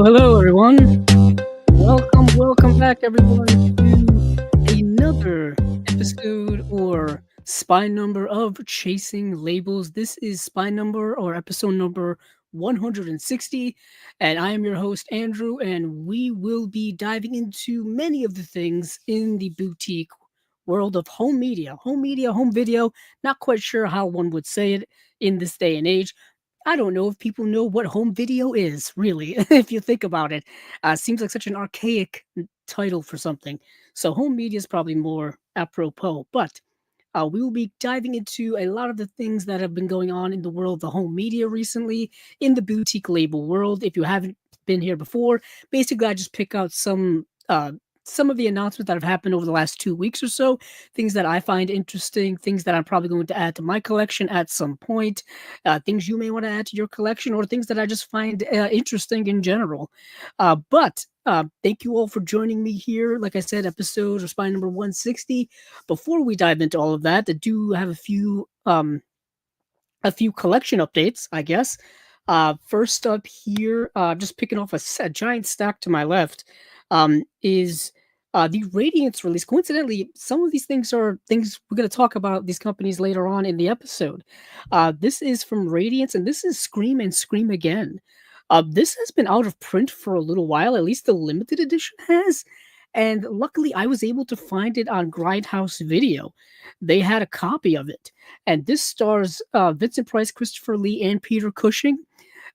Hello, everyone. Welcome back, everyone, to another episode or spy number of Chasing Labels. This is spy number or episode number 160, and I am your host, Andrew, and we will be diving into many of the things in the boutique world of home media, home video. Not quite sure how one would say it in this day and age. I don't know if people know what home video is, really, if you think about it. Seems like such an archaic title for something. So home media is probably more apropos. But we will be diving into a lot of the things that have been going on in the world of the home media recently, in the boutique label world. If you haven't been here before, basically I just pick out some of the announcements that have happened over the last 2 weeks or so, things that I find interesting, things that I'm probably going to add to my collection at some point, things you may want to add to your collection, or things that I just find interesting in general. But thank you all for joining me here. Like I said, episode or spy number 160. Before we dive into all of that, I do have a few collection updates, I guess. First up here, just picking off a giant stack to my left, is the Radiance release. Coincidentally, some of these things are things we're going to talk about these companies later on in the episode. This is from Radiance, and this is Scream and Scream Again. This has been out of print for a little while, at least the limited edition has. And luckily, I was able to find it on Grindhouse Video. They had a copy of it. And this stars Vincent Price, Christopher Lee, and Peter Cushing.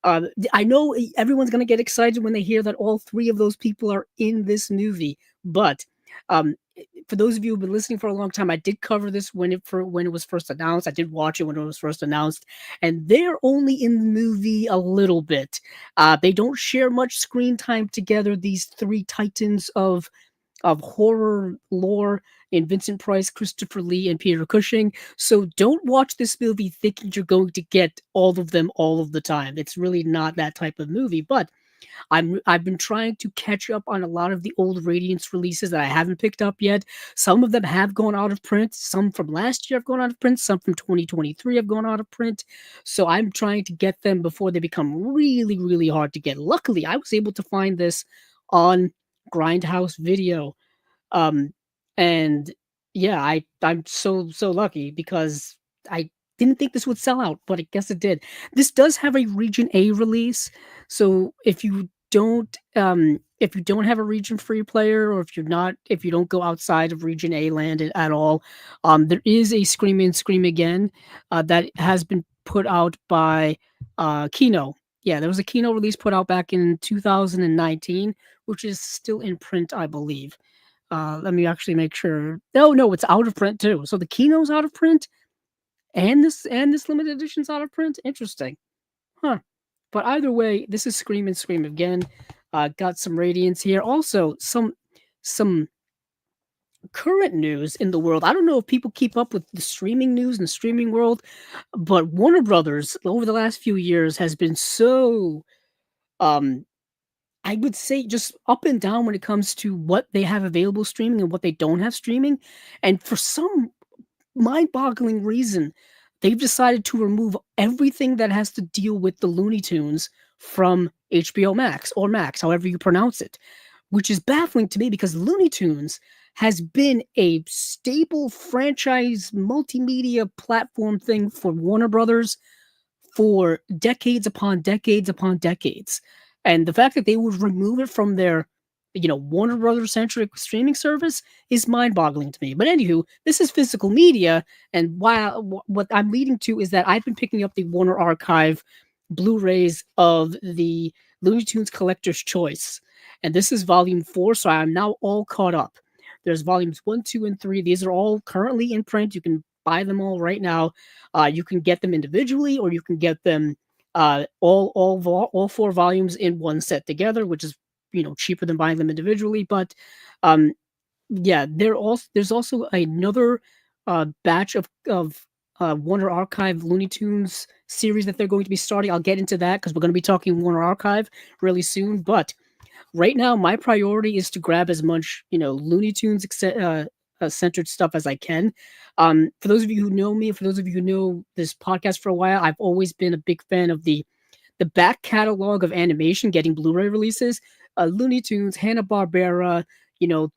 I know everyone's going to get excited when they hear that all three of those people are in this movie. But for those of you who've been listening for a long time, I did cover this when it was first announced. I did watch it when it was first announced, and they're only in the movie a little bit. They don't share much screen time together. These three titans of horror lore in Vincent Price, Christopher Lee, and Peter Cushing. So don't watch this movie thinking you're going to get all of them all of the time. It's really not that type of movie. But I've been trying to catch up on a lot of the old Radiance releases that I haven't picked up yet. Some of them have gone out of print. Some from last year have gone out of print. Some from 2023 have gone out of print. So I'm trying to get them before they become really, really hard to get. Luckily, I was able to find this on Grindhouse Video. And yeah, I'm so lucky because I didn't think this would sell out, but I guess it did. This does have a Region A release, so if you don't have a region for your player, or if you don't go outside of Region A land at all, there is a Scream and Scream Again that has been put out by Kino. Yeah, there was a Kino release put out back in 2019, which is still in print, I believe. Let me actually make sure. No, it's out of print too. So the Kino's out of print, and this limited edition's out of print. Interesting, huh? But either way, this is Scream and Scream Again. Got some Radiance here. Also, some current news in the world. I don't know if people keep up with the streaming news and the streaming world, but Warner Brothers over the last few years has been so I would say just up and down when it comes to what they have available streaming and what they don't have streaming. And for some mind-boggling reason, they've decided to remove everything that has to deal with the Looney Tunes from HBO Max, or Max, however you pronounce it, which is baffling to me because Looney Tunes has been a staple franchise multimedia platform thing for Warner Brothers for decades upon decades upon decades. And the fact that they would remove it from their, Warner Brothers centric streaming service is mind-boggling to me. But anywho, this is physical media, and what I'm leading to is that I've been picking up the Warner Archive Blu-rays of the Looney Tunes Collector's Choice. And this is volume 4, so I'm now all caught up. There's volumes 1, 2, and 3. These are all currently in print. You can buy them all right now. You can get them individually, or you can get them all 4 volumes in one set together, which is cheaper than buying them individually. But um, yeah, there's also another batch of Warner Archive Looney Tunes series that they're going to be starting. I'll get into that because we're going to be talking Warner Archive really soon. But right now, my priority is to grab as much Looney Tunes centered stuff as I can. For those of you who know me, for those of you who know this podcast for a while, I've always been a big fan of the back catalog of animation getting Blu-ray releases. Looney Tunes, Hanna-Barbera,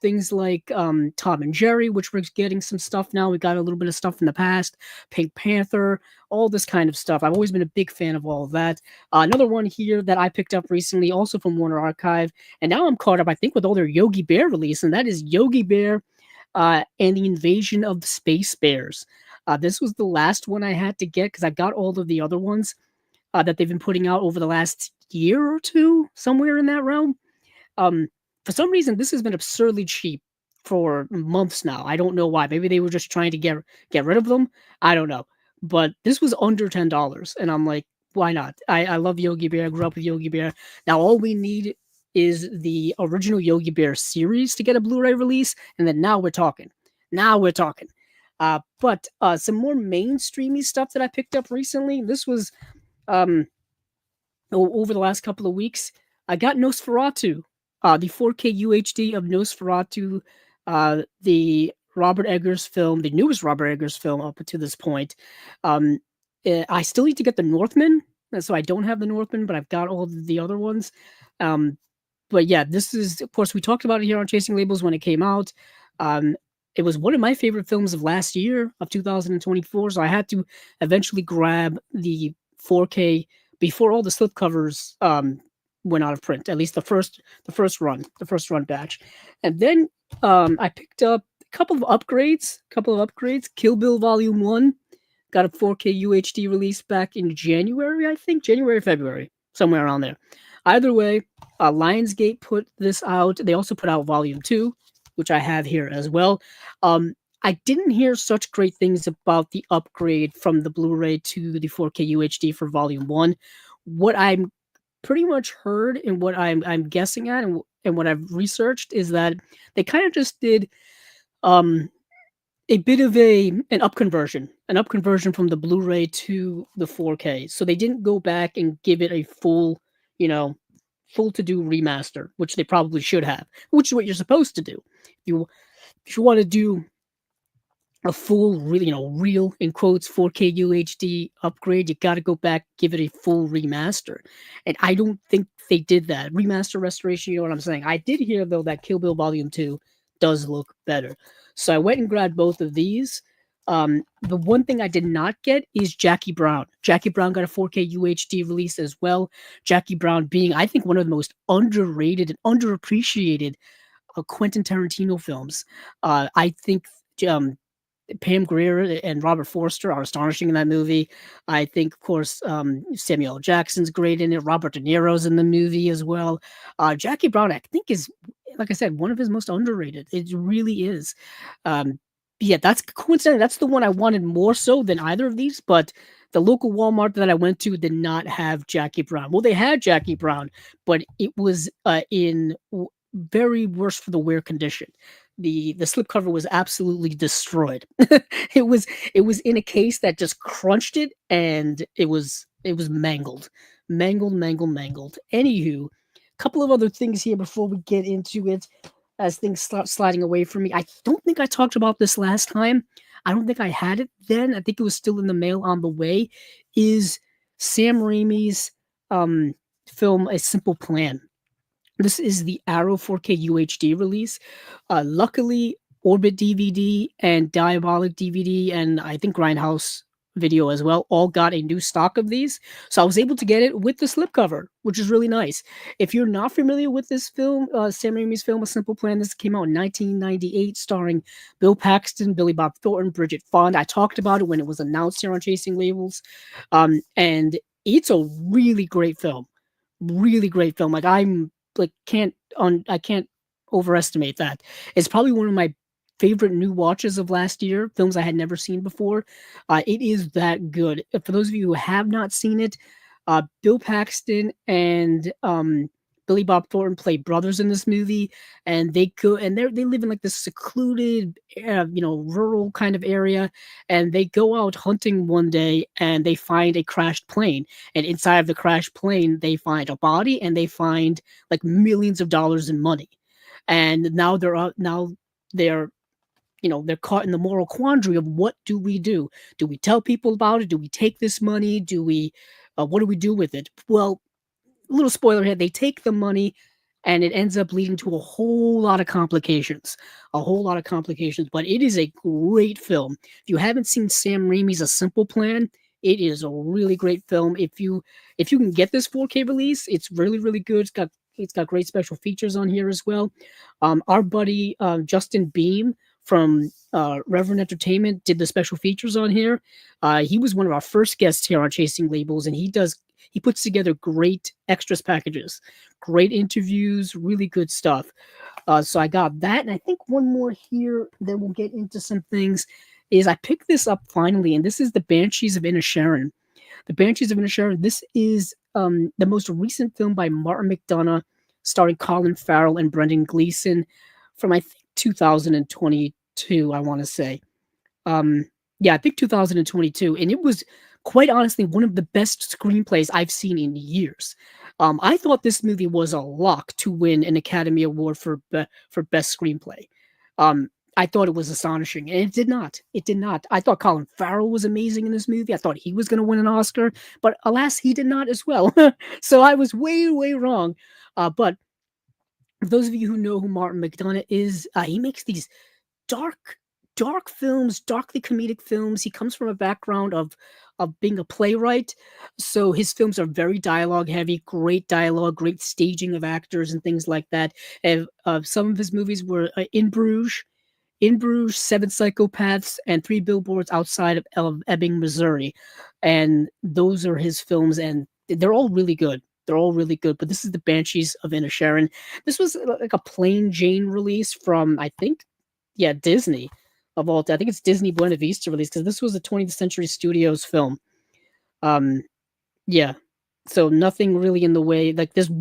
things like Tom and Jerry, which we're getting some stuff now. We got a little bit of stuff in the past, Pink Panther, all this kind of stuff. I've always been a big fan of all of that. Another one here that I picked up recently, also from Warner Archive, and now I'm caught up, I think, with all their Yogi Bear release, and that is Yogi Bear and the Invasion of the Space Bears. This was the last one I had to get because I got all of the other ones that they've been putting out over the last year or two, somewhere in that realm. For some reason, this has been absurdly cheap for months now. I don't know why. Maybe they were just trying to get rid of them. I don't know. But this was under $10, and I'm like, why not? I love Yogi Bear. I grew up with Yogi Bear. Now all we need is the original Yogi Bear series to get a Blu-ray release, and then now we're talking. Now we're talking. But some more mainstreamy stuff that I picked up recently. This was over the last couple of weeks. I got Nosferatu, the 4K UHD of Nosferatu, the Robert Eggers film, the newest Robert Eggers film up to this point. I still need to get the Northman, so I don't have the Northman, but I've got all the other ones. But yeah, this is, of course, we talked about it here on Chasing Labels when it came out. It was one of my favorite films of last year, of 2024, so I had to eventually grab the 4K before all the slipcovers went out of print, at least the first run batch. And then I picked up a couple of upgrades. Kill Bill Volume 1 got a 4K UHD release back in January, I think. January, February, somewhere around there. Either way, Lionsgate put this out. They also put out Volume 2, which I have here as well. I didn't hear such great things about the upgrade from the Blu-ray to the 4K UHD for Volume 1. What I'm pretty much heard and what I'm guessing at and what I've researched is that they kind of just did a bit of an up conversion from the Blu-ray to the 4K. So they didn't go back and give it a full to do remaster, which they probably should have, which is what you're supposed to do. If you want to do a full, really, real, in quotes, 4K UHD upgrade, you got to go back, give it a full remaster. And I don't think they did that. Remaster, restoration, you know what I'm saying? I did hear, though, that Kill Bill Volume 2 does look better. So I went and grabbed both of these. The one thing I did not get is Jackie Brown. Jackie Brown got a 4K UHD release as well. Jackie Brown being, I think, one of the most underrated and underappreciated Quentin Tarantino films. I think Pam Grier and Robert Forster are astonishing in that movie. I think, of course, Samuel L. Jackson's great in it. Robert De Niro's in the movie as well. Jackie Brown, I think, is, like I said, one of his most underrated. It really is. Yeah, that's coincidentally, that's the one I wanted more so than either of these, but the local Walmart that I went to did not have Jackie Brown. Well, they had Jackie Brown, but it was in very worse for the wear condition. The slipcover was absolutely destroyed. It was in a case that just crunched it, and it was mangled. Anywho, a couple of other things here before we get into it, as things start sliding away from me. I don't think I talked about this last time. I don't think I had it then. I think it was still in the mail on the way. Is Sam Raimi's film A Simple Plan. This is the Arrow 4K UHD release. Luckily, Orbit DVD and Diabolic DVD and I think Grindhouse Video as well all got a new stock of these. So I was able to get it with the slipcover, which is really nice. If you're not familiar with this film, Sam Raimi's film A Simple Plan, this came out in 1998, starring Bill Paxton, Billy Bob Thornton, Bridget Fonda. I talked about it when it was announced here on Chasing Labels. And it's a really great film. Really great film. Like I'm like I can't overestimate that. It's probably one of my favorite new watches of last year, films I had never seen before. It is that good. For those of you who have not seen it, Bill Paxton and Billy Bob Thornton play brothers in this movie, and they live in like this secluded, rural kind of area, and they go out hunting one day and they find a crashed plane, and inside of the crashed plane they find a body and they find like millions of dollars in money, and they're they're caught in the moral quandary of what do we do? Do we tell people about it? Do we take this money? Do we what do we do with it? Well, little spoiler here, they take the money and it ends up leading to a whole lot of complications. A whole lot of complications, but it is a great film. If you haven't seen Sam Raimi's A Simple Plan, it is a really great film. If you can get this 4K release, it's really really good. It's got great special features on here as well. Our buddy Justin Beam from Reverend Entertainment did the special features on here. He was one of our first guests here on Chasing Labels, and he puts together great extras packages, great interviews, really good stuff. So I got that, and I think one more here. Then we'll get into some things. Is I picked this up finally, and this is the Banshees of Inisherin. The Banshees of Inisherin. This is the most recent film by Martin McDonagh, starring Colin Farrell and Brendan Gleeson, from I think 2022. I want to say, um, yeah, I think 2022, and it was quite honestly one of the best screenplays I've seen in years. I thought this movie was a lock to win an Academy Award for best screenplay. I thought it was astonishing, and it did not. It did not. I thought Colin Farrell was amazing in this movie. I thought he was going to win an Oscar, but alas, he did not as well. So I was way, way wrong. But for those of you who know who Martin McDonagh is, he makes these dark dark films, darkly comedic films. He comes from a background of being a playwright, so his films are very dialogue heavy, great dialogue, great staging of actors and things like that. And some of his movies were In Bruges, Seven Psychopaths, and Three Billboards Outside of Ebbing, Missouri. And those are his films, and they're all really good. They're all really good. But this is the Banshees of Inisherin. This was like a plain Jane release from, I think, yeah, Disney of all. I think it's Disney Buena Vista release because this was a 20th Century Studios film. Um, yeah, so nothing really in the way. Like there's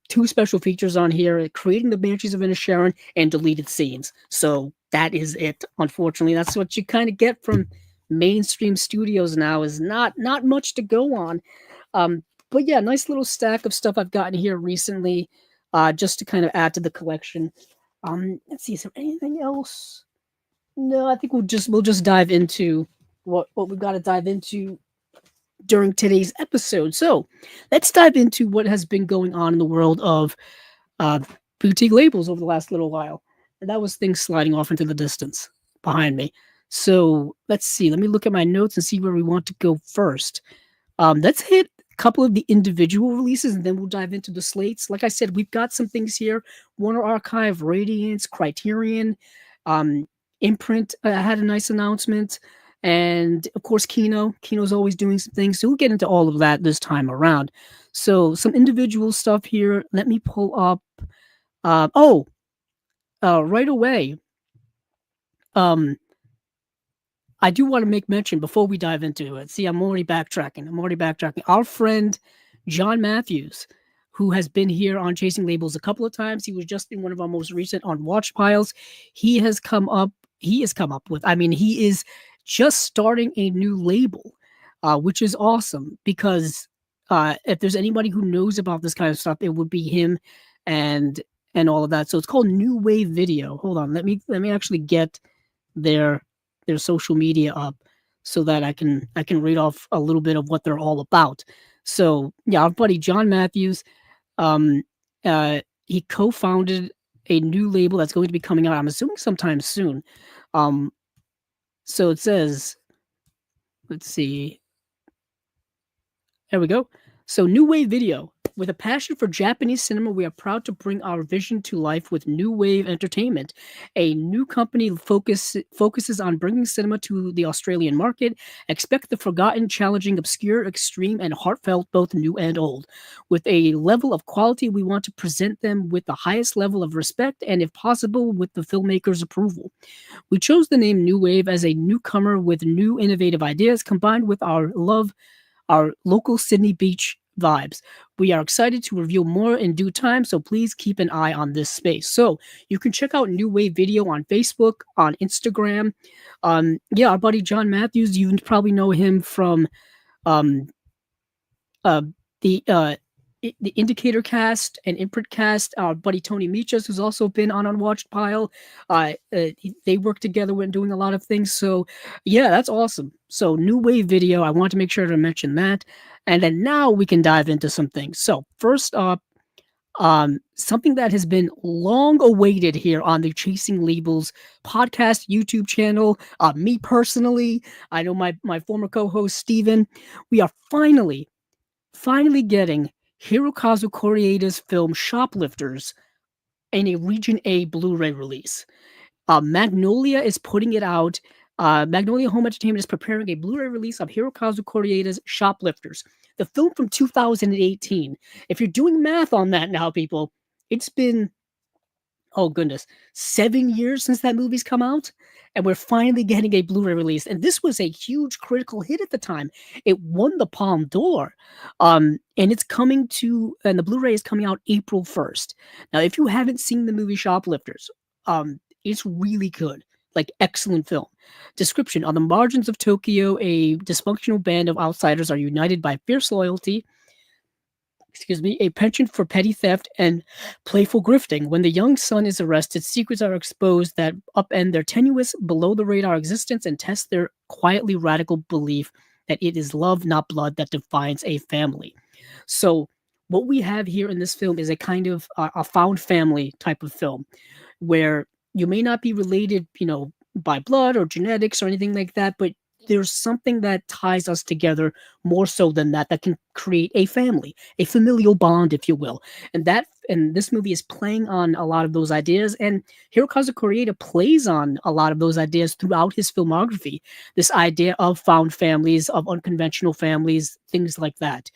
two special features on here: creating the Banshees of Inisherin and deleted scenes. So that is it. Unfortunately, that's what you kind of get from mainstream studios now. Is not much to go on. But yeah, nice little stack of stuff I've gotten here recently, just to kind of add to the collection. Let's see, is there anything else? No, I think we'll just dive into what we've got to dive into during today's episode. So let's dive into what has been going on in the world of uh, boutique labels over the last little while. And that was things sliding off into the distance behind me. So let's see. Let me look at my notes and see where we want to go first. Let's hit a couple of the individual releases and then we'll dive into the slates. Like I said, we've got some things here. Warner Archive, Radiance, Criterion, um, Imprint had a nice announcement. And of course, Kino. Kino's always doing some things. So we'll get into all of that this time around. So some individual stuff here. Let me pull up. Right away. Um, I do want to make mention before we dive into it. See, I'm already backtracking. Our friend John Matthews, who has been here on Chasing Labels a couple of times, he was just in one of our most recent on Watch Piles. He has come up. He has come up with. I mean, he is just starting a new label, which is awesome because if there's anybody who knows about this kind of stuff, it would be him, and all of that. So it's called New Wave Video. Hold on, let me actually get their social media up so that I can read off a little bit of what they're all about. So yeah, our buddy John Matthews, um, he co-founded a new label that's going to be coming out. I'm assuming sometime soon. So it says, let's see, there we go. So New Wave Video. With a passion for Japanese cinema, we are proud to bring our vision to life with New Wave Entertainment. A new company focuses on bringing cinema to the Australian market. Expect the forgotten, challenging, obscure, extreme, and heartfelt, both new and old. With a level of quality, we want to present them with the highest level of respect and, if possible, with the filmmaker's approval. We chose the name New Wave as a newcomer with new innovative ideas combined with our local Sydney Beach vibes. We are excited to reveal more in due time, so please keep an eye on this space. So you can check out New Wave Video on Facebook, on Instagram. Yeah, our buddy John Matthews, you probably know him from um, uh, the the Indicator cast and Imprint cast. Our buddy Tony Michas, who's also been on Unwatched Pile. They work together when doing a lot of things. So yeah, that's awesome. So New Wave Video, I want to make sure to mention that. And then now we can dive into some things. So first up, something that has been long awaited here on the Chasing Labels podcast YouTube channel. Me personally, I know my former co-host Steven, we are finally getting Hirokazu Korieda's film Shoplifters in a Region A Blu-ray release. Magnolia is putting it out. Magnolia Home Entertainment is preparing a Blu-ray release of Hirokazu Korieda's Shoplifters, the film from 2018. If you're doing math on that now, people, it's been, oh goodness, 7 years since that movie's come out, and we're finally getting a Blu-ray release. And this was a huge critical hit at the time. It won the Palme d'Or, and the Blu-ray is coming out April 1st. Now, if you haven't seen the movie Shoplifters, it's really good. Like, excellent film. Description: on the margins of Tokyo, a dysfunctional band of outsiders are united by fierce loyalty, a penchant for petty theft, and playful grifting. When the young son is arrested, secrets are exposed that upend their tenuous, below-the-radar existence and test their quietly radical belief that it is love, not blood, that defines a family. So what we have here in this film is a kind of a found family type of film, where you may not be related, by blood or genetics or anything like that, but there's something that ties us together more so than that can create a family, a familial bond, if you will. And this movie is playing on a lot of those ideas, and Hirokazu Koreeda plays on a lot of those ideas throughout his filmography. This idea of found families, of unconventional families, things like that.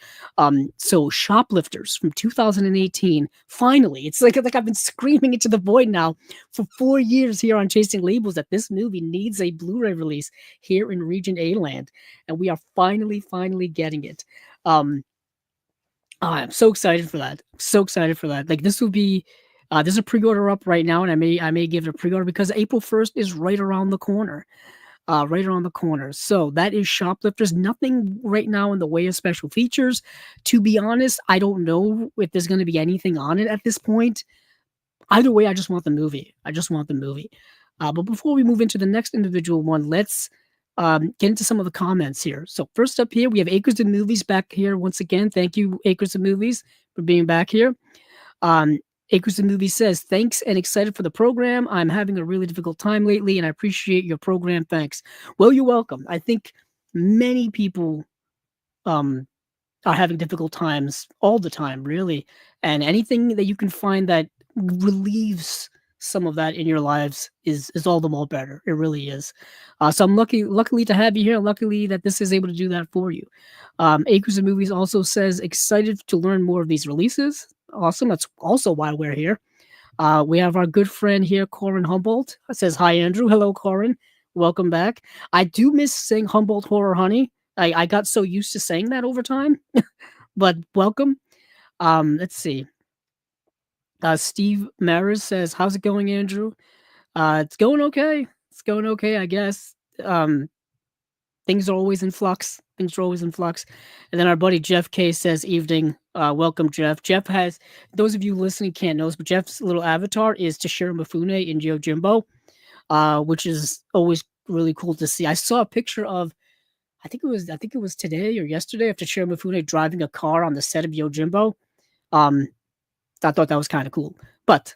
So Shoplifters from 2018, finally, it's like I've been screaming into the void now for 4 years here on Chasing Labels that this movie needs a Blu-ray release here in Region A land, and we are finally getting it. I'm so excited for that. So excited for that. Like, this will be there's a pre-order up right now, and I may give it a pre-order because April 1st is right around the corner. Right around the corner. So that is Shoplifters. Nothing right now in the way of special features. To be honest, I don't know if there's going to be anything on it at this point. Either way, I just want the movie. But before we move into the next individual one, let's get into some of the comments here. So first up here, we have Acres of Movies back here once again. Thank you, Acres of Movies, for being back here. Acres of Movies says, thanks and excited for the program. I'm having a really difficult time lately, and I appreciate your program. Thanks. Well, you're welcome. I think many people are having difficult times all the time, really. And anything that you can find that relieves some of that in your lives is all the more better. It really is. So I'm luckily to have you here. Luckily that this is able to do that for you. Acres of Movies also says, excited to learn more of these releases. Awesome. That's also why we're here. We have our good friend here, Corin Humboldt. Says, hi, Andrew. Hello, Corin. Welcome back. I do miss saying Humboldt Horror Honey. I got so used to saying that over time. But welcome. Let's see. Steve Maris says, how's it going, Andrew? It's going okay. I guess. Things are always in flux. And then our buddy Jeff K says, evening. Welcome, Jeff. Jeff has, those of you listening can't know this, but Jeff's little avatar is Toshiro Mifune in Yojimbo, which is always really cool to see. I saw a picture of, I think it was today or yesterday, of Toshiro Mifune driving a car on the set of Yojimbo. I thought that was kind of cool. But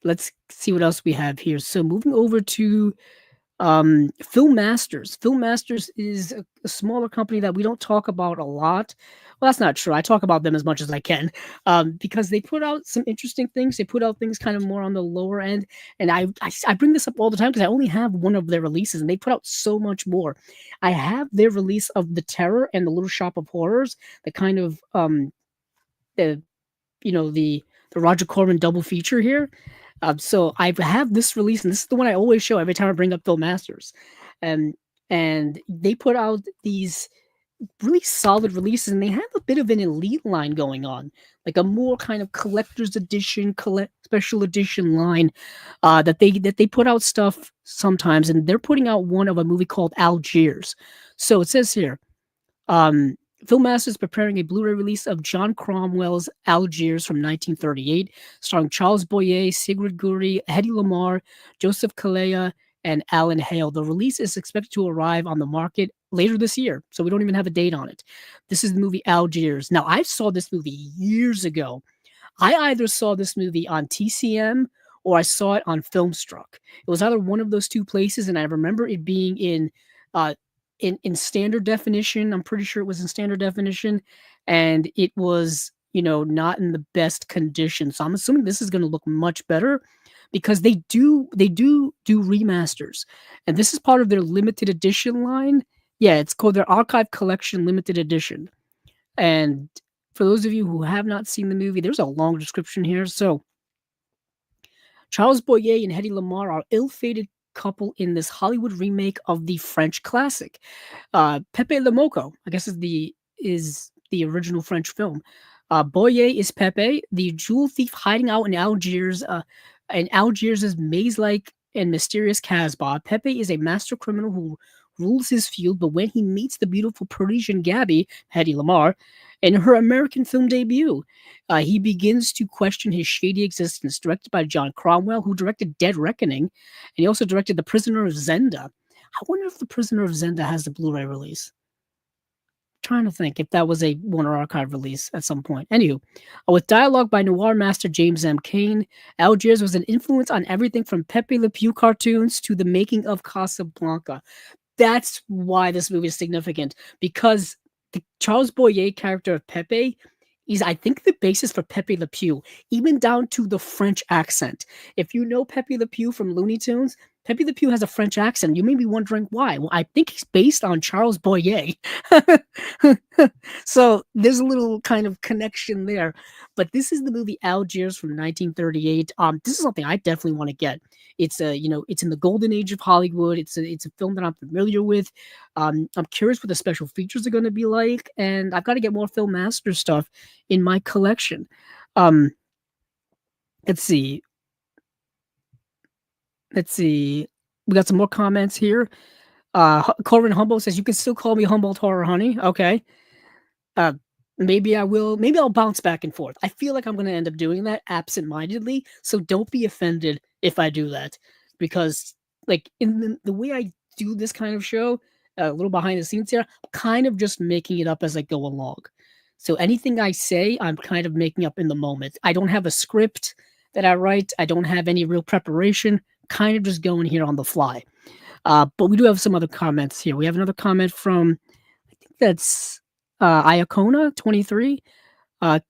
let's see what else we have here. So moving over to Film Masters. Film Masters is a smaller company that we don't talk about a lot. Well, that's not true. I talk about them as much as I can, because they put out some interesting things. They put out things kind of more on the lower end, and I bring this up all the time because I only have one of their releases, and they put out so much more. I have their release of the Terror and the Little Shop of Horrors, the kind of the the Roger Corman double feature here. So I have this release, and this is the one I always show every time I bring up Phil Masters. Um, and they put out these really solid releases, and they have a bit of an elite line going on, like a more kind of collector's edition, special edition line that they put out stuff sometimes, and they're putting out one of a movie called Algiers. So it says here, um, Filmmaster is preparing a Blu-ray release of John Cromwell's Algiers from 1938, starring Charles Boyer, Sigrid Guri, Hedy Lamarr, Joseph Kalea, and Alan Hale. The release is expected to arrive on the market later this year, so we don't even have a date on it. This is the movie Algiers. Now, I saw this movie years ago. I either saw this movie on TCM or I saw it on Filmstruck. It was either one of those two places, and I remember it being uh, in standard definition. I'm pretty sure it was in standard definition, and it was not in the best condition. So I'm assuming this is going to look much better because they do remasters, and this is part of their limited edition line. Yeah, it's called their Archive Collection Limited Edition. And for those of you who have not seen the movie, there's a long description here. So Charles Boyer and Hedy Lamarr are ill-fated couple in this Hollywood remake of the French classic. Pepe Le Moko, I guess is the original French film. Boyer is Pepe, the jewel thief hiding out in Algiers' maze-like and mysterious Casbah. Pepe is a master criminal who rules his field, but when he meets the beautiful Parisian Gabby, Hedy Lamarr, in her American film debut, he begins to question his shady existence. Directed by John Cromwell, who directed Dead Reckoning, and he also directed The Prisoner of Zenda. I wonder if The Prisoner of Zenda has the Blu-ray release. Trying to think if that was a Warner Archive release at some point. Anywho, with dialogue by Noir master James M. Cain, Algiers was an influence on everything from Pepe Le Pew cartoons to the making of Casablanca. That's why this movie is significant, because the Charles Boyer character of Pepe is, I think, the basis for Pepe Le Pew, even down to the French accent. If you know Pepe Le Pew from Looney Tunes, Pepe Le Pew has a French accent. You may be wondering why. Well, I think he's based on Charles Boyer. So there's a little kind of connection there. But this is the movie Algiers from 1938. This is something I definitely want to get. It's it's in the golden age of Hollywood. It's a film that I'm familiar with. I'm curious what the special features are going to be like, and I've got to get more Film Master stuff in my collection. Um, let's see. Let's see. We got some more comments here. Corbin Humboldt says, "You can still call me Humboldt Horror Honey." Okay. Uh, maybe I will. Maybe I'll bounce back and forth. I feel like I'm going to end up doing that absent-mindedly. So don't be offended if I do that, because like in the way I do this kind of show, a little behind the scenes here, I'm kind of just making it up as I go along. So anything I say, I'm kind of making up in the moment. I don't have a script that I write. I don't have any real preparation. Kind of just going here on the fly. But we do have some other comments here. We have another comment from, I think that's Iacona23.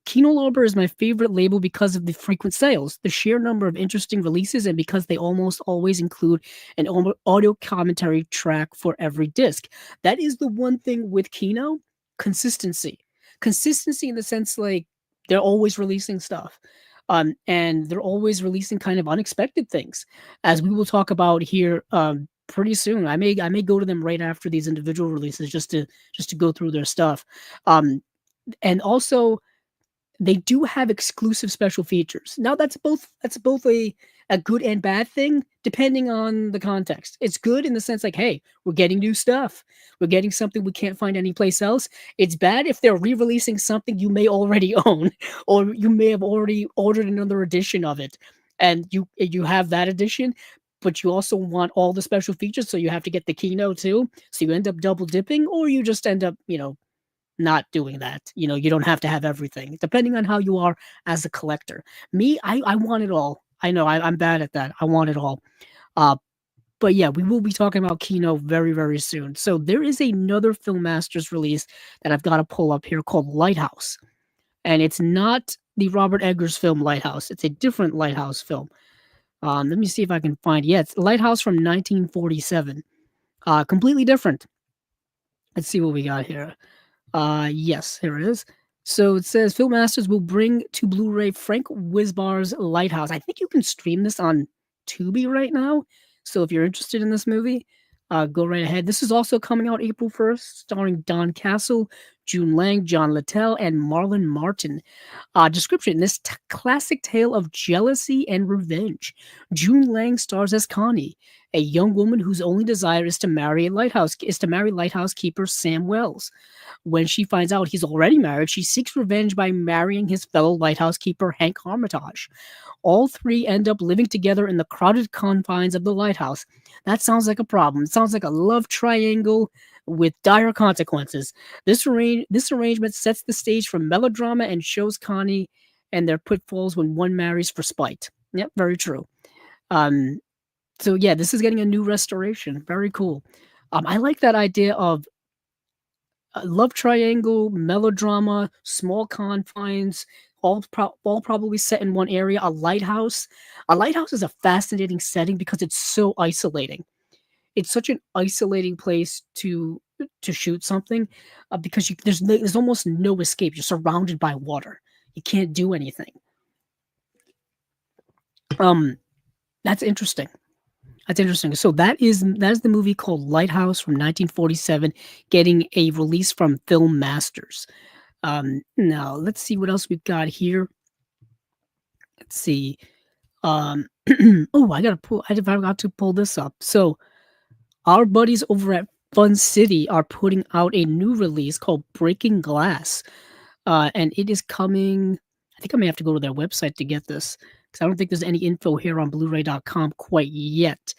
Kino Lorber is my favorite label because of the frequent sales, the sheer number of interesting releases, and because they almost always include an audio commentary track for every disc. That is the one thing with Kino: consistency. Consistency in the sense, like, they're always releasing stuff. And they're always releasing kind of unexpected things, as we will talk about here pretty soon. I may go to them right after these individual releases just to go through their stuff. And also, they do have exclusive special features. Now that's both a good and bad thing depending on the context. It's good in the sense like, hey, we're getting new stuff. We're getting something we can't find anyplace else. It's bad if they're re-releasing something you may already own, or you may have already ordered another edition of it, and you have that edition, but you also want all the special features, so you have to get the Kino too. So you end up double dipping, or you just end up, not doing that. You don't have to have everything, depending on how you are as a collector. Me, I want it all. I know I'm bad at that. I want it all. But yeah, we will be talking about Kino very, very soon. So there is another Film Masters release that I've got to pull up here called Lighthouse. And it's not the Robert Eggers film Lighthouse. It's a different Lighthouse film. Let me see if I can find. Yeah, it's Lighthouse from 1947. Completely different. Let's see what we got here. Yes, here it is. So it says Film Masters will bring to Blu-ray Frank Wisbar's Lighthouse. I think you can stream this on Tubi right now. So if you're interested in this movie, go right ahead. This is also coming out April 1st, starring Don Castle, June Lang, John Littell, and Marlon Martin. Description: this classic tale of jealousy and revenge. June Lang stars as Connie, a young woman whose only desire is to marry lighthouse keeper Sam Wells. When she finds out he's already married, she seeks revenge by marrying his fellow lighthouse keeper Hank Armitage. All three end up living together in the crowded confines of the lighthouse. That sounds like a problem. It sounds like a love triangle with dire consequences. This arrangement sets the stage for melodrama and shows Connie and their pitfalls when one marries for spite. Yep, very true. Um, so yeah, this is getting a new restoration. Very cool. I like that idea of love triangle, melodrama, small confines, all probably set in one area. A lighthouse. A lighthouse is a fascinating setting because it's so isolating. It's such an isolating place to shoot something because there's almost no escape. You're surrounded by water. You can't do anything. Um, that's interesting. That's interesting. So that is the movie called Lighthouse from 1947, getting a release from Film Masters. Now let's see what else we've got here. Let's see. Um, oh, I forgot to pull this up. So our buddies over at Fun City are putting out a new release called Breaking Glass, and it is coming. I think I may have to go to their website to get this because I don't think there's any info here on Blu-ray.com quite yet.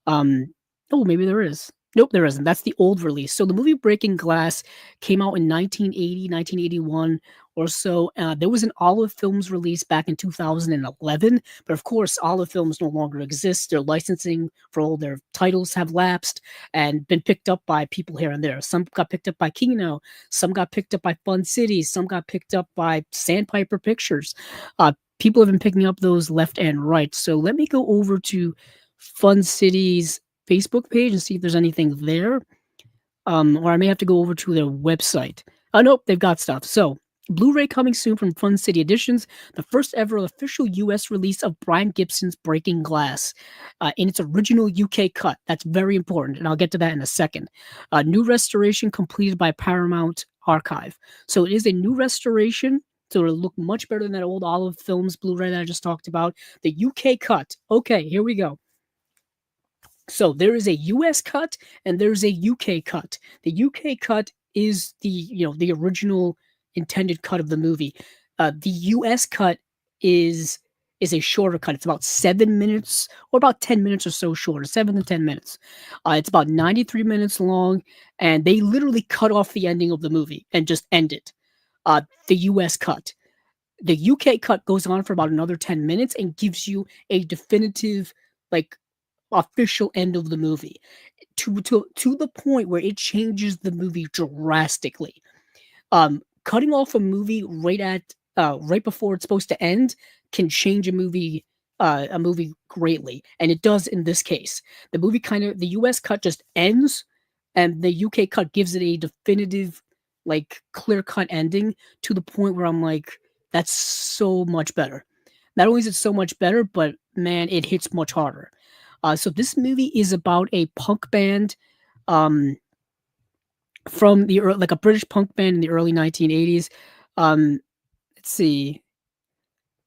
Um, oh, maybe there is. Nope, there isn't. That's the old release. So the movie Breaking Glass came out in 1980, 1981 or so. There was an Olive Films release back in 2011, but of course, Olive Films no longer exists. Their licensing for all their titles have lapsed and been picked up by people here and there. Some got picked up by Kino, some got picked up by Fun City, some got picked up by Sandpiper Pictures. People have been picking up those left and right. So let me go over to Fun City's Facebook page and see if there's anything there. Or I may have to go over to their website. Oh, nope, they've got stuff. So, Blu-ray coming soon from Fun City Editions, the first ever official US release of Brian Gibson's Breaking Glass in its original UK cut. That's very important, and I'll get to that in a second. New restoration completed by Paramount Archive. So, it is a new restoration. So it'll look much better than that old Olive Films Blu-ray that I just talked about. The UK cut. Okay, here we go. So there is a US cut and there's a UK cut. The UK cut is the original intended cut of the movie. The US cut is a shorter cut. It's about 7 minutes or about 10 minutes or so shorter, 7 to 10 minutes. It's about 93 minutes long, and they literally cut off the ending of the movie and just end it. The US cut. The UK cut goes on for about another 10 minutes and gives you a definitive, like, official end of the movie to the point where it changes the movie drastically. Cutting off a movie right before it's supposed to end can change a movie greatly, and it does in this case. The US cut just ends, and the UK cut gives it a definitive, like, clear cut ending to the point where I'm like, that's so much better. Not only is it so much better, but man, it hits much harder. So this movie is about a punk band, from like a British punk band in the early 1980s. Let's see.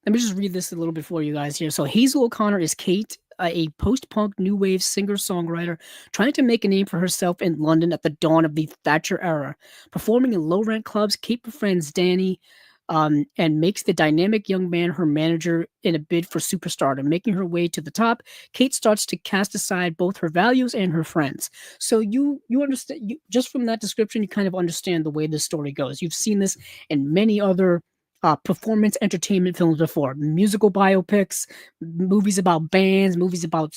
Let me just read this a little bit for you guys here. So Hazel O'Connor is Kate, a post-punk new wave singer-songwriter trying to make a name for herself in London at the dawn of the Thatcher era. Performing in low-rent clubs, Kate befriends Danny, and makes the dynamic young man her manager in a bid for superstardom. Making her way to the top, Kate starts to cast aside both her values and her friends. So you understand, just from that description, you kind of understand the way this story goes. You've seen this in many other performance entertainment films before, musical biopics, movies about bands, movies about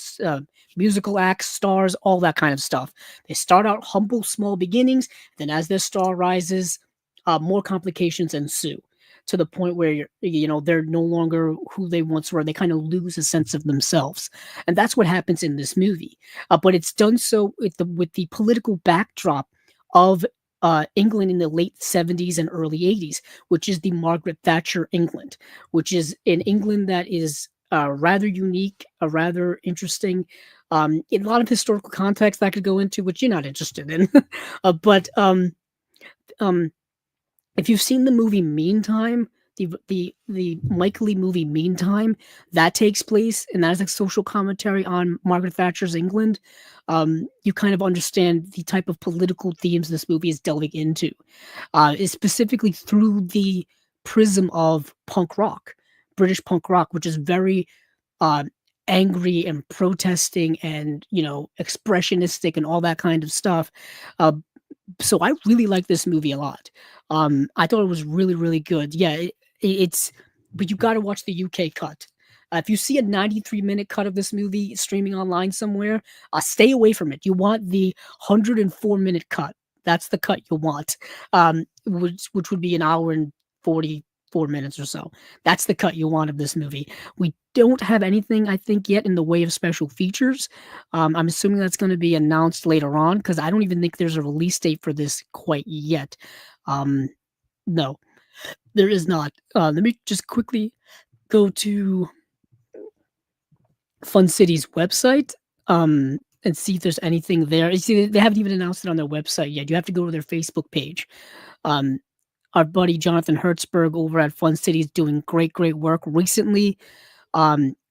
musical acts, stars, all that kind of stuff. They start out humble, small beginnings. Then, as their star rises, more complications ensue to the point where they're no longer who they once were. They kind of lose a sense of themselves, and that's what happens in this movie. But it's done so with the political backdrop of England in the late 70s and early 80s, which is the Margaret Thatcher England, which is an England that is rather unique, rather interesting, in a lot of historical context that I could go into, which you're not interested in. But um, if you've seen the movie Meantime, the Mike Lee movie Meantime, that takes place, and that is a social commentary on Margaret Thatcher's England. You kind of understand the type of political themes this movie is delving into, is specifically through the prism of punk rock, British punk rock, which is very uh, angry and protesting and expressionistic and all that kind of stuff. Uh, so I really like this movie a lot. I thought it was really, really good. Yeah, it's, but you got to watch the UK cut. If you see a 93-minute cut of this movie streaming online somewhere, stay away from it. You want the 104-minute cut. That's the cut you want, which would be an hour and 44 minutes or so. That's the cut you want of this movie. We don't have anything, I think, yet in the way of special features. I'm assuming that's going to be announced later on because I don't even think there's a release date for this quite yet. No, there is not. Let me just quickly go to Fun City's website and see if there's anything there. You see, they haven't even announced it on their website yet. You have to go to their Facebook page. Our buddy Jonathan Hertzberg over at Fun City is doing great, great work. Recently,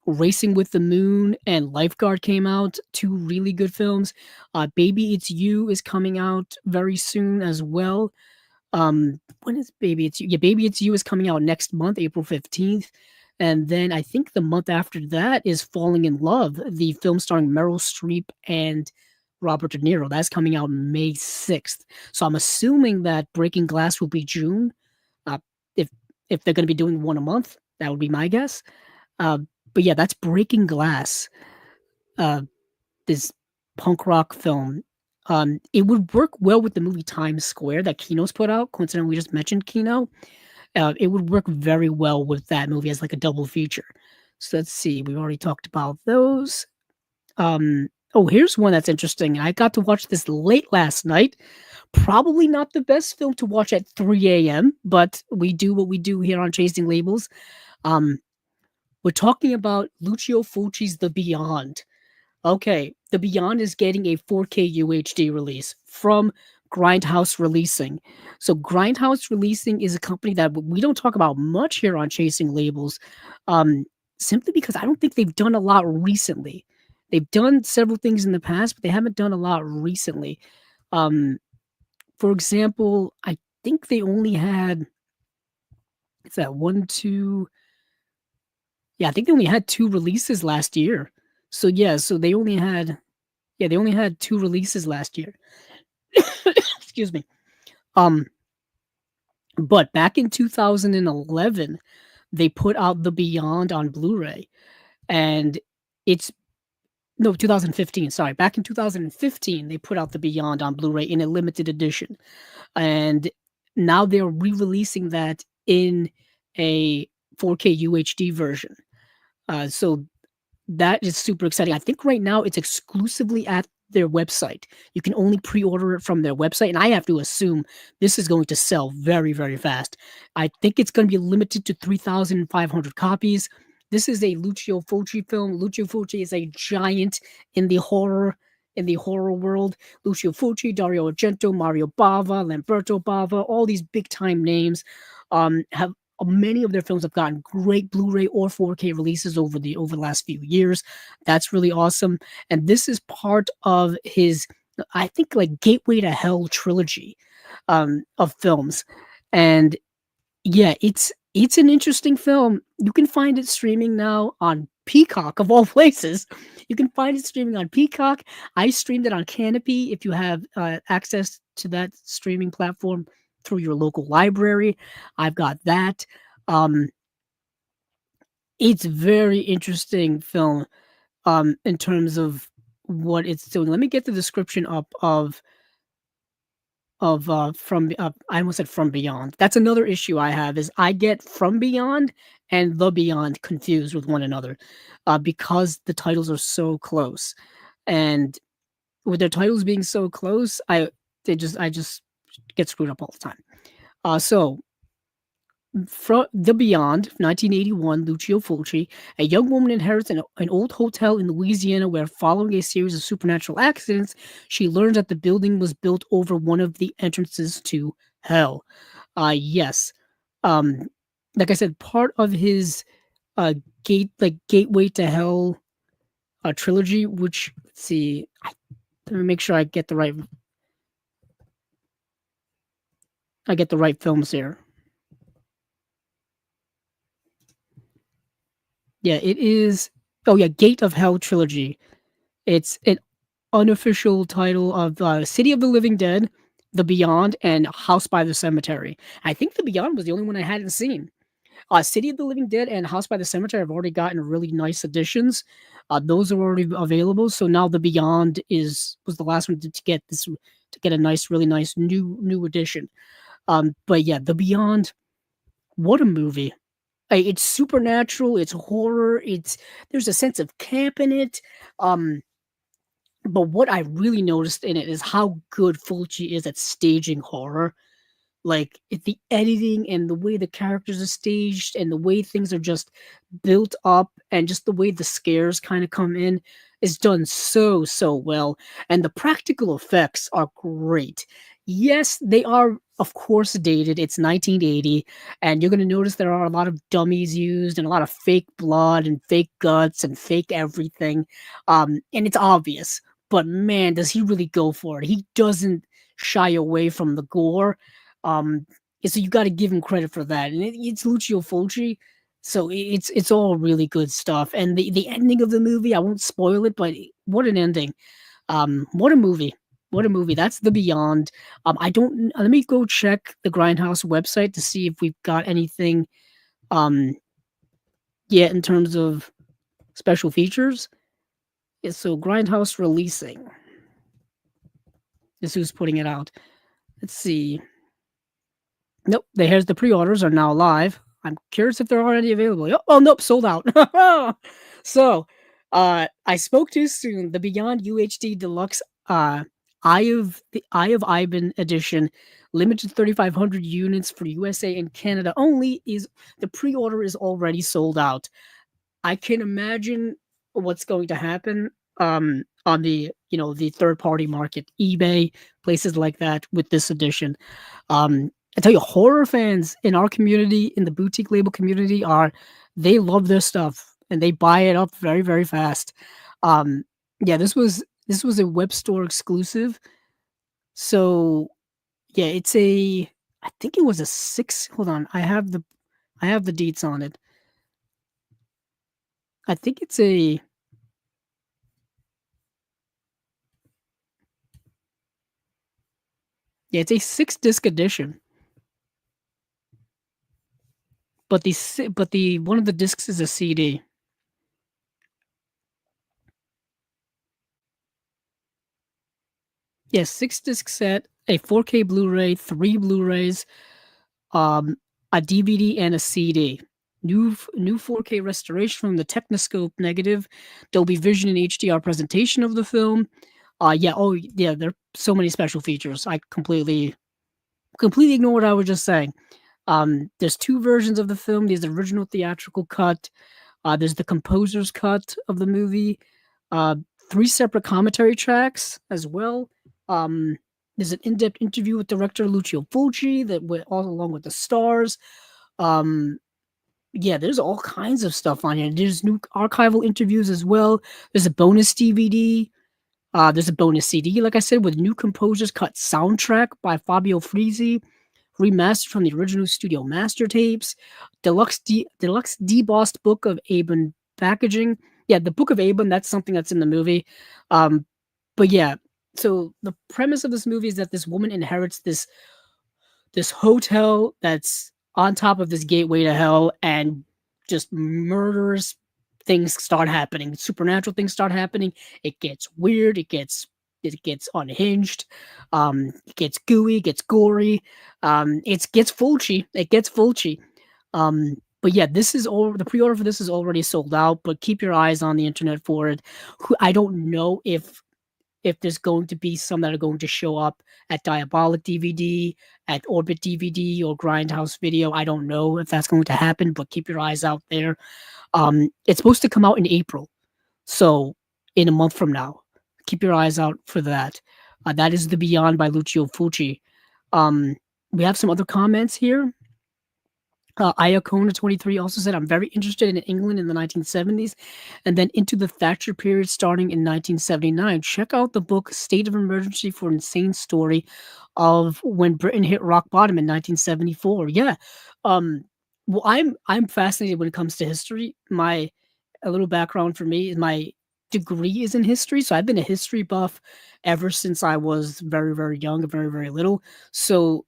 Racing with the Moon and Lifeguard came out, two really good films. Baby It's You is coming out very soon as well. When is Baby It's You? Yeah, Baby It's You is coming out next month, April 15th. And then I think the month after that is Falling in Love, the film starring Meryl Streep and Robert De Niro. That's coming out May 6th. So I'm assuming that Breaking Glass will be June. Uh, if if they're going to be doing one a month, that would be my guess. Uh, but yeah, that's Breaking Glass. This punk rock film. It would work well with the movie Times Square that Kino's put out. Coincidentally, we just mentioned Kino. It would work very well with that movie as like a double feature. So let's see. We've already talked about those. Oh, here's one that's interesting. I got to watch this late last night. Probably not the best film to watch at 3 a.m., but we do what we do here on Chasing Labels. Um, we're talking about Lucio Fulci's The Beyond. Okay, The Beyond is getting a 4K UHD release from Grindhouse Releasing. So Grindhouse Releasing is a company that we don't talk about much here on Chasing Labels, simply because I don't think they've done a lot recently. They've done several things in the past, but they haven't done a lot recently. Um, for example, I think they only had, it's that one, two, yeah, I think they only had two releases last year. So yeah, so they only had two releases last year. Excuse me. Um, but back in 2011, they put out The Beyond on Blu-ray, and it's no 2015. Sorry, back in 2015, they put out The Beyond on Blu-ray in a limited edition, and now they're re-releasing that in a 4K UHD version. So that is super exciting. I think right now it's exclusively at their website. You can only pre-order it from their website, and I have to assume this is going to sell very, very fast. I think it's going to be limited to 3,500 copies. This is a Lucio Fulci film. Lucio Fulci is a giant in the horror world. Lucio Fulci, Dario Argento, Mario Bava, Lamberto Bava, all these big time names have many of their films have gotten great Blu-ray or 4K releases over the last few years. That's really awesome. And this is part of his, I think, like Gateway to Hell trilogy of films. And yeah, it's an interesting film. You can find it streaming now on Peacock of all places. You can find it streaming on Peacock. I streamed it on Canopy if you have access to that streaming platform through your local library. I've got that. Um, it's very interesting film, in terms of what it's doing. Let me get the description up of from I almost said From Beyond. That's another issue I have is I get From Beyond and The Beyond confused with one another, because the titles are so close. And with their titles being so close, I just get screwed up all the time. So from The Beyond, 1981, Lucio Fulci, a young woman inherits an old hotel in Louisiana where, following a series of supernatural accidents, she learns that the building was built over one of the entrances to hell. Yes. Um, like I said, part of his uh Gateway to Hell trilogy, which, let's see, let me make sure I get the right films here. Yeah, it is. Oh yeah, Gate of Hell trilogy. It's an unofficial title of City of the Living Dead, The Beyond, and House by the Cemetery. I think The Beyond was the only one I hadn't seen. City of the Living Dead and House by the Cemetery have already gotten really nice additions. Those are already available. So now The Beyond was the last one to get a nice, really nice new edition. But yeah, The Beyond, what a movie! It's supernatural. It's horror. There's a sense of camp in it. Um, but what I really noticed in it is how good Fulci is at staging horror. Like, the editing and the way the characters are staged and the way things are just built up and just the way the scares kind of come in is done so well. And the practical effects are great. Yes, they are, of course, dated. It's 1980, and you're going to notice there are a lot of dummies used and a lot of fake blood and fake guts and fake everything. And it's obvious, but man, does he really go for it. He doesn't shy away from the gore. um, so you got to give him credit for that, and it's Lucio Fulci, so it's all really good stuff. And the ending of the movie, I won't spoil it, but what an ending! What a movie! What a movie! That's The Beyond. I don't. Let me go check the Grindhouse website to see if we've got anything. Um, yeah, in terms of special features. Yeah, so Grindhouse releasing is who's putting it out. Let's see. Nope, the pre-orders are now live. I'm curious if there are any available. Oh, nope, sold out. So, I spoke too soon. The Beyond UHD Deluxe Eye of Ivan edition, limited 3,500 units for USA and Canada only. Is The pre-order is already sold out. I can imagine what's going to happen on the third party market, eBay, places like that with this edition. I tell you, horror fans in our community, in the boutique label community, they love this stuff and they buy it up very, very fast. Um, yeah, this was a web store exclusive. So yeah, I think it was a six. Hold on, I have the deets on it. I think it's a 6 disc edition, but the one of the discs is a CD. Yeah, 6 disc set, a 4K Blu-ray, 3 Blu-rays, um, a DVD, and a CD. New 4K restoration from the Technoscope negative, Dolby Vision and HDR presentation of the film. Yeah, there are so many special features. I completely ignore what I was just saying. There's 2 versions of the film. There's the original theatrical cut. There's the composer's cut of the movie. Uh, 3 separate commentary tracks as well. Um, there's an in-depth interview with director Lucio Fulci that went all along with the stars. Um, yeah, there's all kinds of stuff on here. There's new archival interviews as well. There's a bonus DVD. There's a bonus CD, like I said, with new composers cut soundtrack by Fabio Frizzi, remastered from the original studio master tapes, deluxe debossed book of Aben packaging. Yeah, the book of Aben, that's something that's in the movie. Um, but yeah, so the premise of this movie is that this woman inherits this hotel that's on top of this gateway to hell, and just murderous things start happening. Supernatural things start happening. It gets weird. It gets unhinged. It gets gooey. It gets gory. It gets fulchy. It gets fulchy. But yeah, this is all the pre-order for this is already sold out. But keep your eyes on the internet for it. I don't know if there's going to be some that are going to show up at Diabolic DVD, at Orbit DVD, or Grindhouse Video. I don't know if that's going to happen, but keep your eyes out there. It's supposed to come out in April, so in a month from now. Keep your eyes out for that. That is The Beyond by Lucio Fulci. We have some other comments here. Iacona23 also said, I'm very interested in England in the 1970s and then into the Thatcher period starting in 1979. Check out the book State of Emergency for Insane Story of when Britain hit rock bottom in 1974. Yeah. Well, I'm fascinated when it comes to history. A little background for me is my degree is in history. So I've been a history buff ever since I was very, very young, very, very little. So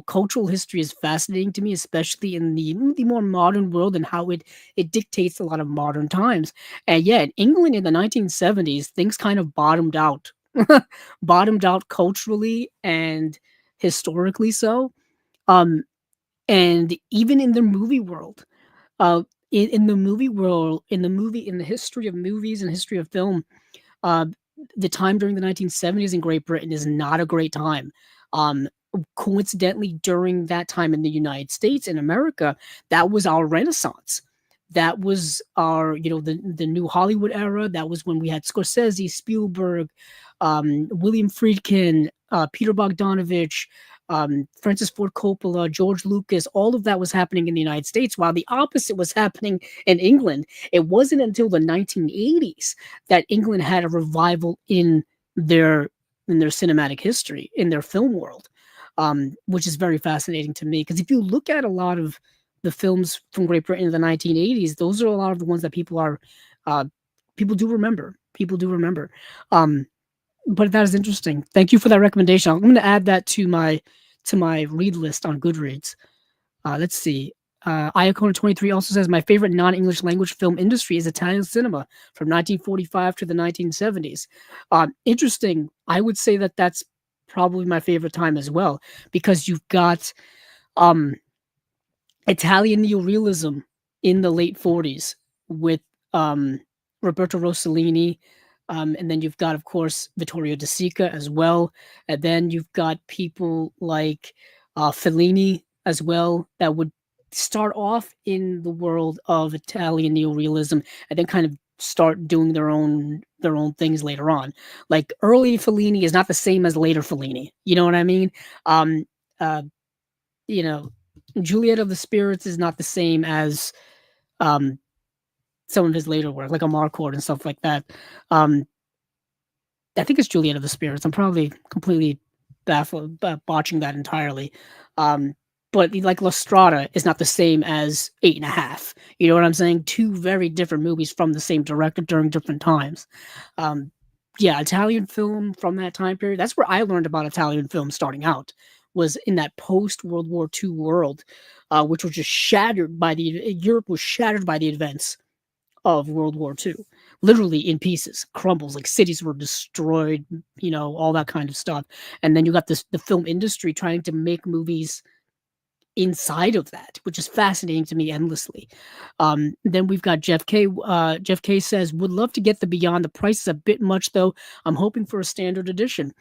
cultural history is fascinating to me, especially in the more modern world and how it dictates a lot of modern times. And yeah, in England in the 1970s, things kind of bottomed out, bottomed out culturally and historically so. Um, and even in the movie world, in the movie world, in the history of movies and history of film, uh, the time during the 1970s in Great Britain is not a great time. Um, Coincidentally, during that time in the United States, in America, that was our Renaissance. That was our, the new Hollywood era. That was when we had Scorsese, Spielberg, William Friedkin, Peter Bogdanovich, Francis Ford Coppola, George Lucas. All of that was happening in the United States, while the opposite was happening in England. It wasn't until the 1980s that England had a revival their in their cinematic history, in their film world, which is very fascinating to me. Because if you look at a lot of the films from Great Britain in the 1980s, those are a lot of the ones that people do remember. People do remember. But that is interesting. Thank you for that recommendation. I'm going to add that to my read list on Goodreads. Let's see. Iacona23 also says, my favorite non-English language film industry is Italian cinema from 1945 to the 1970s. Interesting. I would say that that's probably my favorite time as well, because you've got um, Italian neorealism in the late 40s with Roberto Rossellini. And then you've got, of course, Vittorio De Sica as well. And then you've got people like Fellini as well that would start off in the world of Italian neorealism and then kind of start doing their own things later on. Like early Fellini is not the same as later Fellini. You know what I mean? Um, uh, you know, Juliet of the Spirits is not the same as um, some of his later work, like Amarcord and stuff like that. Um, I think it's Juliet of the Spirits. I'm probably completely baffled, botching that entirely. Um, but like La Strada is not the same as Eight and a Half. You know what I'm saying? Two very different movies from the same director during different times. Um, yeah, Italian film from that time period. That's where I learned about Italian film starting out, was in that post World War II world, which was just shattered by Europe was shattered by the events of World War II, literally in pieces, crumbles, like cities were destroyed, all that kind of stuff. And then you got the film industry trying to make movies inside of that, which is fascinating to me endlessly. Then we've got Jeff K. Jeff K says, would love to get the Beyond. The price is a bit much, though. I'm hoping for a standard edition.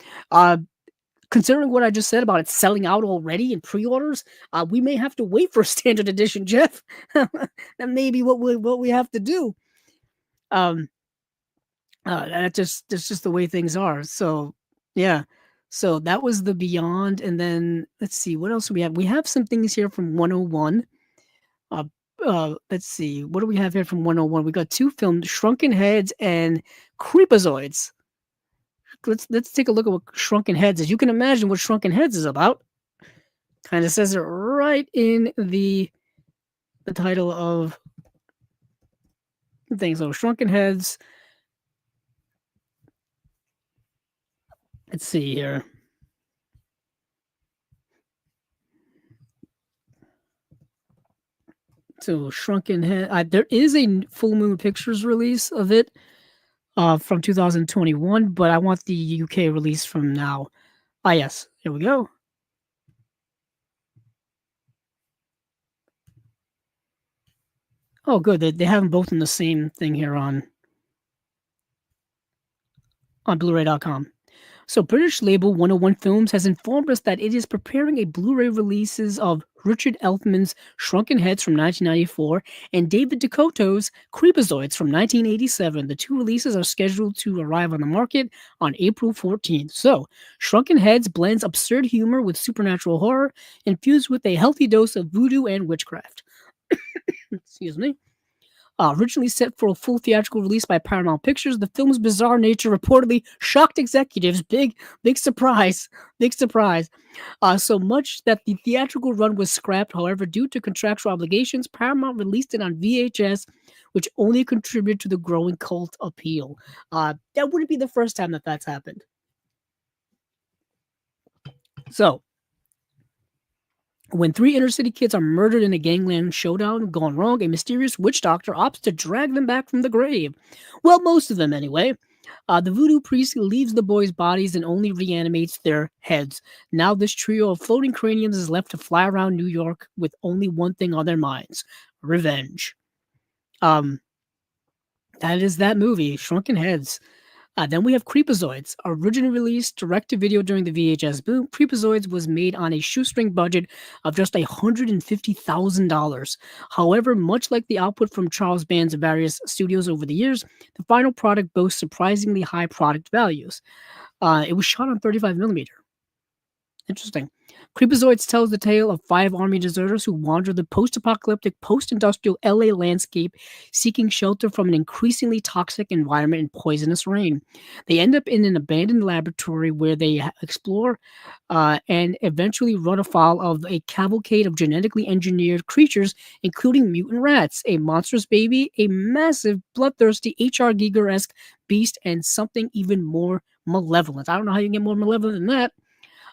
Considering what I just said about it selling out already in pre-orders, we may have to wait for a standard edition, Jeff. That may be what we have to do. Um, that's just the way things are. So yeah. So that was the Beyond, and then let's see what else do we have. We have some things here from 101. Uh, let's see, what do we have here from 101? We got two films, Shrunken Heads and Creepazoids. Let's take a look at what Shrunken Heads is. You can imagine what Shrunken Heads is about. Kind of says it right in the title of the thing. So Shrunken Heads. Let's see here. So Shrunken Head. There is a Full Moon Pictures release of it from 2021, but I want the UK release from now. Ah, yes. Here we go. Oh, good. They have them both in the same thing here on Blu-ray.com. So British label 101 Films has informed us that it is preparing a Blu-ray releases of Richard Elfman's Shrunken Heads from 1994 and David DeCoteau's Creepazoids from 1987. The two releases are scheduled to arrive on the market on April 14th. So Shrunken Heads blends absurd humor with supernatural horror, infused with a healthy dose of voodoo and witchcraft. Excuse me. Originally set for a full theatrical release by Paramount Pictures, the film's bizarre nature reportedly shocked executives. Big surprise. Big surprise. So much that the theatrical run was scrapped. However, due to contractual obligations, Paramount released it on VHS, which only contributed to the growing cult appeal. That wouldn't be the first time that that's happened. So, when three inner city kids are murdered in a gangland showdown gone wrong, a mysterious witch doctor opts to drag them back from the grave. Well, most of them anyway. The voodoo priest leaves the boys' bodies and only reanimates their heads. Now this trio of floating craniums is left to fly around New York with only one thing on their minds: revenge. Um, that is that movie, Shrunken Heads. Then we have Creepazoids. Originally released direct to video during the VHS boom, Creepazoids was made on a shoestring budget of just $150,000. However, much like the output from Charles Band's various studios over the years, the final product boasts surprisingly high product values. It was shot on 35mm. Interesting. Creepazoids tells the tale of five army deserters who wander the post-apocalyptic, post-industrial LA landscape seeking shelter from an increasingly toxic environment and poisonous rain. They end up in an abandoned laboratory where they explore and eventually run afoul of a cavalcade of genetically engineered creatures, including mutant rats, a monstrous baby, a massive, bloodthirsty H.R. Giger-esque beast, and something even more malevolent. I don't know how you can get more malevolent than that.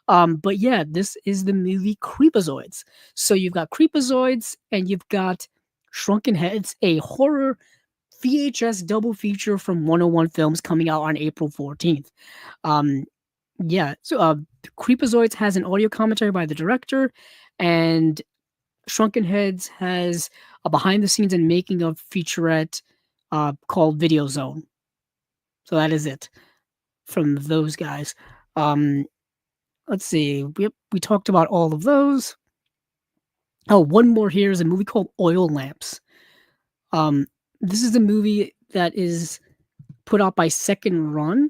But yeah, this is the movie Creepazoids. So you've got Creepazoids and you've got Shrunken Heads, a horror VHS double feature from 101 Films coming out on April 14th. Yeah, so Creepazoids has an audio commentary by the director, and Shrunken Heads has a behind the scenes and making of featurette called Video Zone. So that is it from those guys. Let's see. We talked about all of those. Oh, one more here is a movie called Oil Lamps. This is a movie that is put out by Second Run.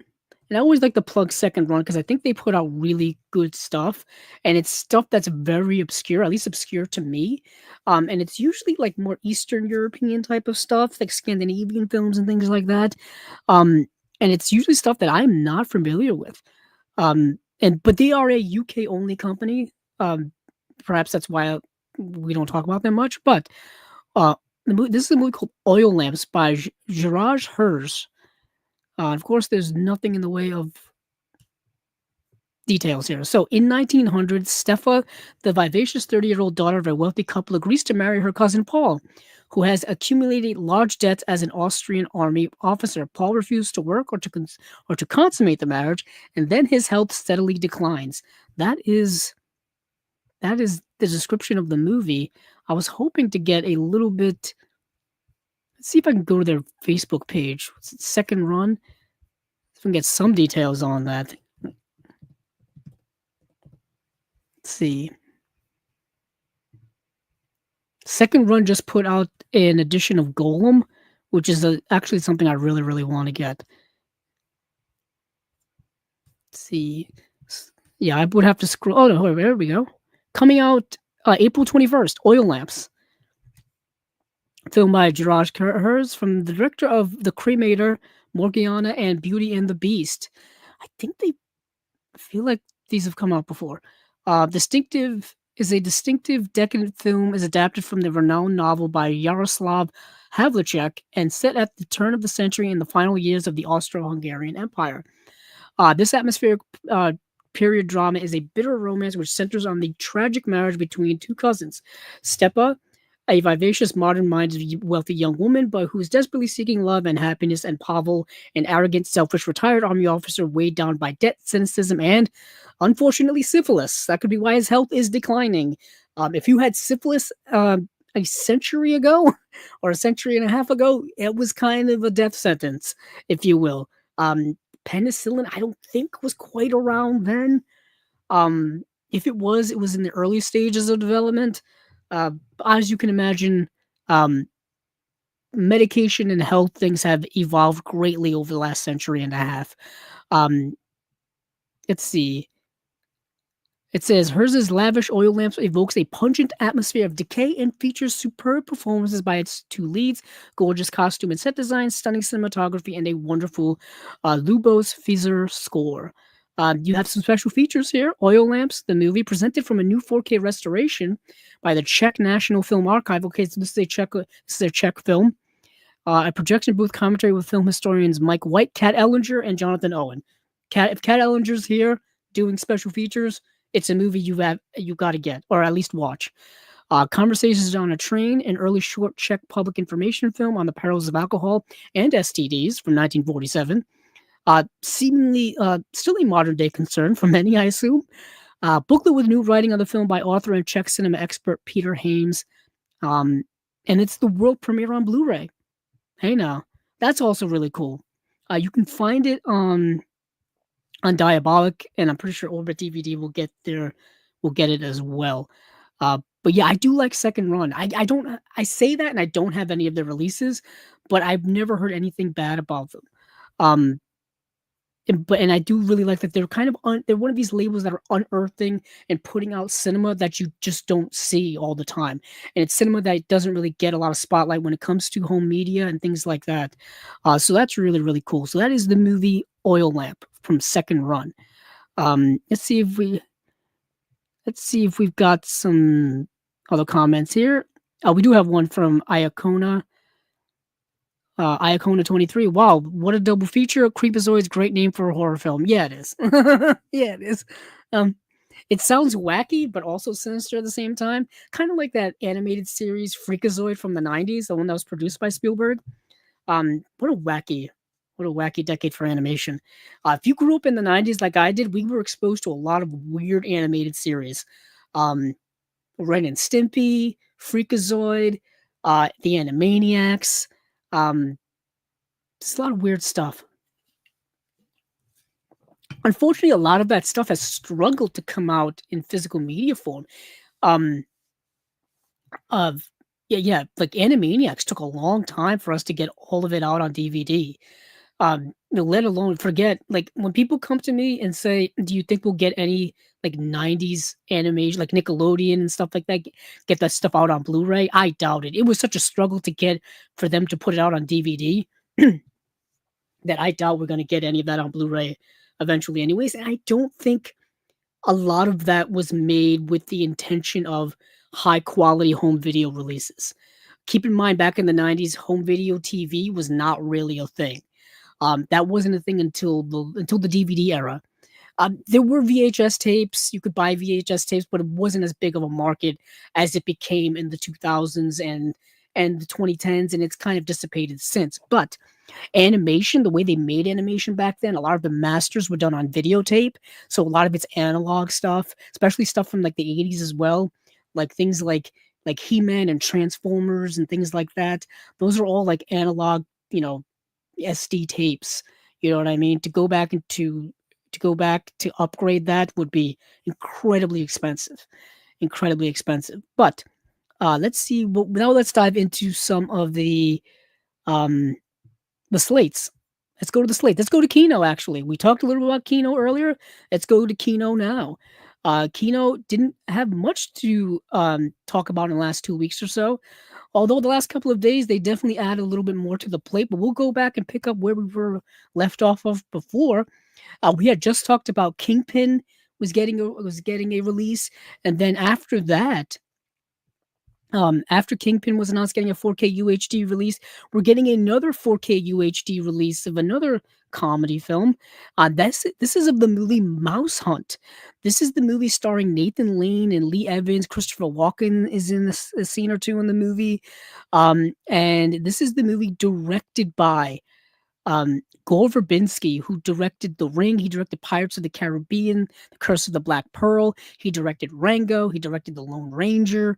And I always like to plug Second Run because I think they put out really good stuff. And it's stuff that's very obscure, at least obscure to me. And it's usually like more Eastern European type of stuff, like Scandinavian films and things like that. And it's usually stuff that I'm not familiar with. But they are a UK only company. Perhaps that's why we don't talk about them much. But this is a movie called Oil Lamps by Jiraj Hers. Of course, there's nothing in the way of details here. So in 1900, Stefa, the vivacious 30-year-old daughter of a wealthy couple, agrees to marry her cousin Paul, who has accumulated large debts as an Austrian army officer. Paul refuses to work or to consummate the marriage, and then his health steadily declines. That is the description of the movie. I was hoping to get a little bit. Let's see if I can go to their Facebook page. What's it, Second Run? If we can get some details on that. Let's see. Second Run just put out an edition of Golem, which is actually something I really, really want to get. Let's see. Yeah, I would have to scroll. Oh, no, there we go. Coming out April 21st, Oil Lamps. Film by Jiraj Hers, from the director of The Cremator, Morgiana, and Beauty and the Beast. I feel like these have come out before. Distinctive decadent film is adapted from the renowned novel by Yaroslav Havlicek and set at the turn of the century in the final years of the Austro-Hungarian Empire. This atmospheric period drama is a bitter romance which centers on the tragic marriage between two cousins. Stepa, a vivacious, modern-minded, wealthy young woman, but who is desperately seeking love and happiness, and Pavel, an arrogant, selfish, retired army officer weighed down by debt, cynicism, and, unfortunately, syphilis. That could be why his health is declining. If you had syphilis a century ago, or a century and a half ago, it was kind of a death sentence, if you will. Penicillin, I don't think was quite around then. If it was in the early stages of development. Uh, as you can imagine, um, medication and health things have evolved greatly over the last century and a half. Um, let's see. It says hers' lavish oil lamps evokes a pungent atmosphere of decay and features superb performances by its two leads, gorgeous costume and set design, stunning cinematography, and a wonderful Lubos Fizer score. You have some special features here. Oil Lamps, the movie, presented from a new 4K restoration by the Czech National Film Archive. Okay, so this is a Czech film. A projection booth commentary with film historians Mike White, Kat Ellinger, and Jonathan Owen. If Kat Ellinger's here doing special features, it's a movie you got to get, or at least watch. Conversations on a Train, an early short Czech public information film on the perils of alcohol and STDs from 1947. Seemingly still a modern day concern for many, I assume. Booklet with new writing on the film by author and Czech cinema expert Peter Hames. And it's the world premiere on Blu-ray. Hey now, that's also really cool. You can find it on Diabolic, and I'm pretty sure Orbit DVD will get it as well. But yeah, I do like Second Run. I say that and I don't have any of their releases, but I've never heard anything bad about them. And I do really like that they're kind of they're one of these labels that are unearthing and putting out cinema that you just don't see all the time, and it's cinema that doesn't really get a lot of spotlight when it comes to home media and things like that. So that's really cool. So that is the movie Oil Lamp from Second Run. Let's see if we've got some other comments here. We do have one from Iacona. Iacona 23. Wow, what a double feature. Creepazoid's great name for a horror film. Yeah, it is. Yeah, it is. It sounds wacky, but also sinister at the same time. Kind of like that animated series Freakazoid from the 90s, the one that was produced by Spielberg. What a wacky decade for animation. If you grew up in the 90s like I did, we were exposed to a lot of weird animated series. Ren and Stimpy, Freakazoid, the Animaniacs. Just a lot of weird stuff. Unfortunately, a lot of that stuff has struggled to come out in physical media form. Like Animaniacs took a long time for us to get all of it out on DVD. Let alone forget, like when people come to me and say, "Do you think we'll get any like '90s animation, like Nickelodeon and stuff like that, get that stuff out on Blu-ray?" I doubt it. It was such a struggle to get for them to put it out on DVD that I doubt we're going to get any of that on Blu-ray eventually, anyways. And I don't think a lot of that was made with the intention of high quality home video releases. Keep in mind, back in the 90s, home video TV was not really a thing. That wasn't a thing until the DVD era. There were VHS tapes. You could buy VHS tapes, but it wasn't as big of a market as it became in the 2000s and the 2010s, and it's kind of dissipated since. But animation, the way they made animation back then, a lot of the masters were done on videotape, so a lot of it's analog stuff, especially stuff from like the 80s as well, like things like He-Man and Transformers and things like that. Those are all like analog, SD tapes. You know what I mean? To go back to upgrade that would be incredibly expensive. But let's see. Now let's dive into some of the slates. Let's go to the slate. Let's go to Kino, actually. We talked a little bit about Kino earlier. Let's go to Kino now. Kino didn't have much to talk about in the last 2 weeks or so. Although the last couple of days, they definitely added a little bit more to the plate. But we'll go back and pick up where we were left off of before. We had just talked about Kingpin was getting a release. And then after that, After Kingpin was announced getting a 4K UHD release, we're getting another 4K UHD release of another comedy film. This is of the movie MouseHunt. This is the movie starring Nathan Lane and Lee Evans. Christopher Walken is in a scene or two in the movie. And this is the movie directed by Gore Verbinski, who directed The Ring. He directed Pirates of the Caribbean, The Curse of the Black Pearl. He directed Rango. He directed The Lone Ranger.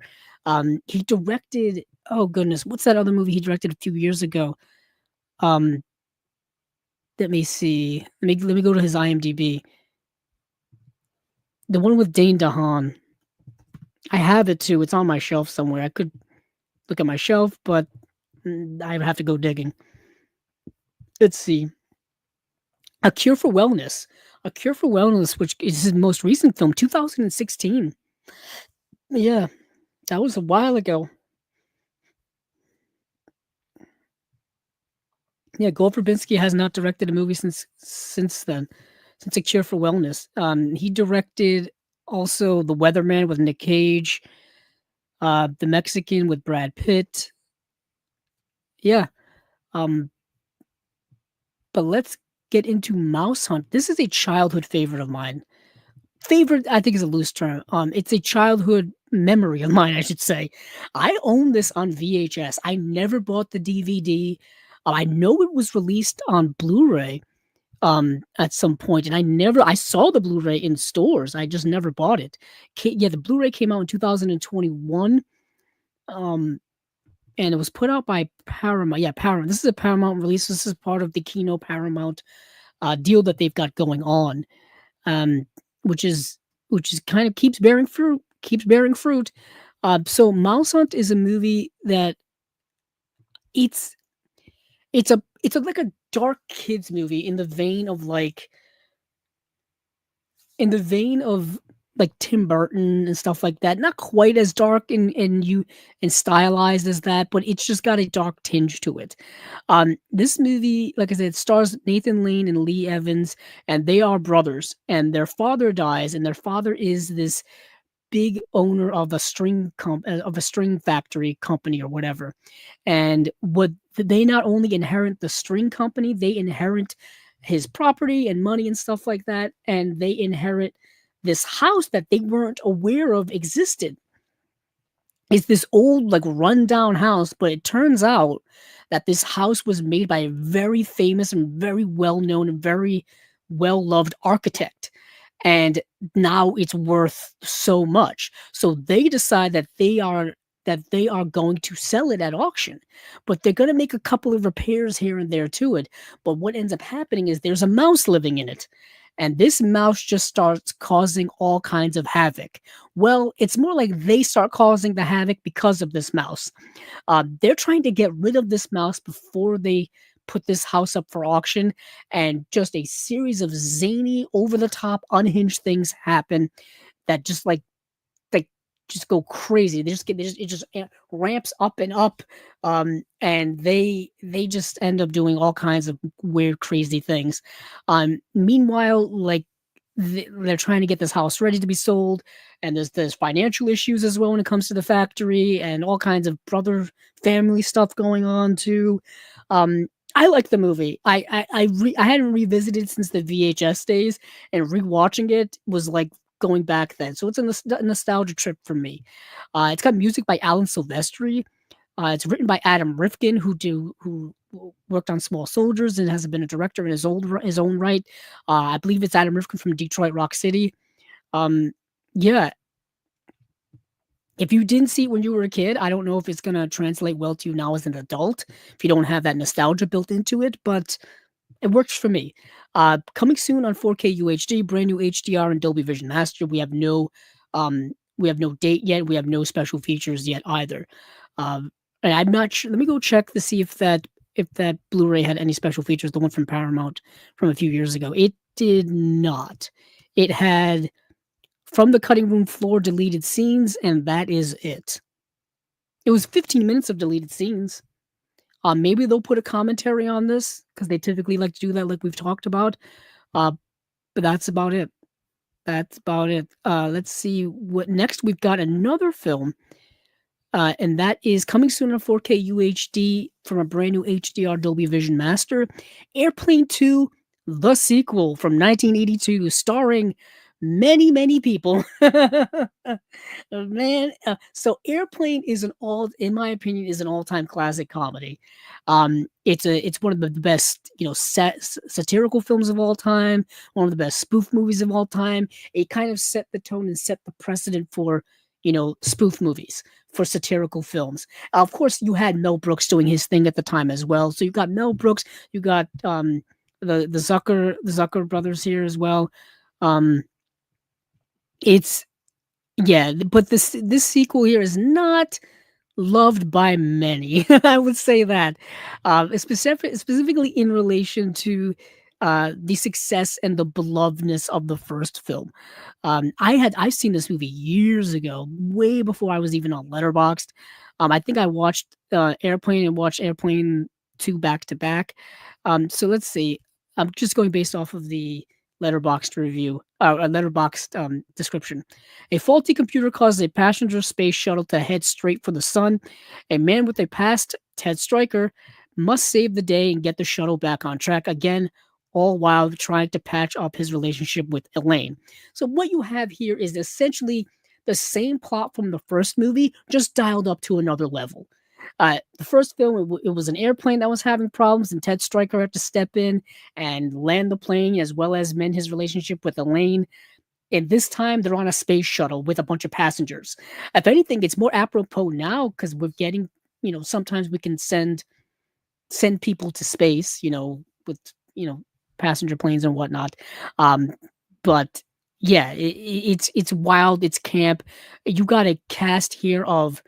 He directed, oh goodness, what's that other movie he directed a few years ago? Let me see. Let me go to his IMDb. The one with Dane DeHaan. I have it too. It's on my shelf somewhere. I could look at my shelf, but I have to go digging. Let's see. A Cure for Wellness. A Cure for Wellness, which is his most recent film, 2016. Yeah, that was a while ago. Yeah, Gore Verbinski has not directed a movie since then, since A Cure for Wellness. He directed also The Weatherman with Nick Cage, The Mexican with Brad Pitt. Yeah. But let's get into MouseHunt. This is a childhood favorite of mine. Favorite, I think, is a loose term. It's a childhood memory of mine, I should say. I own this on VHS. I never bought the DVD. I know it was released on Blu-ray at some point, and I saw the Blu-ray in stores. I just never bought it. Yeah, the Blu-ray came out in 2021. And it was put out by Paramount. Yeah, Paramount. This is a Paramount release. This is part of the Kino Paramount deal that they've got going on, which is kind of keeps bearing fruit. So MouseHunt is a movie that it's like a dark kids movie in the vein of like Tim Burton and stuff like that. Not quite as dark and stylized as that, but it's just got a dark tinge to it. This movie, like I said, stars Nathan Lane and Lee Evans, and they are brothers. And their father dies, and their father is this big owner of a string factory company or whatever. And what they not only inherit the string company, they inherit his property and money and stuff like that, and they inherit this house that they weren't aware of existed. It's this old, like, rundown house, but it turns out that this house was made by a very famous and very well-known and very well-loved architect. And now it's worth so much. So they decide that they are going to sell it at auction, but they're going to make a couple of repairs here and there to it. But what ends up happening is there's a mouse living in it. And this mouse just starts causing all kinds of havoc. Well, it's more like they start causing the havoc because of this mouse. They're trying to get rid of this mouse before they put this house up for auction, and just a series of zany, over-the-top, unhinged things happen that just just go crazy. It just ramps up and up, and they just end up doing all kinds of weird, crazy things. Meanwhile, like, they're trying to get this house ready to be sold, and there's financial issues as well when it comes to the factory, and all kinds of brother family stuff going on too. I like the movie. I hadn't revisited since the VHS days, and rewatching it was like going back then. So it's a nostalgia trip for me. It's got music by Alan Silvestri. It's written by Adam Rifkin, who worked on Small Soldiers and has been a director in his own right. I believe it's Adam Rifkin from Detroit Rock City. Yeah. If you didn't see it when you were a kid, I don't know if it's going to translate well to you now as an adult, if you don't have that nostalgia built into it, but it works for me. Coming soon on 4K UHD, brand new HDR and Dolby Vision Master. We have no date yet. We have no special features yet either. And I'm not sure. Let me go check to see if that Blu-ray had any special features. The one from Paramount from a few years ago. It did not. It had From the Cutting Room Floor deleted scenes, and that is it. It was 15 minutes of deleted scenes. Maybe they'll put a commentary on this, because they typically like to do that, like we've talked about. But that's about it. Let's see what next. We've got another film. and that is coming soon on 4K UHD from a brand new HDR Dolby Vision Master. Airplane 2, the sequel from 1982, starring many, many people. Man, so Airplane is in my opinion, is an all-time classic comedy. It's one of the best, satirical films of all time, one of the best spoof movies of all time. It kind of set the tone and set the precedent for, spoof movies, for satirical films. Of course, you had Mel Brooks doing his thing at the time as well. So you got Mel Brooks, you got the Zucker brothers here as well. Um, it's yeah, but this sequel here is not loved by many. I would say that, specifically in relation to the success and the belovedness of the first film. I've seen this movie years ago, way before I was even on Letterboxd. I think I watched Airplane and watched Airplane 2 back to back. So let's see. I'm just going based off of the Letterboxd review, a Letterboxd description. A faulty computer causes a passenger space shuttle to head straight for the sun. A man with a past, Ted Stryker, must save the day and get the shuttle back on track again, all while trying to patch up his relationship with Elaine. So what you have here is essentially the same plot from the first movie, just dialed up to another level. The first film, it was an airplane that was having problems, and Ted Stryker had to step in and land the plane, as well as mend his relationship with Elaine. And this time, they're on a space shuttle with a bunch of passengers. If anything, it's more apropos now because we're getting, sometimes we can send people to space, with passenger planes and whatnot. Um, but yeah, it's wild, it's camp. You got a cast here of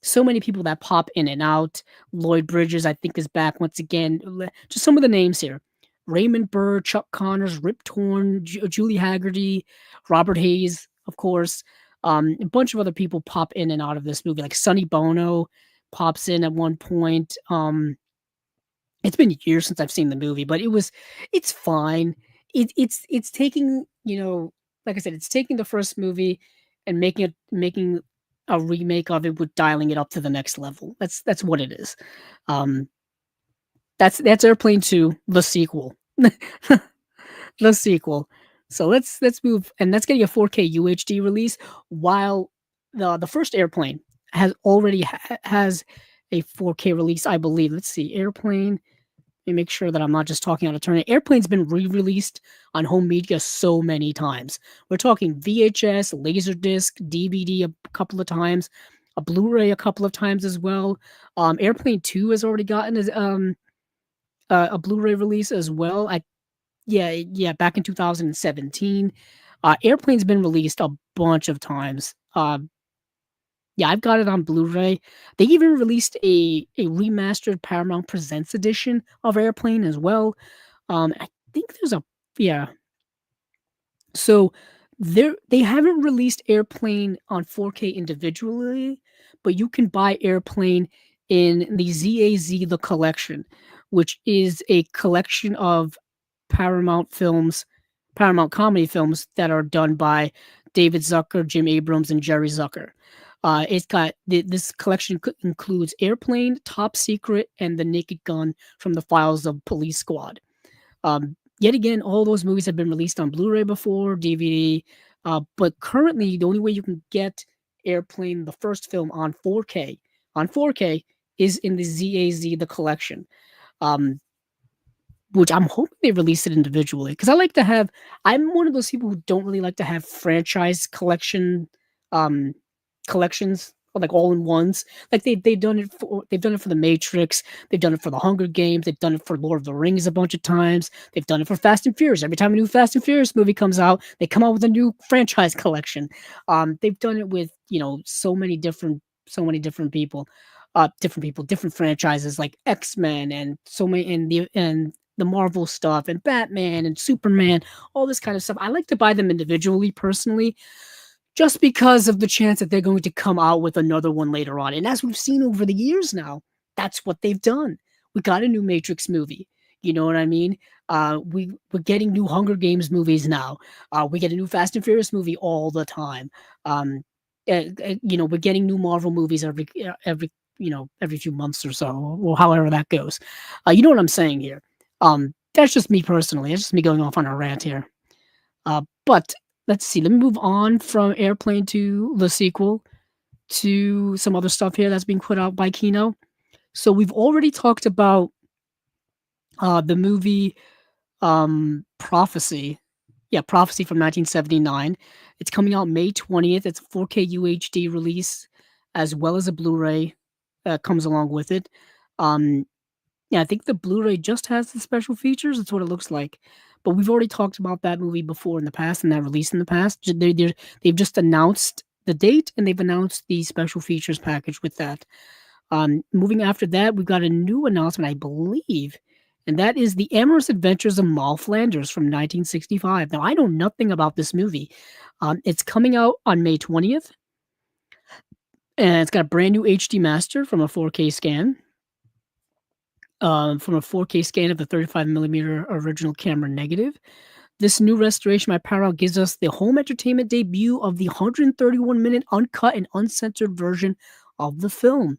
so many people that pop in and out. Lloyd Bridges, I think, is back once again. Just some of the names here: Raymond Burr, Chuck Connors, Rip Torn, Julie Haggerty, Robert Hayes, of course. A bunch of other people pop in and out of this movie, like Sonny Bono pops in at one point. It's been years since I've seen the movie, but it's fine. It's taking, like I said, it's taking the first movie and making a remake of it with dialing it up to the next level. That's what it is. Um, that's Airplane 2, the sequel. The sequel. So let's move, and that's getting a 4K UHD release, while the first Airplane has a 4K release, I believe. Let's see, Airplane. Let me make sure that I'm not just talking out of turn. Airplane's been re-released on home media so many times. We're talking VHS, Laserdisc, DVD a couple of times, a Blu-ray a couple of times as well. Airplane 2 has already gotten a Blu-ray release as well. Yeah, back in 2017. Airplane's been released a bunch of times. Yeah, I've got it on Blu-ray. They even released a remastered Paramount Presents edition of Airplane as well. I think there's a yeah. So they haven't released Airplane on 4K individually, but you can buy Airplane in the ZAZ The Collection, which is a collection of Paramount films, Paramount comedy films that are done by David Zucker, Jim Abrams, and Jerry Zucker. It's got this collection includes Airplane, Top Secret, and The Naked Gun from the Files of Police Squad. Yet again, all those movies have been released on Blu-ray before, DVD, but currently the only way you can get Airplane, the first film, on 4K, is in the ZAZ, the collection. Which I'm hoping they release it individually, because I'm one of those people who don't really like to have franchise collections, like all in ones. Like they've done it for the Matrix, they've done it for the Hunger Games, they've done it for Lord of the Rings a bunch of times, they've done it for Fast and Furious. Every time a new Fast and Furious movie comes out, they come out with a new franchise collection. They've done it with so many different people, different franchises like X-Men and so many, and the Marvel stuff and Batman and Superman, all this kind of stuff. I like to buy them individually, personally, just because of the chance that they're going to come out with another one later on. And as we've seen over the years now, that's what they've done. We got a new Matrix movie. You know what I mean? We're getting new Hunger Games movies now. We get a new Fast and Furious movie all the time. we're getting new Marvel movies every few months or so, or however that goes. You know what I'm saying here. That's just me personally. That's just me going off on a rant here. But let's see. Let me move on from Airplane to the sequel to some other stuff here that's being put out by Kino. So we've already talked about the movie Prophecy. Yeah, Prophecy from 1979. It's coming out May 20th. It's a 4K UHD release, as well as a Blu-ray that comes along with it. Yeah, I think the Blu-ray just has the special features. That's what it looks like. But we've already talked about that movie before in the past and that release in the past. They've just announced the date and they've announced the special features package with that. Moving after that, we've got a new announcement, I believe, and that is The Amorous Adventures of Moll Flanders from 1965. Now, I know nothing about this movie. It's coming out on May 20th, and it's got a brand new HD master from a 4K scan. From a 4K scan of the 35mm original camera negative. This new restoration by Paramount gives us the home entertainment debut of the 131-minute uncut and uncensored version of the film.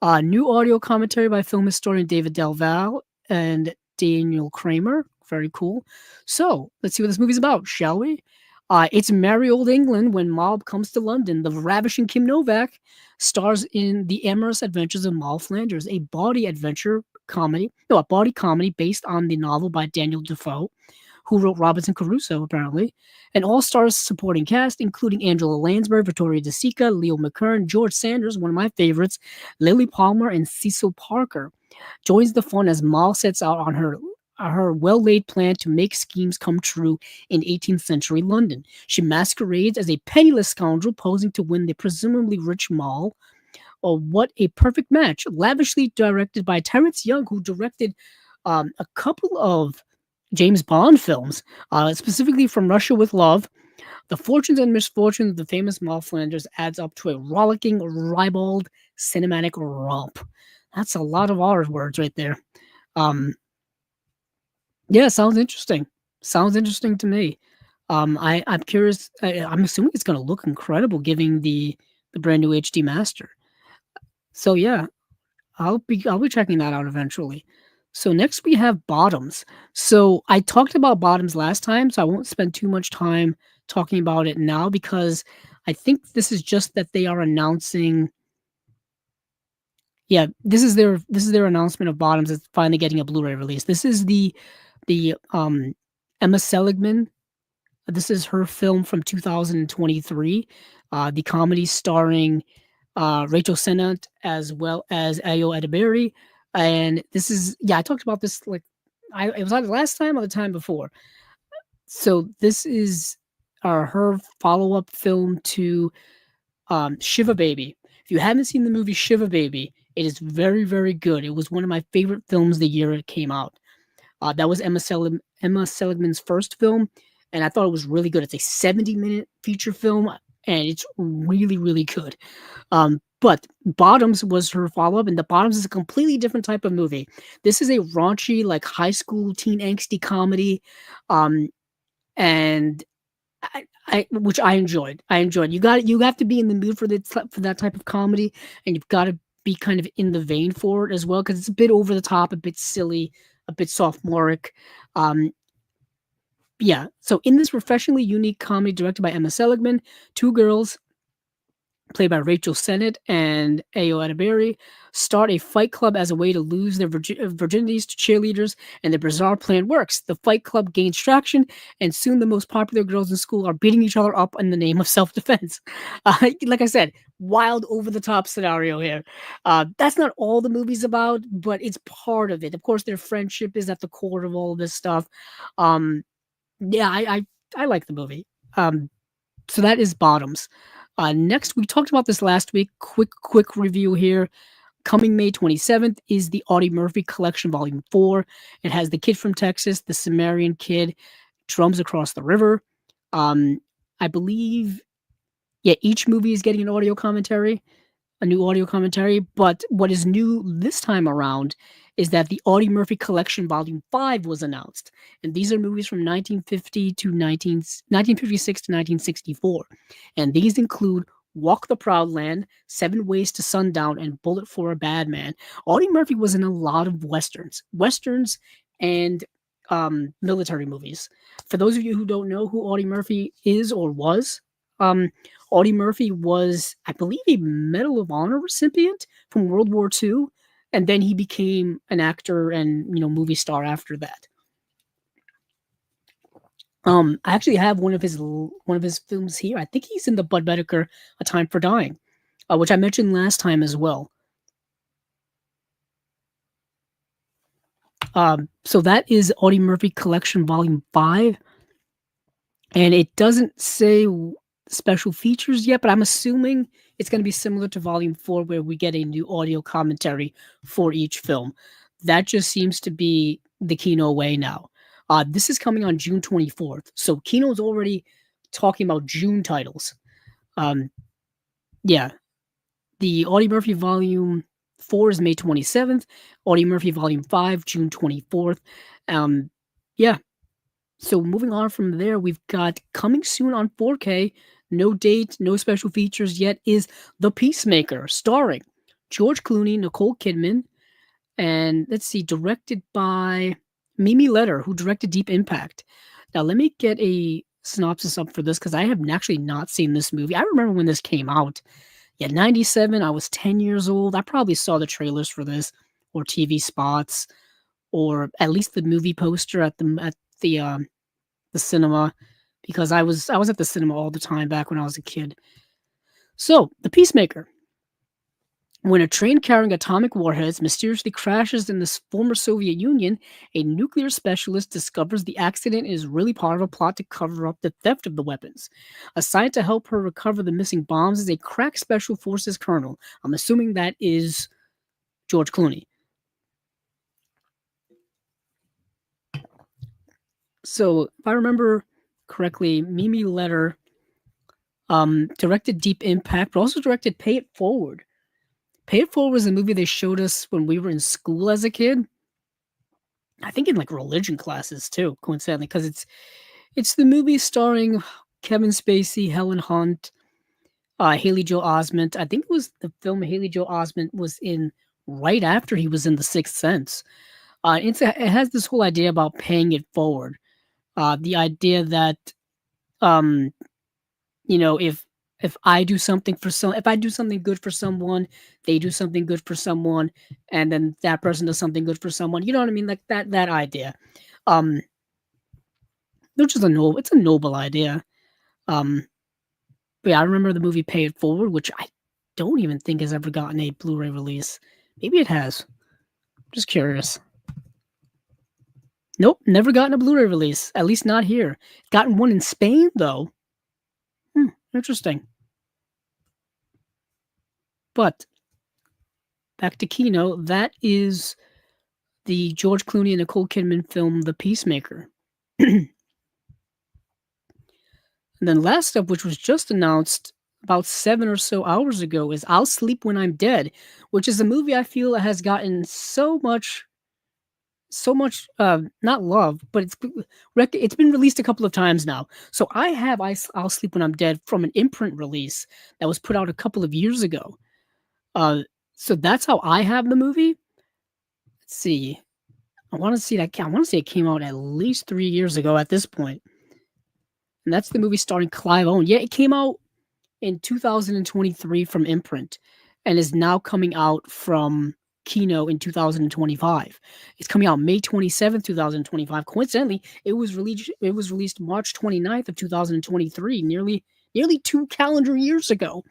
New audio commentary by film historian David Delval and Daniel Kramer. Very cool. So, let's see what this movie's about, shall we? It's merry old England when Moll comes to London. The ravishing Kim Novak stars in The Amorous Adventures of Moll Flanders, a body comedy based on the novel by Daniel Defoe, who wrote Robinson Crusoe, apparently. An all-stars supporting cast, including Angela Lansbury, Victoria De Sica, Leo McKern, George Sanders, one of my favorites, Lily Palmer, and Cecil Parker, joins the fun as Moll sets out on her well-laid plan to make schemes come true in 18th century London. She masquerades as a penniless scoundrel posing to win the presumably rich Moll. Oh, what a perfect match. Lavishly directed by Terrence Young, who directed a couple of James Bond films, specifically From Russia with Love. The fortunes and misfortunes of the famous Moll Flanders adds up to a rollicking, ribald, cinematic romp. That's a lot of R words right there. Yeah, sounds interesting. Sounds interesting to me. I'm curious. I'm assuming it's going to look incredible, given the brand new HD master. So yeah, I'll be checking that out eventually. So next we have Bottoms. So I talked about Bottoms last time, so I won't spend too much time talking about it now because I think this is just that they are announcing. Yeah, this is their announcement of Bottoms. It's finally getting a Blu-ray release. This is the Emma Seligman. This is her film from 2023. The comedy starring Rachel Sennett as well as Ayo Edebiri. And this is, I talked about this it was either last time or the time before. So this is her follow-up film to Shiva Baby. If you haven't seen the movie Shiva Baby, it is very, very good. It was one of my favorite films the year it came out. That was Emma Seligman's first film, and I thought it was really good. It's a 70-minute feature film, and it's really, really good. But Bottoms was her follow-up, and The Bottoms is a completely different type of movie. This is a raunchy, like high school teen angsty comedy, and which I enjoyed. You have to be in the mood for that type of comedy, and you've got to be kind of in the vein for it as well, because it's a bit over the top, a bit silly, a bit sophomoric. Yeah. So in this refreshingly unique comedy directed by Emma Seligman, two girls played by Rachel Sennett and Ayo Edebiri, start a fight club as a way to lose their virginities to cheerleaders, and their bizarre plan works. The fight club gains traction, and soon the most popular girls in school are beating each other up in the name of self-defense. Like I said, wild, over-the-top scenario here. That's not all the movie's about, but it's part of it. Of course, their friendship is at the core of all of this stuff. Yeah, I like the movie. So that is Bottoms. Next, we talked about this last week. Quick review here. Coming May 27th is the Audie Murphy Collection Volume 4. It has The Kid from Texas, The Sumerian Kid, Drums Across the River. I believe, each movie is getting a new audio commentary. But what is new this time around is that the Audie Murphy Collection Volume 5 was announced. And these are movies from 1956 to 1964. And these include Walk the Proud Land, 7 Ways to Sundown, and Bullet for a Bad Man. Audie Murphy was in a lot of westerns, and military movies. For those of you who don't know who Audie Murphy is or was, um, Audie Murphy was, I believe, a Medal of Honor recipient from World War II, and then he became an actor and movie star after that. I actually have one of his films here. I think he's in the Bud Bedecker A Time for Dying, which I mentioned last time as well. So that is Audie Murphy Collection Volume 5, and it doesn't say special features yet, but I'm assuming it's going to be similar to Volume 4, where we get a new audio commentary for each film. That just seems to be the Kino way now. This is coming on June 24th, so Kino's already talking about June titles. Yeah, the Audie Murphy Volume 4 is May 27th. Audie Murphy Volume 5, June 24th. Yeah. So moving on from there, we've got coming soon on 4K, no date, no special features yet, is The Peacemaker, starring George Clooney, Nicole Kidman, and let's see, directed by Mimi Leder, who directed Deep Impact. Now, let me get a synopsis up for this, because I have actually not seen this movie. I remember when this came out. Yeah, 97, I was 10 years old. I probably saw the trailers for this, or TV spots, or at least the movie poster at the cinema, because I was at the cinema all the time back when I was a kid. So, The Peacemaker. When a train carrying atomic warheads mysteriously crashes in the former Soviet Union, a nuclear specialist discovers the accident is really part of a plot to cover up the theft of the weapons. Assigned to help her recover the missing bombs is a crack special forces colonel. I'm assuming that is George Clooney. So, if I remember correctly, Mimi Leder directed Deep Impact, but also directed Pay It Forward. Pay It Forward was a movie they showed us when we were in school as a kid. I think in like religion classes too, coincidentally, because it's the movie starring Kevin Spacey, Helen Hunt, Haley Joel Osment. I think it was the film Haley Joel Osment was in right after he was in The Sixth Sense. It has this whole idea about paying it forward. The idea that, if I do something if I do something good for someone, they do something good for someone, and then that person does something good for someone. You know what I mean? Like that idea. Which is it's a noble idea. But yeah, I remember the movie Pay It Forward, which I don't even think has ever gotten a Blu-ray release. Maybe it has. Just curious. Nope, never gotten a Blu-ray release. At least not here. Gotten one in Spain though. Interesting. But back to Kino, that is the George Clooney and Nicole Kidman film The Peacemaker. And then last up, which was just announced about 7 or so hours ago, is I'll Sleep When I'm Dead, which is a movie I feel has gotten so much not love, but it's been released a couple of times now. So I have I'll Sleep When I'm Dead from an Imprint release that was put out a couple of years ago. So that's how I have the movie. Let's see. I want to say it came out at least 3 years ago at this point. And that's the movie starring Clive Owen. Yeah, it came out in 2023 from Imprint and is now coming out from Kino in 2025. It's coming out May 27th, 2025. Coincidentally, it was released March 29th of 2023, nearly 2 calendar years ago.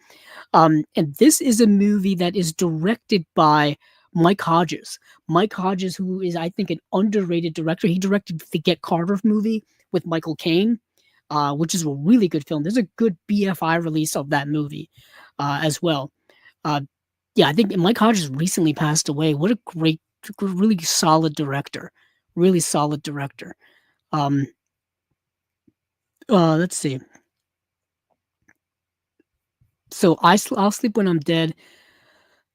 And this is a movie that is directed by Mike Hodges. Mike Hodges, who is, I think, an underrated director. He directed the Get Carter movie with Michael Caine, which is a really good film. There's a good BFI release of that movie as well. Yeah, I think Mike Hodges recently passed away. What a great, really solid director. Really solid director. Let's see. So I'll Sleep When I'm Dead.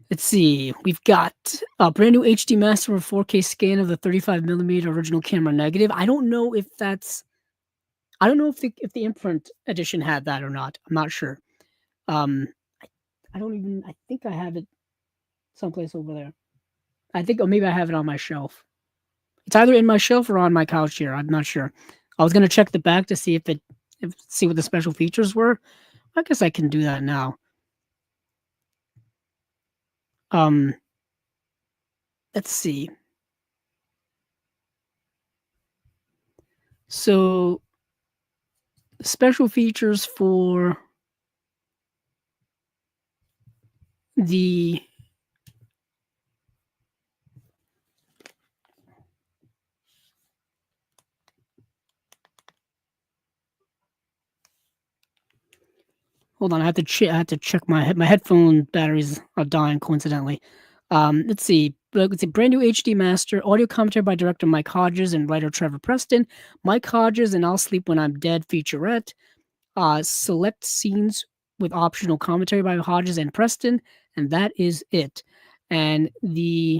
Let's see. We've got a brand new HD master with 4K scan of the 35mm original camera negative. I don't know if the Imprint edition had that or not. I'm not sure. I don't even. I think I have it someplace over there. I think, or maybe I have it on my shelf. It's either in my shelf or on my couch here. I'm not sure. I was gonna check the back to see see what the special features were. I guess I can do that now. Um, let's see. So special features for the hold on, I have to check my headphone batteries are dying coincidentally. Let's see. Let's see. Brand new HD master, audio commentary by director Mike Hodges and writer Trevor Preston. Mike Hodges and I'll Sleep When I'm Dead featurette. Select scenes with optional commentary by Hodges and Preston, and that is it. And yeah,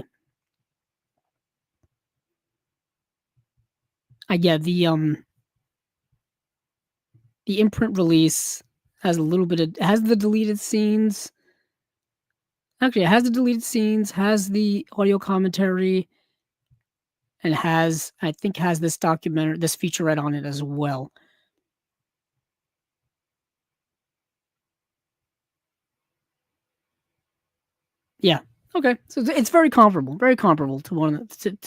the imprint release has a little bit of has the deleted scenes. Actually, it has the deleted scenes, has the audio commentary, and I think has this featurette on it as well. Yeah. Okay. So it's very comparable to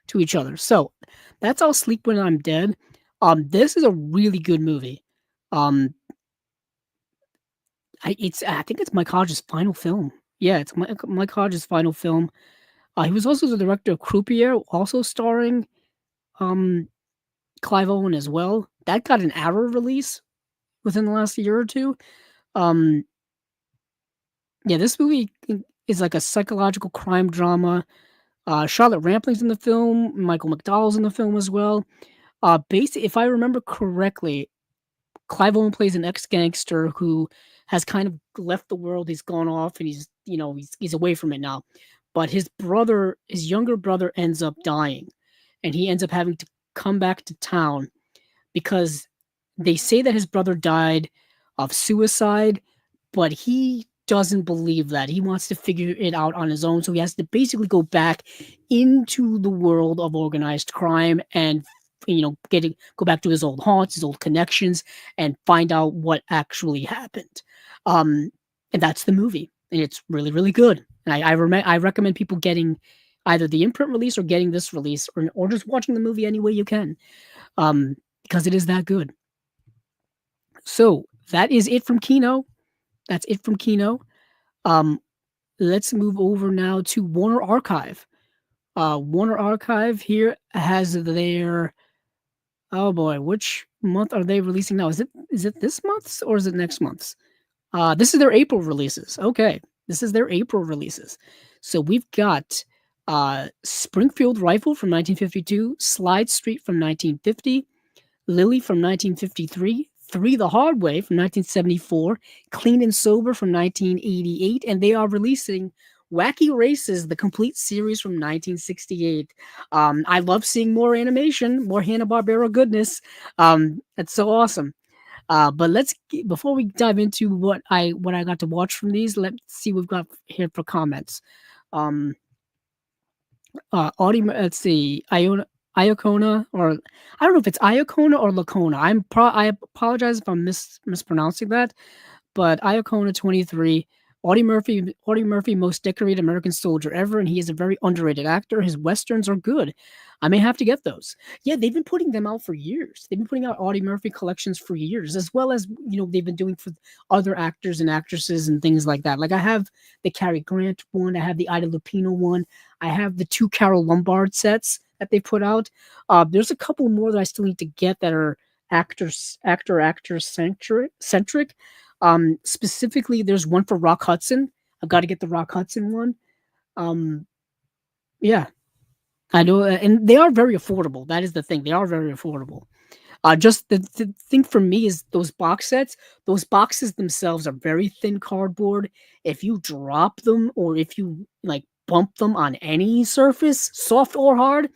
to each other. So that's I'll Sleep When I'm Dead. This is a really good movie. Um, I think it's Mike Hodges' final film. Yeah, it's Mike Hodges' final film. He was also the director of Croupier, also starring um Clive Owen as well. That got an Arrow release within the last year or two. Um, yeah, this movie is like a psychological crime drama. Charlotte Rampling's in the film. Michael McDowell's in the film as well. Basically, if I remember correctly, Clive Owen plays an ex-gangster who has kind of left the world. He's gone off and he's away from it now. But his younger brother ends up dying, and he ends up having to come back to town because they say that his brother died of suicide, but he doesn't believe that. He wants to figure it out on his own. So he has to basically go back into the world of organized crime and go back to his old haunts, his old connections, and find out what actually happened. And that's the movie, and it's really, really good. And I recommend people getting either the imprint release or getting this release, or just watching the movie any way you can, because it is that good. So that is it from Kino. That's it from Kino. Um, let's move over now to Warner Archive. Warner Archive here has their oh boy, which month are they releasing now? Is it this month's or is it next month's? This is their April releases. Okay, this is their April releases. So we've got Springfield Rifle from 1952, Slide Street from 1950, Lily from 1953, Three the Hard Way from 1974, Clean and Sober from 1988, and they are releasing Wacky Races, the complete series from 1968. I love seeing more animation, more Hanna-Barbera goodness. That's so awesome. But before we dive into what I got to watch from these, let's see what we've got here for comments. Audie, let's see, Iacona, or I don't know if it's Iacona or Lacona. I apologize if I'm mispronouncing that, but Iacona 23. Audie Murphy, most decorated American soldier ever, and he is a very underrated actor. His westerns are good. I may have to get those. Yeah, they've been putting them out for years. They've been putting out Audie Murphy collections for years, as well as they've been doing for other actors and actresses and things like that. Like I have the Cary Grant one, I have the Ida Lupino one, I have the 2 Carroll Lombard sets that they put out. There's a couple more that I still need to get that are actor centric. Specifically, there's one for Rock Hudson. I've got to get the Rock Hudson one. Yeah, I know, and they are very affordable. That is the thing; they are very affordable. Just the thing for me is those box sets. Those boxes themselves are very thin cardboard. If you drop them or if you bump them on any surface, soft or hard,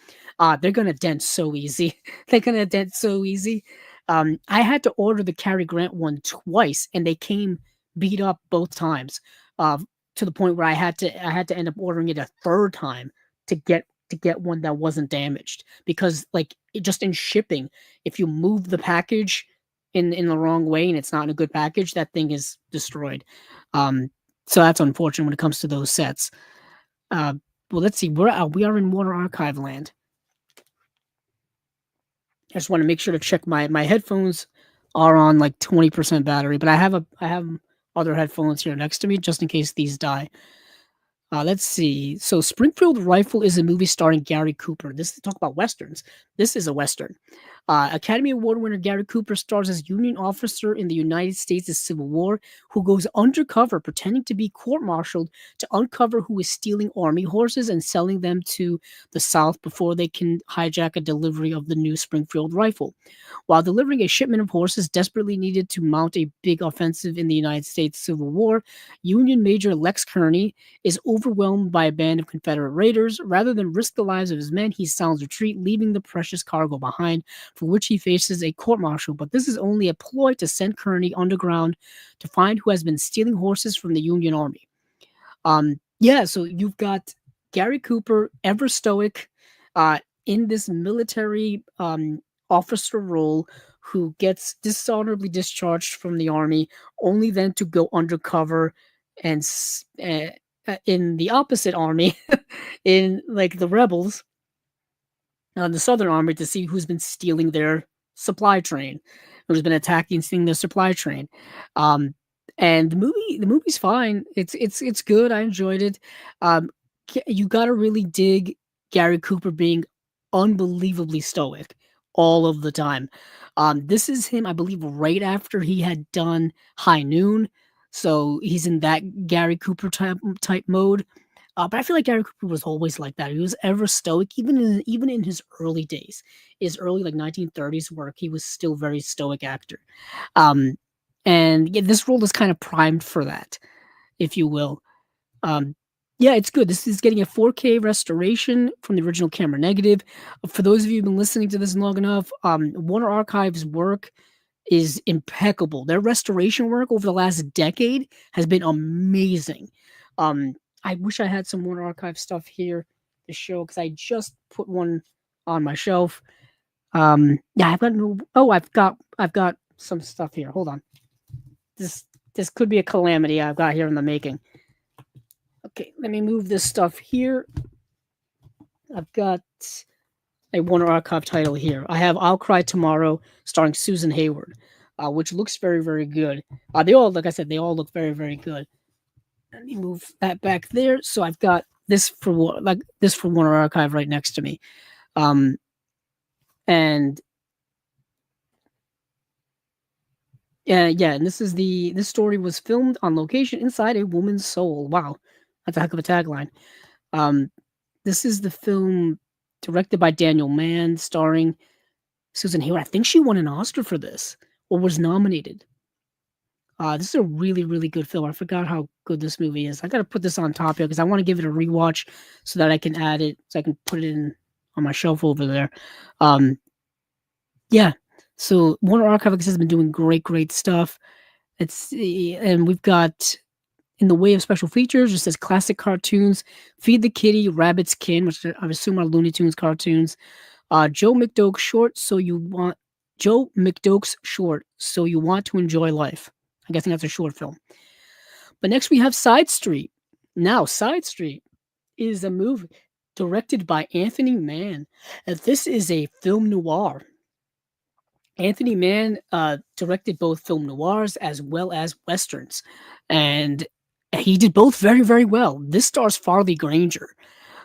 they're gonna dent so easy. They're gonna dent so easy. I had to order the Cary Grant one twice, and they came beat up both times, uh, to the point where I had to end up ordering it a third time to get one that wasn't damaged, because like just in shipping, if you move the package in the wrong way and it's not in a good package, that thing is destroyed. Um, so that's unfortunate when it comes to those sets. Uh, well, let's see. We are in Water Archive land. I just want to make sure to check my headphones are on like 20% battery, but I have other headphones here next to me just in case these die. Let's see. So, Springfield Rifle is a movie starring Gary Cooper. This talk about westerns. This is a western. Academy Award winner Gary Cooper stars as Union officer in the United States' Civil War who goes undercover pretending to be court-martialed to uncover who is stealing army horses and selling them to the South before they can hijack a delivery of the new Springfield Rifle. While delivering a shipment of horses desperately needed to mount a big offensive in the United States Civil War, Union Major Lex Kearney is overwhelmed by a band of Confederate raiders. Rather than risk the lives of his men, he sounds retreat, leaving the precious cargo behind, for which he faces a court-martial. But this is only a ploy to send Kearney underground to find who has been stealing horses from the Union Army. Yeah, so you've got Gary Cooper, ever stoic, in this military officer role, who gets dishonorably discharged from the army, only then to go undercover and in the opposite army, in like the rebels, the Southern Army, to see who's been stealing their supply train, who's been attacking and stealing their supply train. Um, and the movie's fine. It's good. I enjoyed it. Um, you gotta really dig Gary Cooper being unbelievably stoic all of the time. This is him, I believe, right after he had done High Noon, so he's in that Gary Cooper type mode. But I feel like Gary Cooper was always like that. He was ever stoic, even in his early days, his early like 1930s work. He was still very stoic actor. Um, and yeah, this role is kind of primed for that, if you will. Um, yeah, it's good. This is getting a 4K restoration from the original camera negative. For those of you who've been listening to this long enough, Warner Archives work is impeccable. Their restoration work over the last decade has been amazing. Um, I wish I had some Warner Archive stuff here to show, because I just put one on my shelf. Yeah, I've got no. Oh, I've got some stuff here. Hold on. This could be a calamity I've got here in the making. Okay, let me move this stuff here. I've got a Warner Archive title here. I have I'll Cry Tomorrow, starring Susan Hayward, which looks very, very good. They all, like I said, they all look very, very good. Let me move that back there. So I've got this for Warner Archive right next to me. And yeah, and this story was filmed on location inside a woman's soul. Wow, that's a heck of a tagline. This is the film directed by Daniel Mann, starring Susan Hayward. I think she won an Oscar for this, or was nominated. This is a really, really good film. I forgot how good this movie is. I got to put this on top here because I want to give it a rewatch so that I can add it, so I can put it in on my shelf over there. Yeah. So Warner Archive, like I said, has been doing great, great stuff. And we've got, in the way of special features, just as classic cartoons, Feed the Kitty, Rabbit's Kin, which I assume are Looney Tunes cartoons. Joe McDoke's short, so you want to enjoy life. I'm guessing that's a short film. But next we have Side Street. Now, Side Street is a movie directed by Anthony Mann. And this is a film noir. Anthony Mann directed both film noirs as well as westerns, and he did both very, very well. This stars Farley Granger.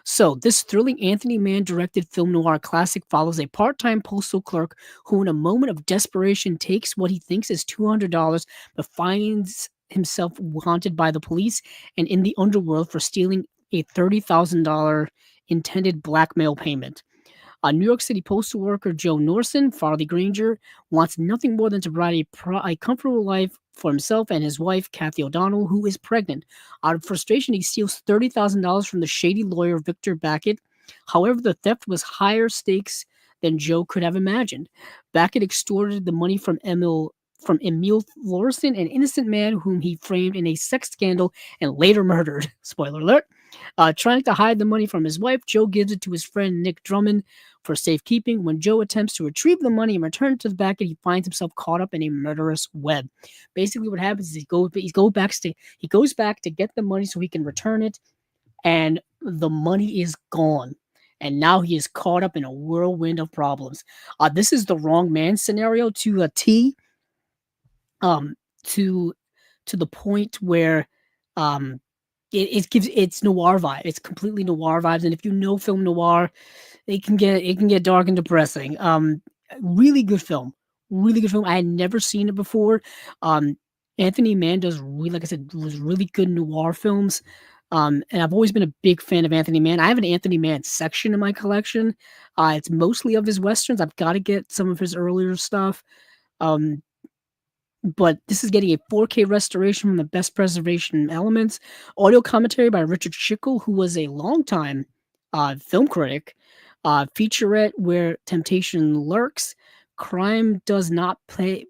So, this thrilling Anthony Mann directed film noir classic follows a part-time postal clerk who, in a moment of desperation, takes what he thinks is $200, but finds himself haunted by the police and in the underworld for stealing a $30,000 intended blackmail payment. New York City postal worker Joe Norson, Farley Granger, wants nothing more than to provide a comfortable life for himself and his wife, Kathy O'Donnell, who is pregnant. Out of frustration, he steals $30,000 from the shady lawyer Victor Backett. However, the theft was higher stakes than Joe could have imagined. Backett extorted the money from Emil from Emile Florison, an innocent man whom he framed in a sex scandal and later murdered. Spoiler alert. Trying to hide the money from his wife, Joe gives it to his friend Nick Drummond for safekeeping. When Joe attempts to retrieve the money and return to the back, he finds himself caught up in a murderous web. Basically, what happens is he goes back to get the money so he can return it, and the money is gone. And now he is caught up in a whirlwind of problems. This is the wrong man scenario to a T. To the point where it's noir vibe. It's completely noir vibes, and if you know film noir, it can get dark and depressing. Really good film, really good film. I had never seen it before. Anthony Mann does really, like I said, was really good noir films. And I've always been a big fan of Anthony Mann. I have an Anthony Mann section in my collection. It's mostly of his westerns. I've got to get some of his earlier stuff. But this is getting a 4K restoration from the best preservation elements. Audio commentary by Richard Schickel, who was a longtime film critic. Featurette Where Temptation Lurks. Crime does not pay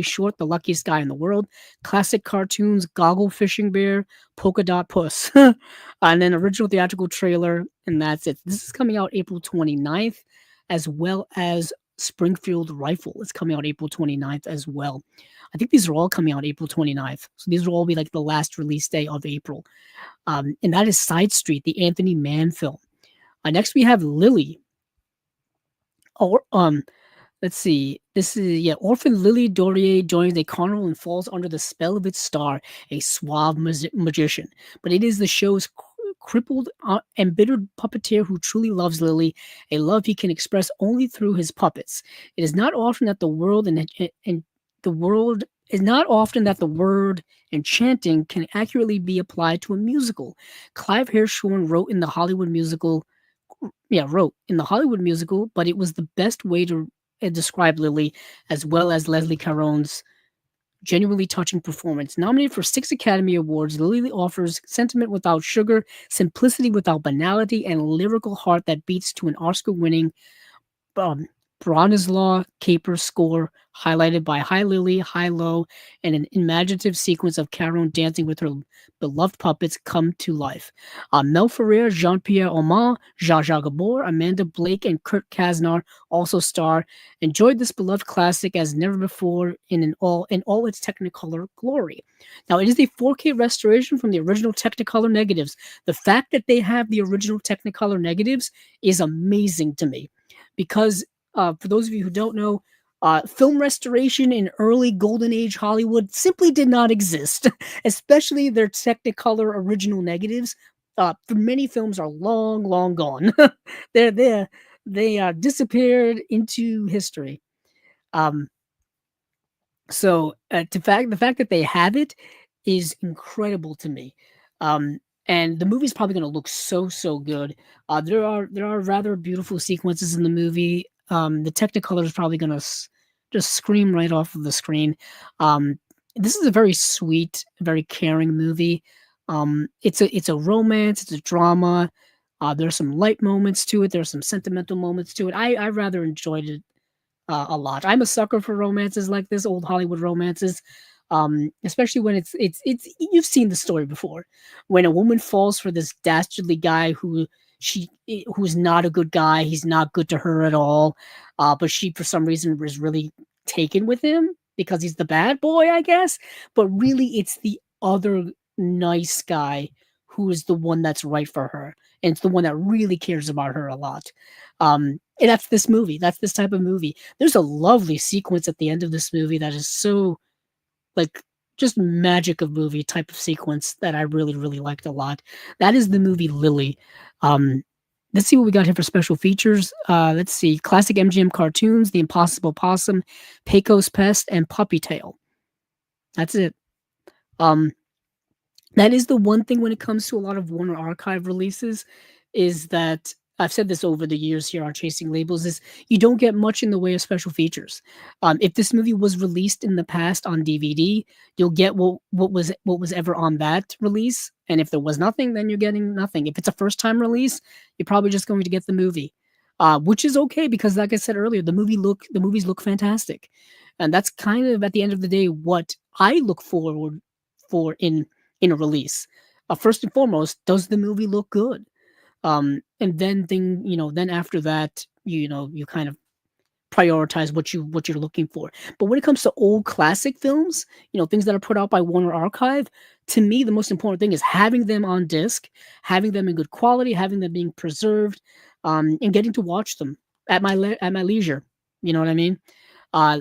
short, the luckiest guy in the world. Classic cartoons, Goggle Fishing Bear, Polka Dot Puss. And then original theatrical trailer, and that's it. This is coming out April 29th, as well as Springfield Rifle is coming out April 29th as well. I think these are all coming out April 29th. So these will all be like the last release day of April. And that is Side Street, the Anthony Mann film. Next we have Lily. Let's see. This is, orphan Lily Dorier joins a carnival and falls under the spell of its star, a suave magician. But it is the show's crippled, embittered puppeteer who truly loves Lily, a love he can express only through his puppets. It is not often that the word enchanting can accurately be applied to a musical. Clive Hirschhorn wrote in the Hollywood musical, but it was the best way to describe Lily, as well as Leslie Caron's genuinely touching performance. Nominated for 6 Academy Awards, Lily offers sentiment without sugar, simplicity without banality, and lyrical heart that beats to an Oscar-winning Bronislaw Caper score, highlighted by High Lily, High Low, and an imaginative sequence of Caron dancing with her beloved puppets come to life. Mel Ferrer, Jean-Pierre Aumont, Zsa Zsa Gabor, Amanda Blake, and Kurt Kasner also star. Enjoyed this beloved classic as never before in all its Technicolor glory. Now, it is a 4K restoration from the original Technicolor negatives. The fact that they have the original Technicolor negatives is amazing to me, because for those of you who don't know, film restoration in early Golden Age Hollywood simply did not exist, especially their Technicolor original negatives. For many films are long gone. They disappeared into history. So the fact that they have it is incredible to me. And the movie's probably going to look so good. There are rather beautiful sequences in the movie. The Technicolor is probably going to just scream right off of the screen. This is a very sweet, very caring movie. It's a romance, it's a drama. There's some light moments to it. There's some sentimental moments to it. I rather enjoyed it a lot. I'm a sucker for romances like this, old Hollywood romances. Especially when it's you've seen the story before, when a woman falls for this dastardly guy who's not a good guy. He's not good to her at all. But she, for some reason, was really taken with him because he's the bad boy, I guess. But really, it's the other nice guy who is the one that's right for her. And it's the one that really cares about her a lot. And that's this movie. That's this type of movie. There's a lovely sequence at the end of this movie that is so, like, just magic of movie type of sequence that I really liked a lot. That is the movie Lily. Let's see what we got here for special features. Let's see. Classic MGM cartoons, The Impossible Possum, Pecos Pest, and Puppy Tail. That's it. That is the one thing when it comes to a lot of Warner Archive releases, is that I've said this over the years here on Chasing Labels, is you don't get much in the way of special features. If this movie was released in the past on DVD, you'll get what was ever on that release. And if there was nothing, then you're getting nothing. If it's a first time release, you're probably just going to get the movie, which is okay because, like I said earlier, the movies look fantastic. and that's kind of at the end of the day what I look forward for in a release. First and foremost, does the movie look good? And then after that, you kind of prioritize what you're looking for. But when it comes to old classic films, things that are put out by Warner Archive, to me the most important thing is having them on disc, having them in good quality, having them being preserved, and getting to watch them at my leisure. You know what I mean? Uh,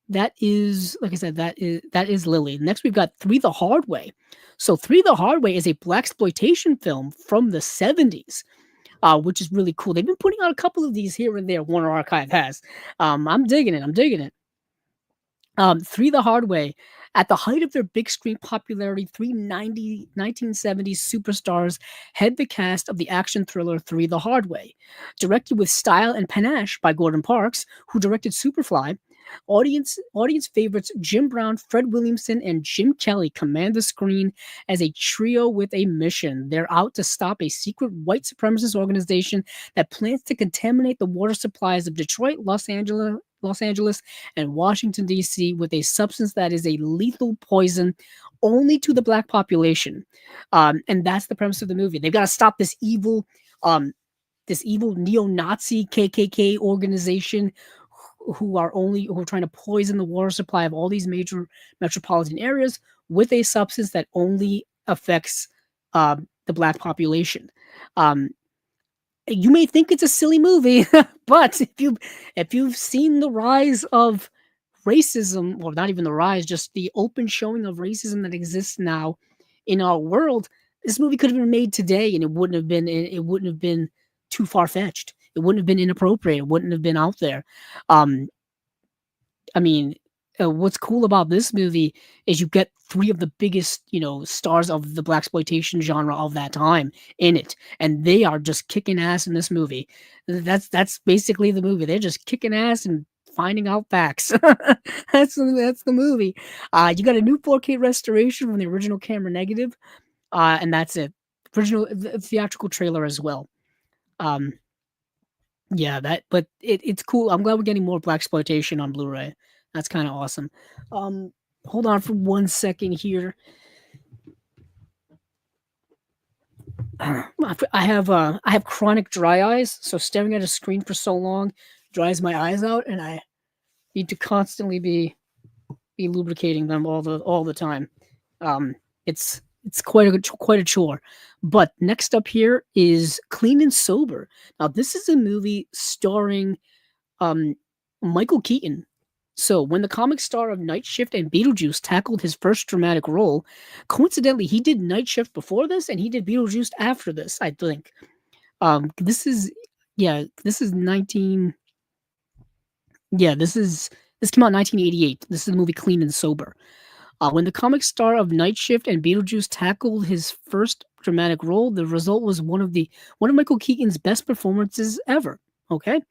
that is, like I said, that is Lily. Next, we've got Three the Hard Way. So, Three the Hard Way is a black exploitation film from the '70s, which is really cool. They've been putting out a couple of these here and there. Warner Archive has. I'm digging it. I'm digging it. Three the Hard Way. At the height of their big screen popularity, 1970s superstars head the cast of the action thriller Three the Hard Way. Directed with style and panache by Gordon Parks, who directed Superfly, audience favorites Jim Brown, Fred Williamson, and Jim Kelly command the screen as a trio with a mission. They're out to stop a secret white supremacist organization that plans to contaminate the water supplies of Detroit, Los Angeles, and Washington, D.C. with a substance that is a lethal poison only to the black population. And that's the premise of the movie. They've got to stop this evil neo-Nazi KKK organization who are trying to poison the water supply of all these major metropolitan areas with a substance that only affects the black population. You may think it's a silly movie, but if you've seen the rise of racism, well, not even the rise, just the open showing of racism that exists now in our world, this movie could have been made today, and it wouldn't have been too far fetched. It wouldn't have been inappropriate. It wouldn't have been out there. Um, I mean, what's cool about this movie is you get three of the biggest, stars of the blaxploitation genre of that time in it, and they are just kicking ass in this movie. That's basically the movie. They're just kicking ass and finding out facts. That's the movie. You got a new 4K restoration from the original camera negative, and that's it. Original theatrical trailer as well. Um, yeah, but it's cool. I'm glad we're getting more blaxploitation on Blu-ray. That's kind of awesome. Hold on for 1 second here. I have chronic dry eyes, so staring at a screen for so long dries my eyes out, and I need to constantly be lubricating them all the time. It's quite a chore. But next up here is Clean and Sober. Now this is a movie starring Michael Keaton. So when the comic star of Night Shift and Beetlejuice tackled his first dramatic role, coincidentally he did Night Shift before this and he did Beetlejuice after this, I think. This is 19 yeah, this came out in 1988. This is the movie Clean and Sober. When the comic star of Night Shift and Beetlejuice tackled his first dramatic role, the result was one of Michael Keaton's best performances ever. Okay,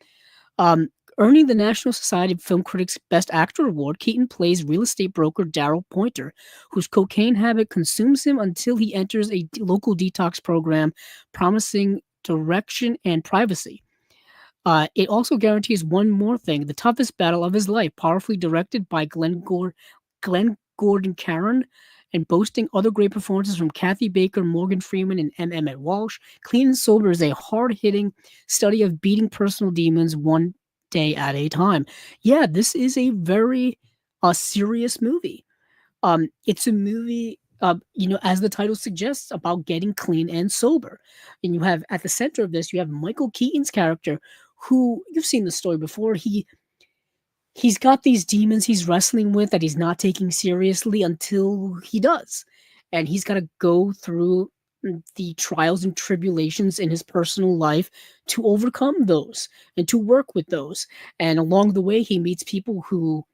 earning the National Society of Film Critics Best Actor award, Keaton plays real estate broker Darryl Pointer, whose cocaine habit consumes him until he enters a local detox program, promising direction and privacy. It also guarantees one more thing: the toughest battle of his life, powerfully directed by Glenn Gordon Caron, and boasting other great performances from Kathy Baker, Morgan Freeman, and M. Emmett Walsh. Clean and Sober is a hard-hitting study of beating personal demons one day at a time. Yeah, this is a very serious movie. It's a movie, as the title suggests, about getting clean and sober. And you have, at the center of this, you have Michael Keaton's character, who, you've seen the story before, he's got these demons he's wrestling with that he's not taking seriously until he does. And he's got to go through the trials and tribulations in his personal life to overcome those and to work with those. And along the way, he meets people who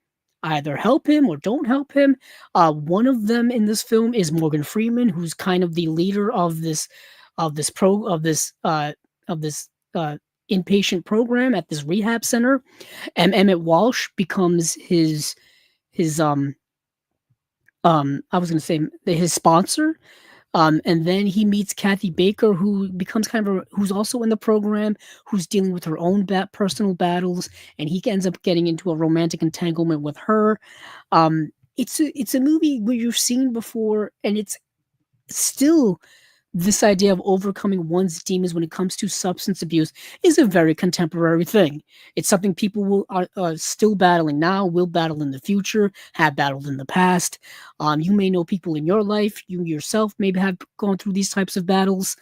either help him or don't help him. One of them in this film is Morgan Freeman, who's kind of the leader of this inpatient program at this rehab center. And Emmett Walsh becomes his I was going to say his sponsor. And then he meets Kathy Baker, who becomes who's also in the program, who's dealing with her own personal battles, and he ends up getting into a romantic entanglement with her. It's a movie where you've seen before, and it's still this idea of overcoming one's demons when it comes to substance abuse is a very contemporary thing. It's something people are still battling now, will battle in the future, have battled in the past. You may know people in your life, you yourself maybe have gone through these types of battles.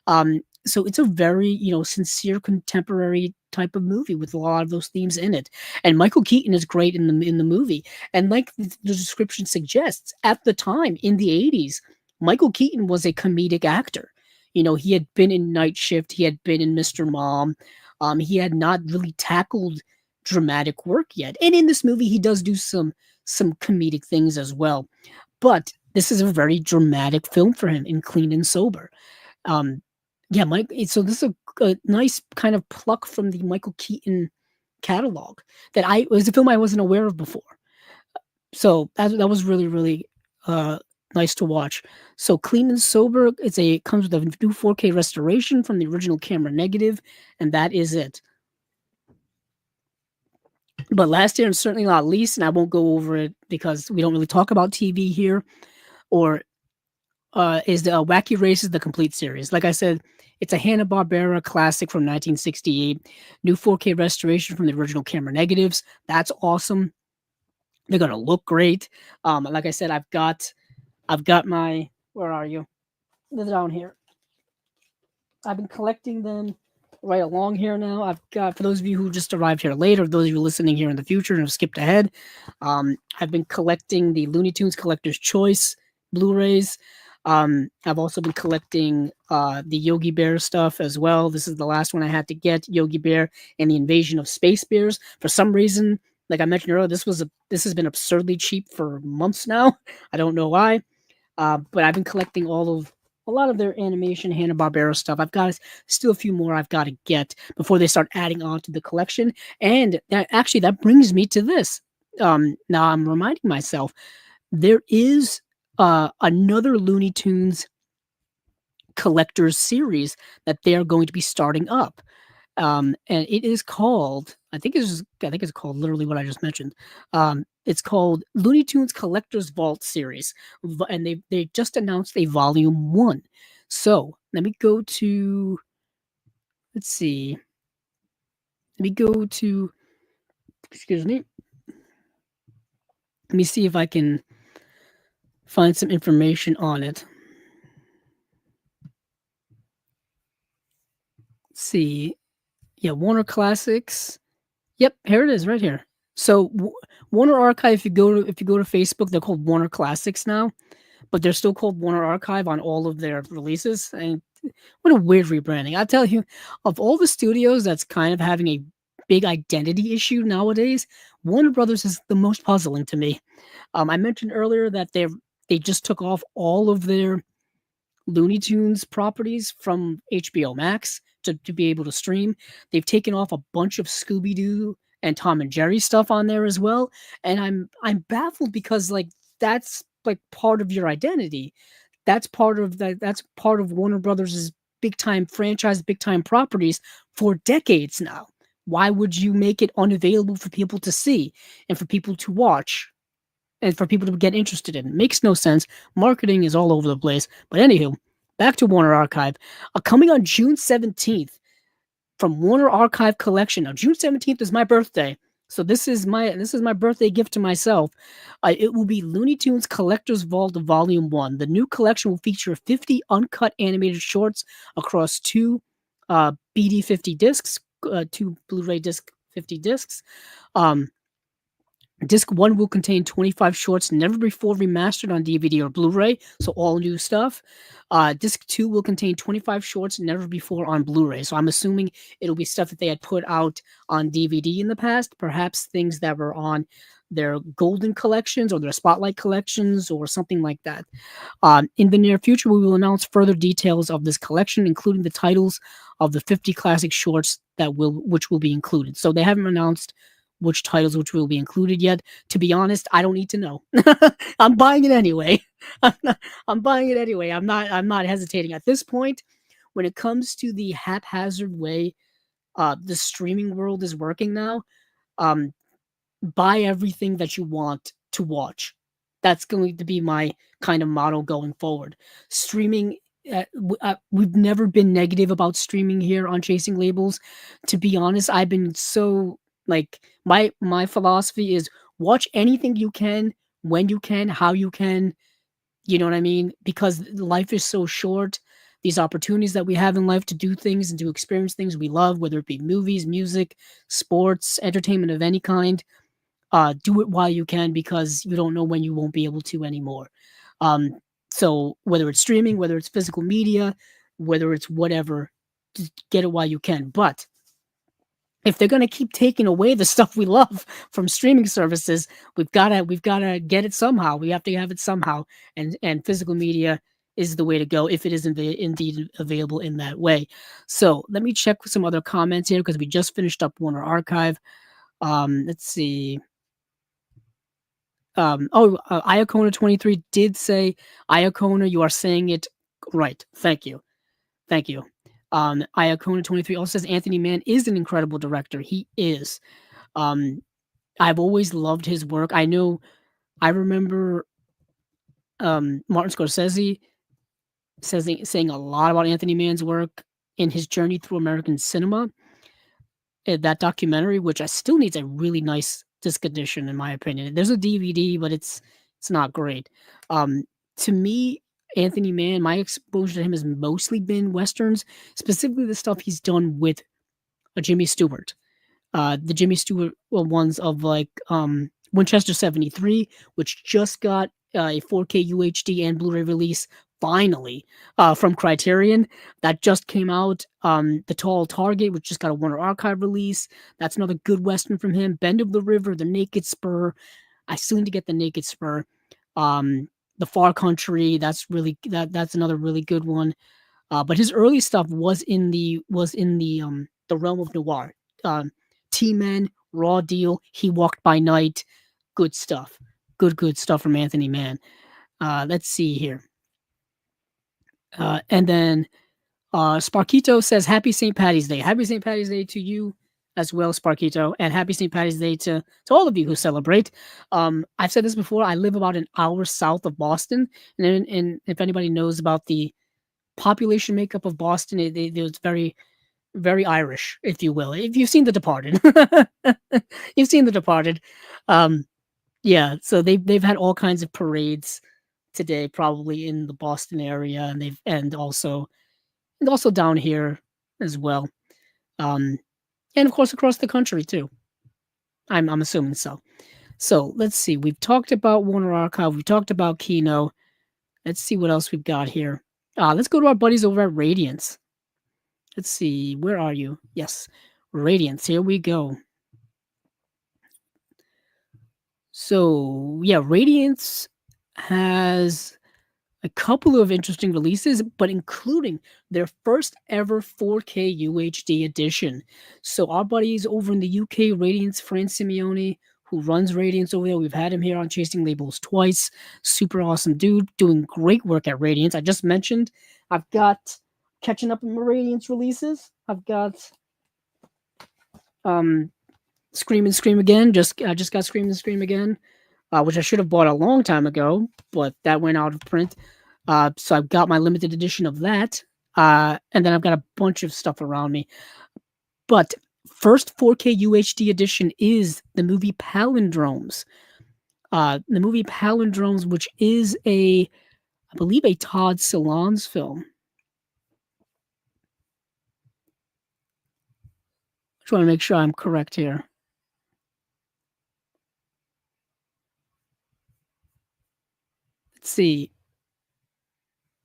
So it's a very, sincere contemporary type of movie with a lot of those themes in it. And Michael Keaton is great in the movie. And like the description suggests, at the time in the 80s, Michael Keaton was a comedic actor. He had been in Night Shift, he had been in Mr. Mom. He had not really tackled dramatic work yet. And in this movie, he does do some comedic things as well. But this is a very dramatic film for him in Clean and Sober. Yeah, Mike. So this is a nice kind of pluck from the Michael Keaton catalog that was a film I wasn't aware of before. So that was really, really nice to watch. So Clean and Sober, it comes with a new 4K restoration from the original camera negative, and that is it. But last year, and certainly not least, and I won't go over it because we don't really talk about TV here, or is the Wacky Races, the complete series. Like I said, it's a Hanna-Barbera classic from 1968, new 4K restoration from the original camera negatives. That's awesome. They're gonna look great. Like I said, I've got my, where are you? They're down here. I've been collecting them right along here now. I've got, for those of you who just arrived here later, those of you listening here in the future and have skipped ahead, I've been collecting the Looney Tunes Collector's Choice Blu-rays. I've also been collecting the Yogi Bear stuff as well. This is the last one I had to get, Yogi Bear and the Invasion of Space Bears. For some reason, like I mentioned earlier, this has been absurdly cheap for months now. I don't know why. But I've been collecting a lot of their animation Hanna-Barbera stuff. I've got still a few more I've got to get before they start adding on to the collection. And that brings me to this. Now I'm reminding myself there is another Looney Tunes collector's series that they are going to be starting up. And it is called, I think it's called literally what I just mentioned. It's called Looney Tunes Collector's Vault series, and they just announced a volume 1. So let me go to, let's see. Let me go to, excuse me. Let me see if I can find some information on it. Let's see. Yeah, Warner Classics. Yep, here it is, right here. So Warner Archive, if you go to Facebook, they're called Warner Classics now, but they're still called Warner Archive on all of their releases. And what a weird rebranding! I tell you, of all the studios that's kind of having a big identity issue nowadays, Warner Brothers is the most puzzling to me. I mentioned earlier that they just took off all of their Looney Tunes properties from HBO Max to be able to stream. They've taken off a bunch of Scooby-Doo and Tom and Jerry stuff on there as well. And I'm baffled because that's like part of your identity. That's part of Warner Brothers' big time franchise, big time properties for decades now. Why would you make it unavailable for people to see and for people to watch and for people to get interested in? It makes no sense. Marketing is all over the place. But anywho, back to Warner Archive. Coming on June 17th from Warner Archive Collection. Now, June 17th is my birthday. So this is my birthday gift to myself. It will be Looney Tunes Collector's Vault Volume 1. The new collection will feature 50 uncut animated shorts across 2 BD50 discs, 2 Blu-ray disc 50 discs. Disc 1 will contain 25 shorts never before remastered on DVD or Blu-ray, so all new stuff. Disc 2 will contain 25 shorts never before on Blu-ray, so I'm assuming it'll be stuff that they had put out on DVD in the past, perhaps things that were on their Golden collections or their Spotlight collections or something like that. In the near future, we will announce further details of this collection, including the titles of the 50 classic shorts which will be included. So they haven't announced which titles which will be included yet. To be honest, I don't need to know. I'm buying it anyway. I'm buying it anyway. I'm not hesitating at this point. When it comes to the haphazard way the streaming world is working now, um, buy everything that you want to watch. That's going to be my kind of model going forward. Streaming, we've never been negative about streaming here on Chasing Labels. To be honest, I've been so like my philosophy is watch anything you can, when you can, how you can. You know what I mean? Because life is so short. These opportunities that we have in life to do things and to experience things we love, whether it be movies, music, sports, entertainment of any kind, do it while you can because you don't know when you won't be able to anymore. Um, so whether it's streaming, whether it's physical media, whether it's whatever, just get it while you can. But if they're gonna keep taking away the stuff we love from streaming services, we've gotta get it somehow. We have to have it somehow, and physical media is the way to go if it is indeed available in that way. So let me check some other comments here because we just finished up Warner Archive. Let's see. Iacona 23 did say, Iacona, you are saying it right. Thank you. Thank you. Iacona 23 also says Anthony Mann is an incredible director. He is. Um, I've always loved his work. I remember Martin Scorsese saying a lot about Anthony Mann's work in his journey through American cinema. That documentary, which I still needs a really nice disc edition, in my opinion. There's a DVD, but it's not great. Um, to me, Anthony Mann, my exposure to him has mostly been westerns, specifically the stuff he's done with Jimmy Stewart. The Jimmy Stewart ones of like Winchester 73, which just got a 4K UHD and Blu-ray release finally from Criterion. That just came out. The Tall Target, which just got a Warner Archive release. That's another good Western from him. Bend of the River, The Naked Spur. I still need to get The Naked Spur. The Far Country, that's another really good one. But his early stuff was in the realm of noir. T-Men, Raw Deal, He Walked by Night, good stuff. Good stuff from Anthony Mann. Let's see here. And then Sparkito says, Happy St. Patty's Day. Happy St. Patty's Day to you as well, Sparkito. And happy St. Patty's Day to all of you who celebrate. I've said this before. I live about an hour south of Boston. And if anybody knows about the population makeup of Boston, it's very, very Irish, if you will. If you've seen The Departed. You've seen The Departed. Yeah, so they've had all kinds of parades today, probably in the Boston area, and also down here as well, and of course across the country too. I'm assuming so. So let's see. We've talked about Warner Archive. We've talked about Kino. Let's see what else we've got here. Let's go to our buddies over at Radiance. Let's see. Where are you? Yes, Radiance. Here we go. So yeah, Radiance has a couple of interesting releases, but including their first ever 4K UHD edition. So our buddies over in the UK, Radiance, Fran Simeone, who runs Radiance over there, we've had him here on Chasing Labels twice. Super awesome dude, doing great work at Radiance. I just mentioned I've got catching up on my Radiance releases. I've got Scream and Scream Again. I just got Scream and Scream Again, which I should have bought a long time ago, but that went out of print. So I've got my limited edition of that, and then I've got a bunch of stuff around me. But first 4K UHD edition is the movie Palindromes. The movie Palindromes, which is I believe, a Todd Solondz film. Just want to make sure I'm correct here. Let's see.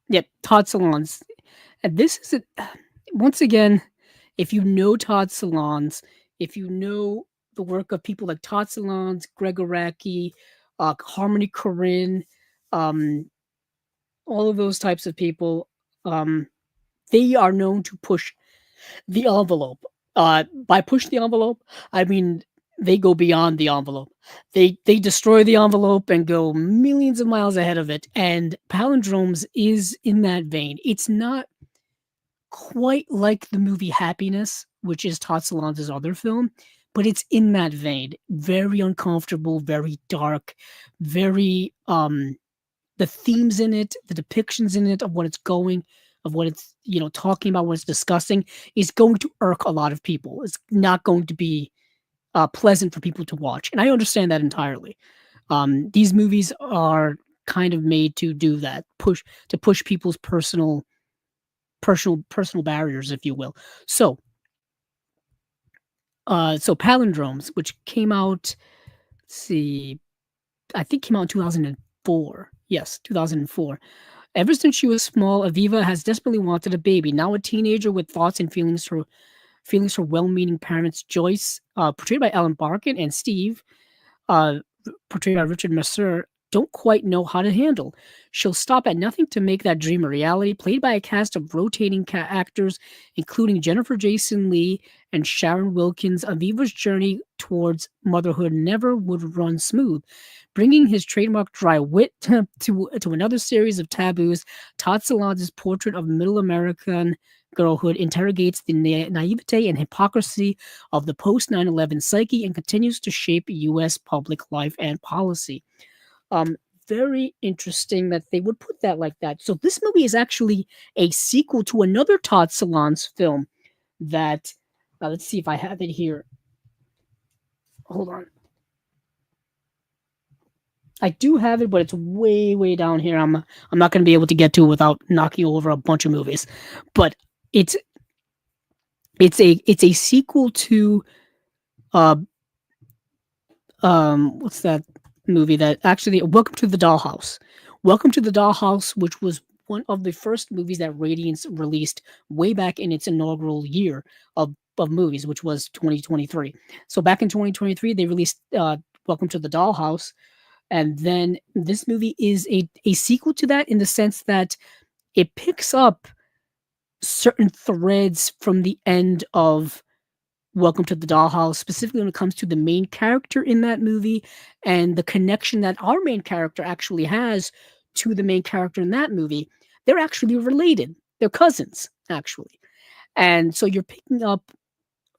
Yep, Todd Solondz. And this is once again, if you know Todd Solondz, if you know the work of people like Todd Solondz, Greg Araki, Harmony Korine, all of those types of people, they are known to push the envelope. By push the envelope, I mean they go beyond the envelope. They destroy the envelope and go millions of miles ahead of it. And Palindromes is in that vein. It's not quite like the movie Happiness, which is Todd Solondz's other film, but it's in that vein. Very uncomfortable, very dark, very the themes in it, the depictions in it of what it's going, of what it's, talking about, what it's discussing, is going to irk a lot of people. It's not going to be pleasant for people to watch, and I understand that entirely. These movies are kind of made to do that, push people's personal barriers, if you will. So Palindromes, which came out, let's see, I think came out in 2004. Yes, 2004. Ever since she was small, Aviva has desperately wanted a baby. Now a teenager with thoughts and feelings for well-meaning parents, Joyce, portrayed by Ellen Barkin, and Steve, uh, portrayed by Richard Mercer, don't quite know how to handle. She'll stop at nothing to make that dream a reality, played by a cast of rotating actors, including Jennifer Jason Leigh and Sharon Wilkins. Aviva's journey towards motherhood never would run smooth. Bringing his trademark dry wit to another series of taboos, Todd Solondz's portrait of middle American girlhood interrogates the naivete and hypocrisy of the post 9/11 psyche and continues to shape U.S. public life and policy. Very interesting that they would put that like that. So this movie is actually a sequel to another Todd Solondz film that, let's see if I have it here. Hold on. I do have it, but it's way, way down here. I'm not going to be able to get to it without knocking over a bunch of movies. But it's a sequel to what's that movie that actually, Welcome to the Dollhouse. Welcome to the Dollhouse, which was one of the first movies that Radiance released way back in its inaugural year of movies, which was 2023. So back in 2023, they released Welcome to the Dollhouse. And then this movie is a sequel to that in the sense that it picks up certain threads from the end of Welcome to the Dollhouse, specifically when it comes to the main character in that movie and the connection that our main character actually has to the main character in that movie. They're actually related. They're cousins, actually. And so you're picking up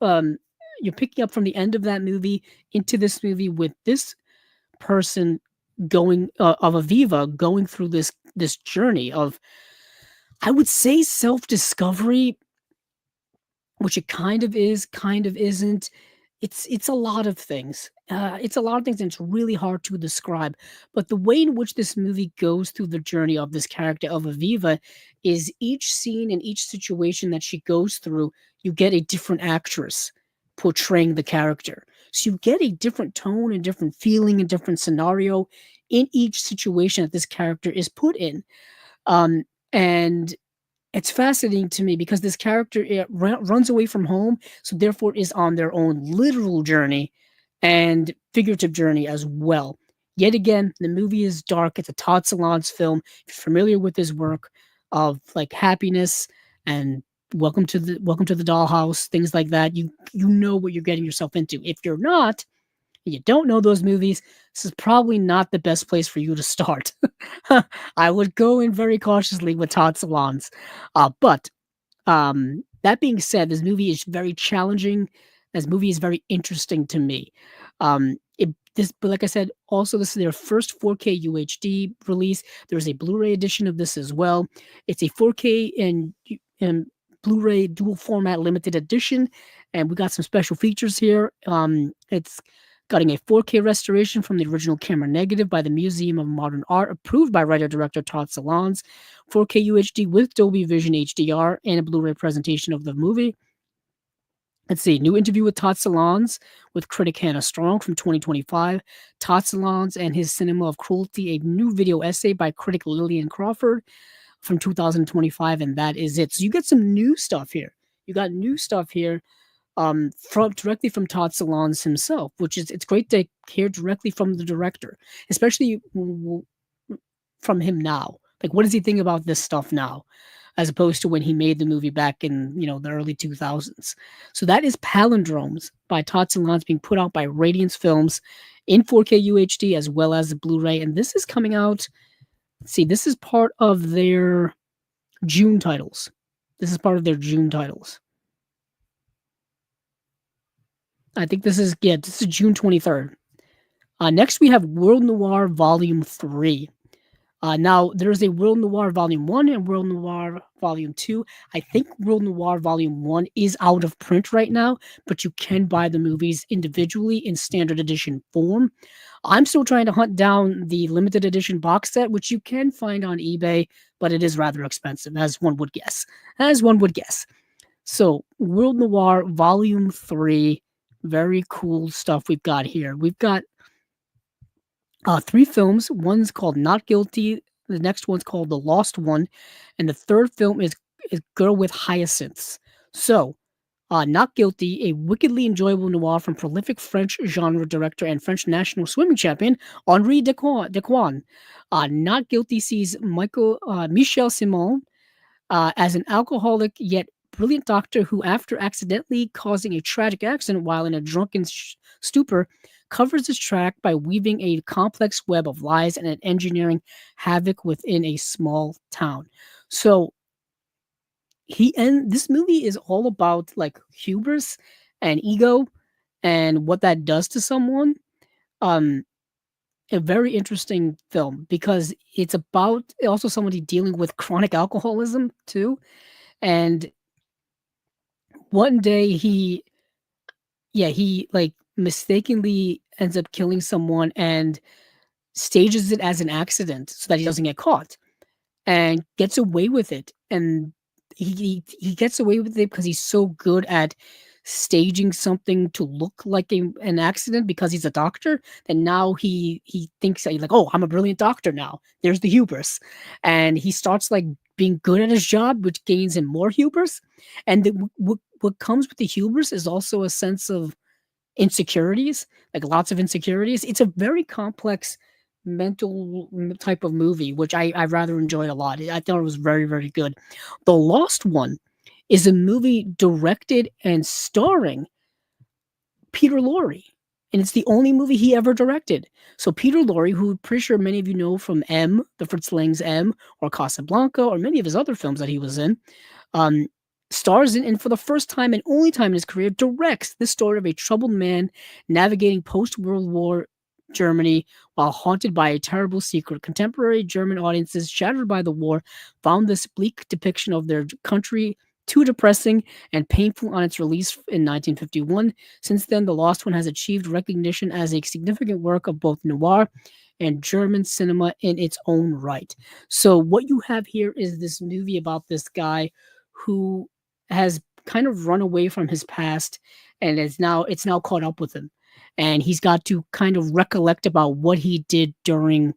from the end of that movie into this movie with this person going of Aviva going through this journey of, I would say, self-discovery, which it kind of is, kind of isn't. It's a lot of things. It's a lot of things, and it's really hard to describe. But the way in which this movie goes through the journey of this character of Aviva is each scene and each situation that she goes through, you get a different actress portraying the character. So you get a different tone and different feeling and different scenario in each situation that this character is put in. And it's fascinating to me because this character runs away from home, so therefore is on their own literal journey and figurative journey as well. Yet again, the movie is dark. It's a Todd Solondz film. If you're familiar with his work of like Happiness and Welcome to the Dollhouse, things like that, you know what you're getting yourself into. If you're not, and you don't know those movies, this is probably not the best place for you to start. I would go in very cautiously with Todd Solondz. But that being said, this movie is very challenging. This movie is very interesting to me. But like I said, also this is their first 4K UHD release. There's a Blu-ray edition of this as well. It's a 4K and Blu-ray dual format limited edition, and we got some special features here. It's getting a 4K restoration from the original camera negative by the Museum of Modern Art, approved by writer-director Todd Solondz, 4K UHD with Dolby Vision HDR, and a Blu-ray presentation of the movie. Let's see, new interview with Todd Solondz with critic Hannah Strong from 2025. Todd Solondz and his Cinema of Cruelty, a new video essay by critic Lillian Crawford from 2025, and that is it. So you get some new stuff here. You got new stuff here directly from Todd Solondz himself, which is, it's great to hear directly from the director, especially from him now. Like, what does he think about this stuff now? as opposed to when he made the movie back in, the early 2000s. So that is Palindromes by Todd Solondz, being put out by Radiance Films in 4K UHD as well as the Blu-ray. And this is coming out, see, this is part of their June titles. This is part of their June titles. I think this is June 23rd. Next, we have World Noir Volume 3. Now, there's a World Noir Volume 1 and World Noir Volume 2. I think World Noir Volume 1 is out of print right now, but you can buy the movies individually in standard edition form. I'm still trying to hunt down the limited edition box set, which you can find on eBay, but it is rather expensive, as one would guess. So, World Noir Volume 3, very cool stuff we've got here. We've got 3 films. One's called Not Guilty, the next one's called The Lost One, and the third film is Girl with Hyacinths. So, Not Guilty, a wickedly enjoyable noir from prolific French genre director and French national swimming champion Henri Dequan. Not Guilty sees Michel Simon as an alcoholic yet brilliant doctor who, after accidentally causing a tragic accident while in a drunken stupor, covers his track by weaving a complex web of lies and engineering havoc within a small town. So this movie is all about like hubris and ego and what that does to someone. A very interesting film because it's about also somebody dealing with chronic alcoholism too. And one day he like mistakenly ends up killing someone and stages it as an accident so that he doesn't get caught and gets away with it. And he gets away with it because he's so good at staging something to look like an accident because he's a doctor. And now he thinks that he's like, oh, I'm a brilliant doctor now. There's the hubris. And he starts like being good at his job, which gains him more hubris. And what comes with the hubris is also a sense of insecurities, like lots of insecurities. It's a very complex mental type of movie, which I rather enjoyed a lot. I thought it was very, very good. The Lost One is a movie directed and starring Peter Lorre, and it's the only movie he ever directed. So Peter Lorre, who I'm pretty sure many of you know from M, the Fritz Lang's M, or Casablanca, or many of his other films that he was in, stars in, and for the first time and only time in his career, directs the story of a troubled man navigating post-World War Germany while haunted by a terrible secret. Contemporary German audiences, shattered by the war, found this bleak depiction of their country too depressing and painful on its release in 1951. Since then, The Lost One has achieved recognition as a significant work of both noir and German cinema in its own right. So what you have here is this movie about this guy who has kind of run away from his past and it's now caught up with him. And he's got to kind of recollect about what he did during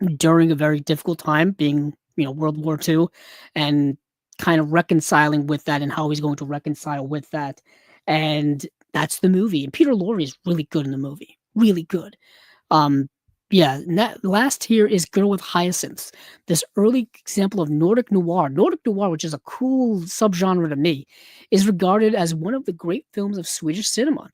a very difficult time, being, World War II, and kind of reconciling with that and how he's going to reconcile with that. And that's the movie. And Peter Lorre is really good in the movie. Really good. And that last here is Girl with Hyacinths, this early example of Nordic noir. Nordic noir, which is a cool subgenre to me, is regarded as one of the great films of Swedish cinema.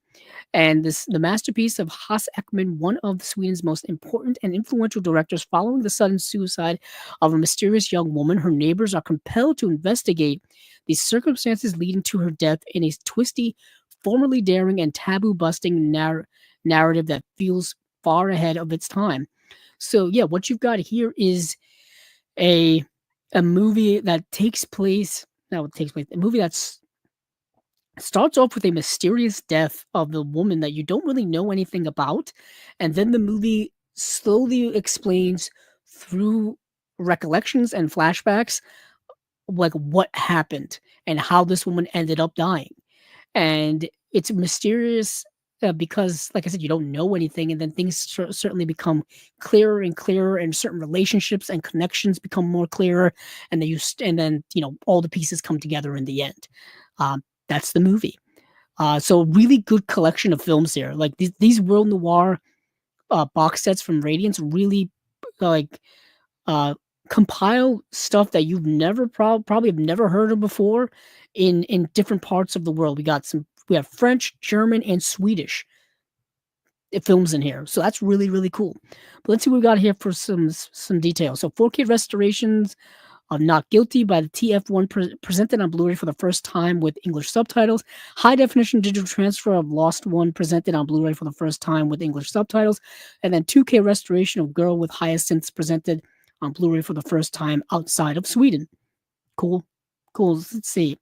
And the masterpiece of Hasse Ekman, one of Sweden's most important and influential directors, following the sudden suicide of a mysterious young woman. Her neighbors are compelled to investigate the circumstances leading to her death in a twisty, formerly daring, and taboo-busting narrative that feels far ahead of its time. So yeah, what you've got here is a movie that takes place. A movie that's starts off with a mysterious death of the woman that you don't really know anything about, and then the movie slowly explains through recollections and flashbacks like what happened and how this woman ended up dying. And it's mysterious because, like I said, you don't know anything, and then things certainly become clearer and clearer, and certain relationships and connections become more clearer, and then all the pieces come together in the end. That's the movie. So really good collection of films here. Like these World Noir box sets from Radiance really compile stuff that you've never probably have never heard of before in different parts of the world. We have French, German, and Swedish films in here. So that's really, really cool. But let's see what we got here for some details. So 4K restorations of Not Guilty by the TF1 presented on Blu-ray for the first time with English subtitles. High definition digital transfer of Lost One presented on Blu-ray for the first time with English subtitles. And then 2K restoration of Girl with Hyacinths presented on Blu-ray for the first time outside of Sweden. Cool. Cool. Let's see.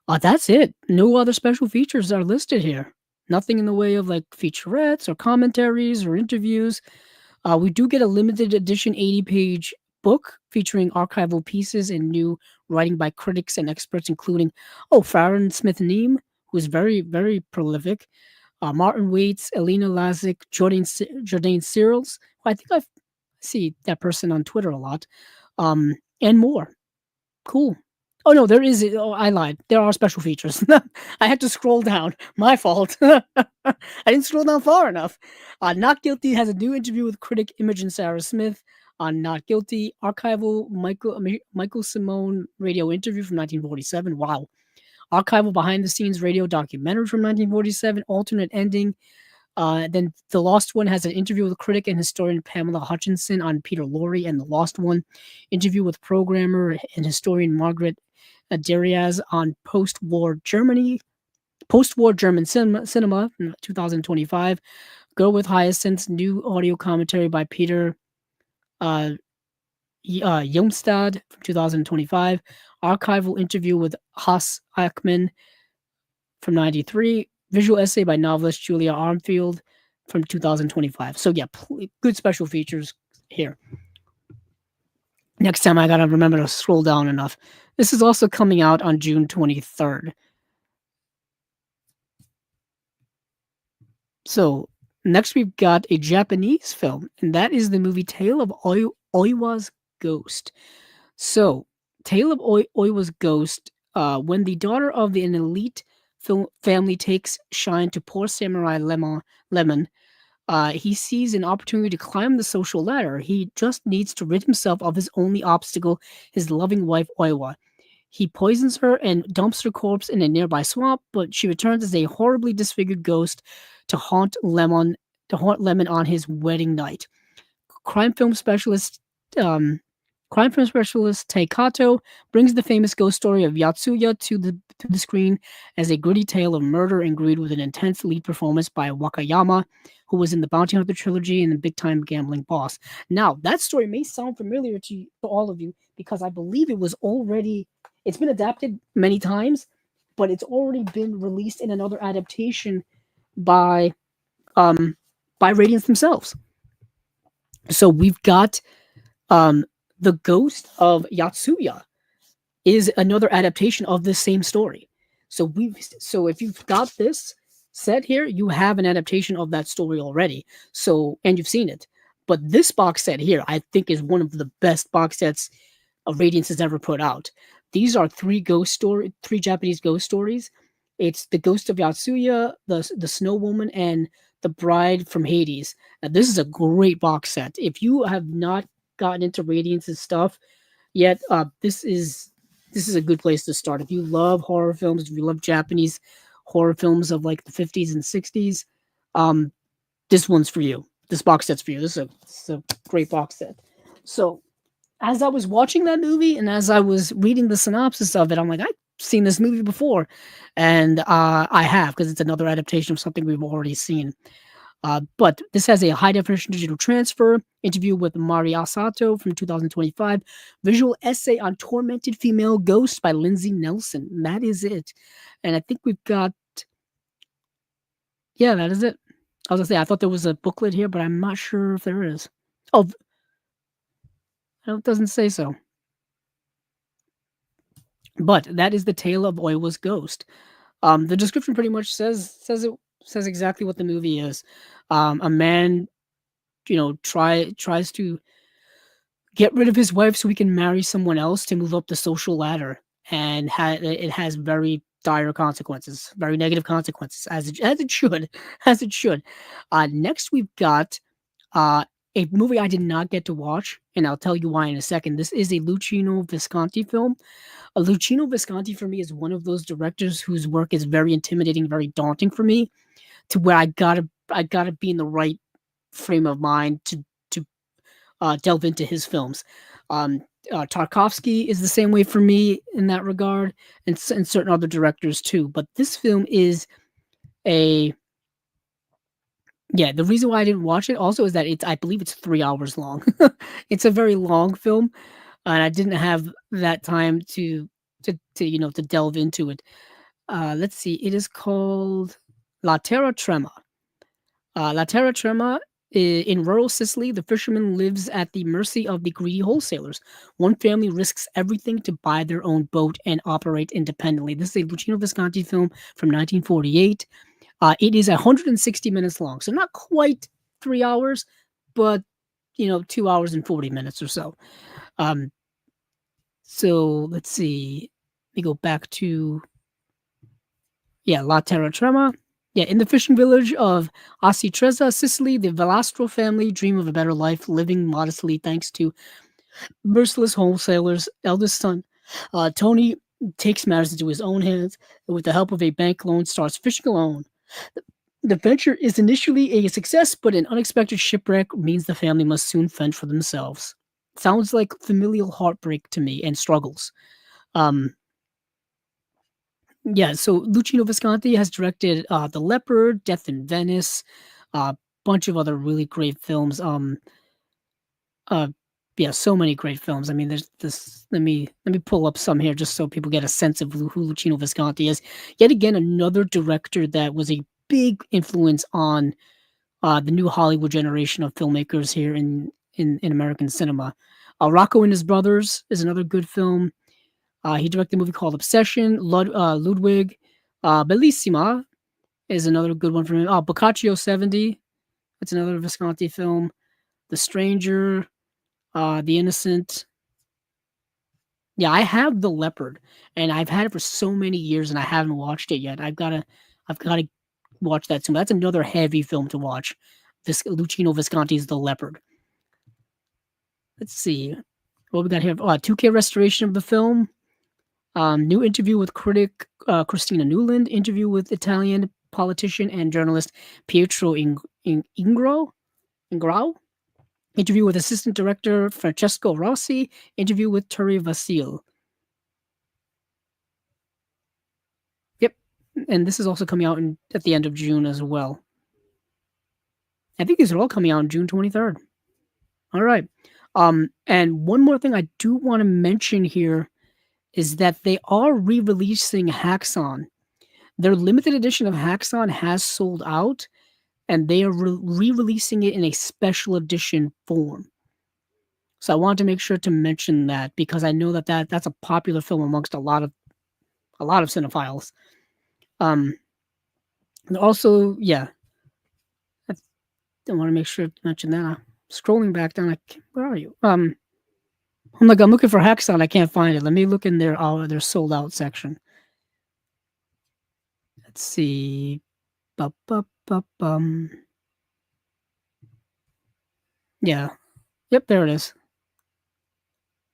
That's it. No other special features are listed here. Nothing in the way of like featurettes or commentaries or interviews. We do get a limited edition 80-page book featuring archival pieces and new writing by critics and experts, including Farron Smith-Neame, who is very, very prolific, Martin Waits, Elena Lazick, Jordan Searles, who I think I see that person on Twitter a lot, and more. Cool. Oh no, there is. Oh, I lied. There are special features. I had to scroll down. My fault. I didn't scroll down far enough. Not Guilty has a new interview with critic Imogen Sarah Smith on Not Guilty. Archival Michael Simone radio interview from 1947. Wow. Archival behind the scenes radio documentary from 1947. Alternate ending. Then The Lost One has an interview with critic and historian Pamela Hutchinson on Peter Lorre and The Lost One. Interview with programmer and historian Margaret Darias on post-war German cinema in 2025. Girl with Hyacinths, new audio commentary by Peter Jomstad from 2025. Archival interview with Haas Ackman from 93. Visual essay by novelist Julia Armfield from 2025. So yeah, good special features here. Next time I gotta remember to scroll down enough. This is also coming out on June 23rd. So next we've got a Japanese film, and that is the movie Tale of Oiwa's Ghost. So Tale of Oiwa's Ghost, when the daughter of an elite family takes shine to poor samurai Lemon, he sees an opportunity to climb the social ladder. He just needs to rid himself of his only obstacle, his loving wife Oiwa. He poisons her and dumps her corpse in a nearby swamp, but she returns as a horribly disfigured ghost to haunt Lemon on his wedding night. Crime film specialist Taikato brings the famous ghost story of Yatsuya to the screen as a gritty tale of murder and greed with an intense lead performance by Wakayama, who was in the Bounty Hunter trilogy and the Big Time Gambling Boss. Now, that story may sound familiar to all of you because I believe it's been adapted many times, but it's already been released in another adaptation by Radiance themselves. So we've got The Ghost of Yatsuya is another adaptation of this same story. So if you've got this set here, you have an adaptation of that story already. So, and you've seen it. But this box set here, I think, is one of the best box sets Radiance has ever put out. These are three Japanese ghost stories. It's The Ghost of Yatsuya, the Snow Woman, and The Bride from Hades. Now, this is a great box set. If you have not gotten into Radiance's stuff yet, this is a good place to start. If you love horror films, if you love Japanese horror films of like the 50s and 60s, this one's for you. This box set's for you. This is a great box set. So as I was watching that movie and as I was reading the synopsis of it, I'm like, I've seen this movie before. And I have, because it's another adaptation of something we've already seen. But this has a high-definition digital transfer, interview with Mari Asato from 2025, visual essay on tormented female ghosts by Lindsay Nelson. And that is it. And I think we've got... Yeah, that is it. I was going to say, I thought there was a booklet here, but I'm not sure if there is. Oh, it doesn't say so. But that is the Tale of Oiwa's Ghost. The description pretty much says exactly what the movie is. A man, tries to get rid of his wife so he can marry someone else to move up the social ladder, and it has very dire consequences, very negative consequences, as it should. Next, we've got a a movie I did not get to watch, and I'll tell you why in a second. This is a Luchino Visconti film. Luchino Visconti for me is one of those directors whose work is very intimidating, very daunting for me, to where I gotta be in the right frame of mind to delve into his films. Um, Tarkovsky is the same way for me in that regard, and certain other directors too. But this film is a yeah. The reason why I didn't watch it also is that I believe it's 3 hours long. It's a very long film, and I didn't have that time to delve into it. Let's see. It is called La Terra Trema. La Terra Trema. In rural Sicily, the fisherman lives at the mercy of the greedy wholesalers. One family risks everything to buy their own boat and operate independently. This is a Luchino Visconti film from 1948. It is 160 minutes long, so not quite 3 hours, but 2 hours and 40 minutes or so. Um, so let's see. Let me go back to La Terra Trema. Yeah, in the fishing village of Asitrezza, Sicily, the Velastro family dream of a better life, living modestly thanks to merciless wholesalers. Eldest son, Tony, takes matters into his own hands and, with the help of a bank loan, starts fishing alone. The venture is initially a success, but an unexpected shipwreck means the family must soon fend for themselves. Sounds like familial heartbreak to me and struggles. Um, Yeah, so Luchino Visconti has directed The Leopard, Death in Venice, a bunch of other really great films. Uh, yeah, so many great films. I mean, there's this. Let me pull up some here just so people get a sense of who Luchino Visconti is. Yet again, another director that was a big influence on the new Hollywood generation of filmmakers here in American cinema. Rocco and His Brothers is another good film. He directed a movie called Obsession. Ludwig. Bellissima is another good one for him. Boccaccio 70. That's another Visconti film. The Stranger. The Innocent. Yeah, I have The Leopard, and I've had it for so many years, and I haven't watched it yet. I've gotta watch that soon. That's another heavy film to watch. Luchino Visconti's The Leopard. Let's see what we got here. 2K restoration of the film. New interview with critic Christina Newland. Interview with Italian politician and journalist Pietro Ingrao. Interview with assistant director Francesco Rossi. Interview with Turi Vasil. Yep, and this is also coming out at the end of June as well. I think these are all coming out on June 23rd. All right. And one more thing I do want to mention here is that they are re-releasing Haxan. Their limited edition of Haxan has sold out, and they are re-releasing it in a special edition form. So I wanted to make sure to mention that because I know that's a popular film amongst a lot of cinephiles. And also, yeah, I want to make sure to mention that. I'm scrolling back down, where are you? I'm looking for Haxan. I can't find it. Let me look in their sold out section. Let's see. Yeah. Yep, there it is.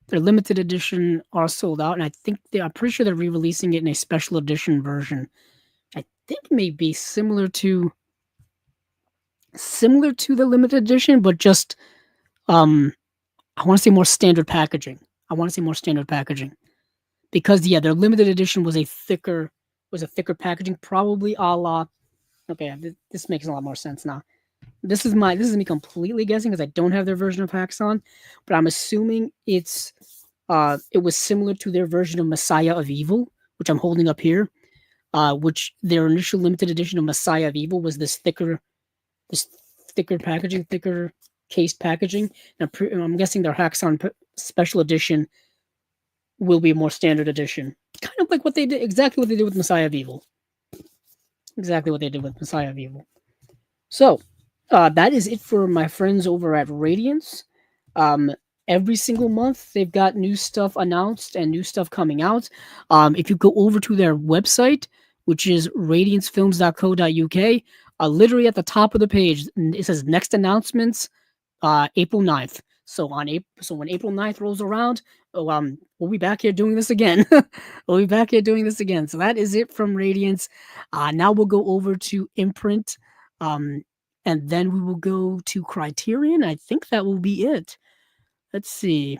Their limited edition are sold out, and I'm pretty sure they're re-releasing it in a special edition version. I think may be similar to the limited edition, but just I want to say more standard packaging. Because their limited edition was a thicker packaging, probably a la. Okay, this makes a lot more sense now. This is me completely guessing because I don't have their version of Haxan, but I'm assuming it was similar to their version of Messiah of Evil, which I'm holding up here. Which their initial limited edition of Messiah of Evil was this thicker packaging, thicker cased packaging. I'm guessing their Haxan special edition will be a more standard edition, kind of like exactly what they did with Messiah of Evil. So, that is it for my friends over at Radiance. Every single month, they've got new stuff announced and new stuff coming out. If you go over to their website, which is radiancefilms.co.uk, literally at the top of the page, it says next announcements. April 9th. So when April 9th rolls around, we'll be back here doing this again. We'll be back here doing this again. So that is it from Radiance. Now we'll go over to Imprint, and then we will go to Criterion. I think that will be it. Let's see.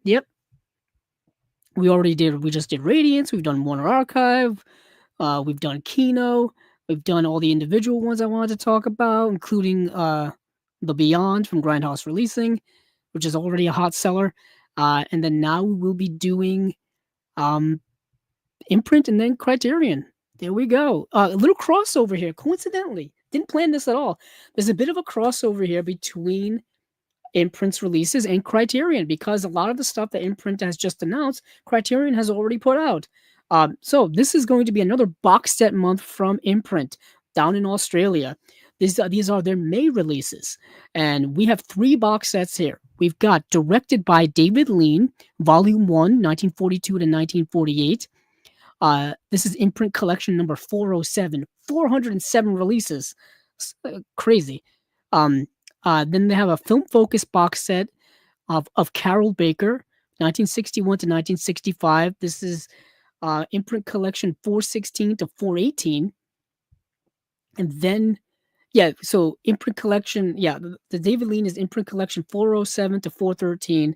Yep. We just did Radiance. We've done Warner Archive. We've done Kino. We've done all the individual ones I wanted to talk about, including The Beyond from Grindhouse Releasing, which is already a hot seller. And then now we will be doing Imprint and then Criterion. There we go. A little crossover here, coincidentally. Didn't plan this at all. There's a bit of a crossover here between Imprint's releases and Criterion, because a lot of the stuff that Imprint has just announced, Criterion has already put out. So this is going to be another box set month from Imprint down in Australia. These are their May releases, and we have 3 box sets here. We've got directed by David Lean, Volume 1, 1942 to 1948. This is Imprint Collection number 407, 407 releases. Crazy. Then they have a film focus box set of Carroll Baker, 1961 to 1965. This is Imprint Collection 416 to 418. And then, so Imprint Collection, the David Lean is Imprint Collection 407 to 413.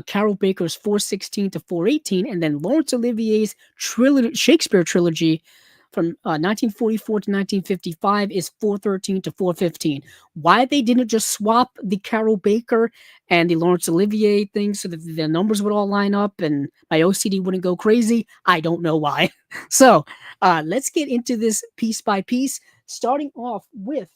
Carroll Baker's 416 to 418, and then Laurence Olivier's Shakespeare trilogy from 1944 to 1955 is 413 to 415. Why they didn't just swap the Carroll Baker and the Laurence Olivier thing so that the numbers would all line up and my OCD wouldn't go crazy, I don't know why. So let's get into this piece by piece, starting off with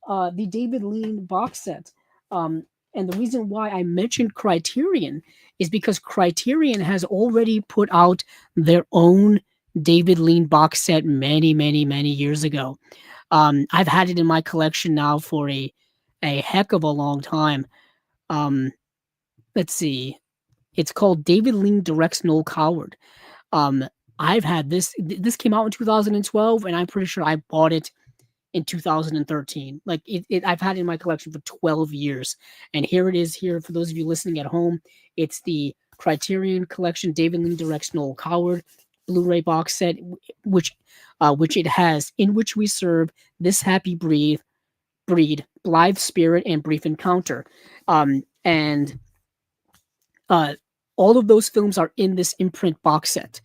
the David Lean box set. And the reason why I mentioned Criterion is because Criterion has already put out their own David Lean box set many, many, many years ago. I've had it in my collection now for a heck of a long time. Let's see. It's called David Lean Directs Noel Coward. I've had this. This came out in 2012, and I'm pretty sure I bought it in 2013. Like I've had it in my collection for 12 years, and here it is. Here for those of you listening at home, it's the Criterion Collection David Lean Directs Noel Coward Blu-ray box set, which it has In Which We Serve, This Happy Breed, Blithe Spirit, and Brief Encounter, and all of those films are in this Imprint box set,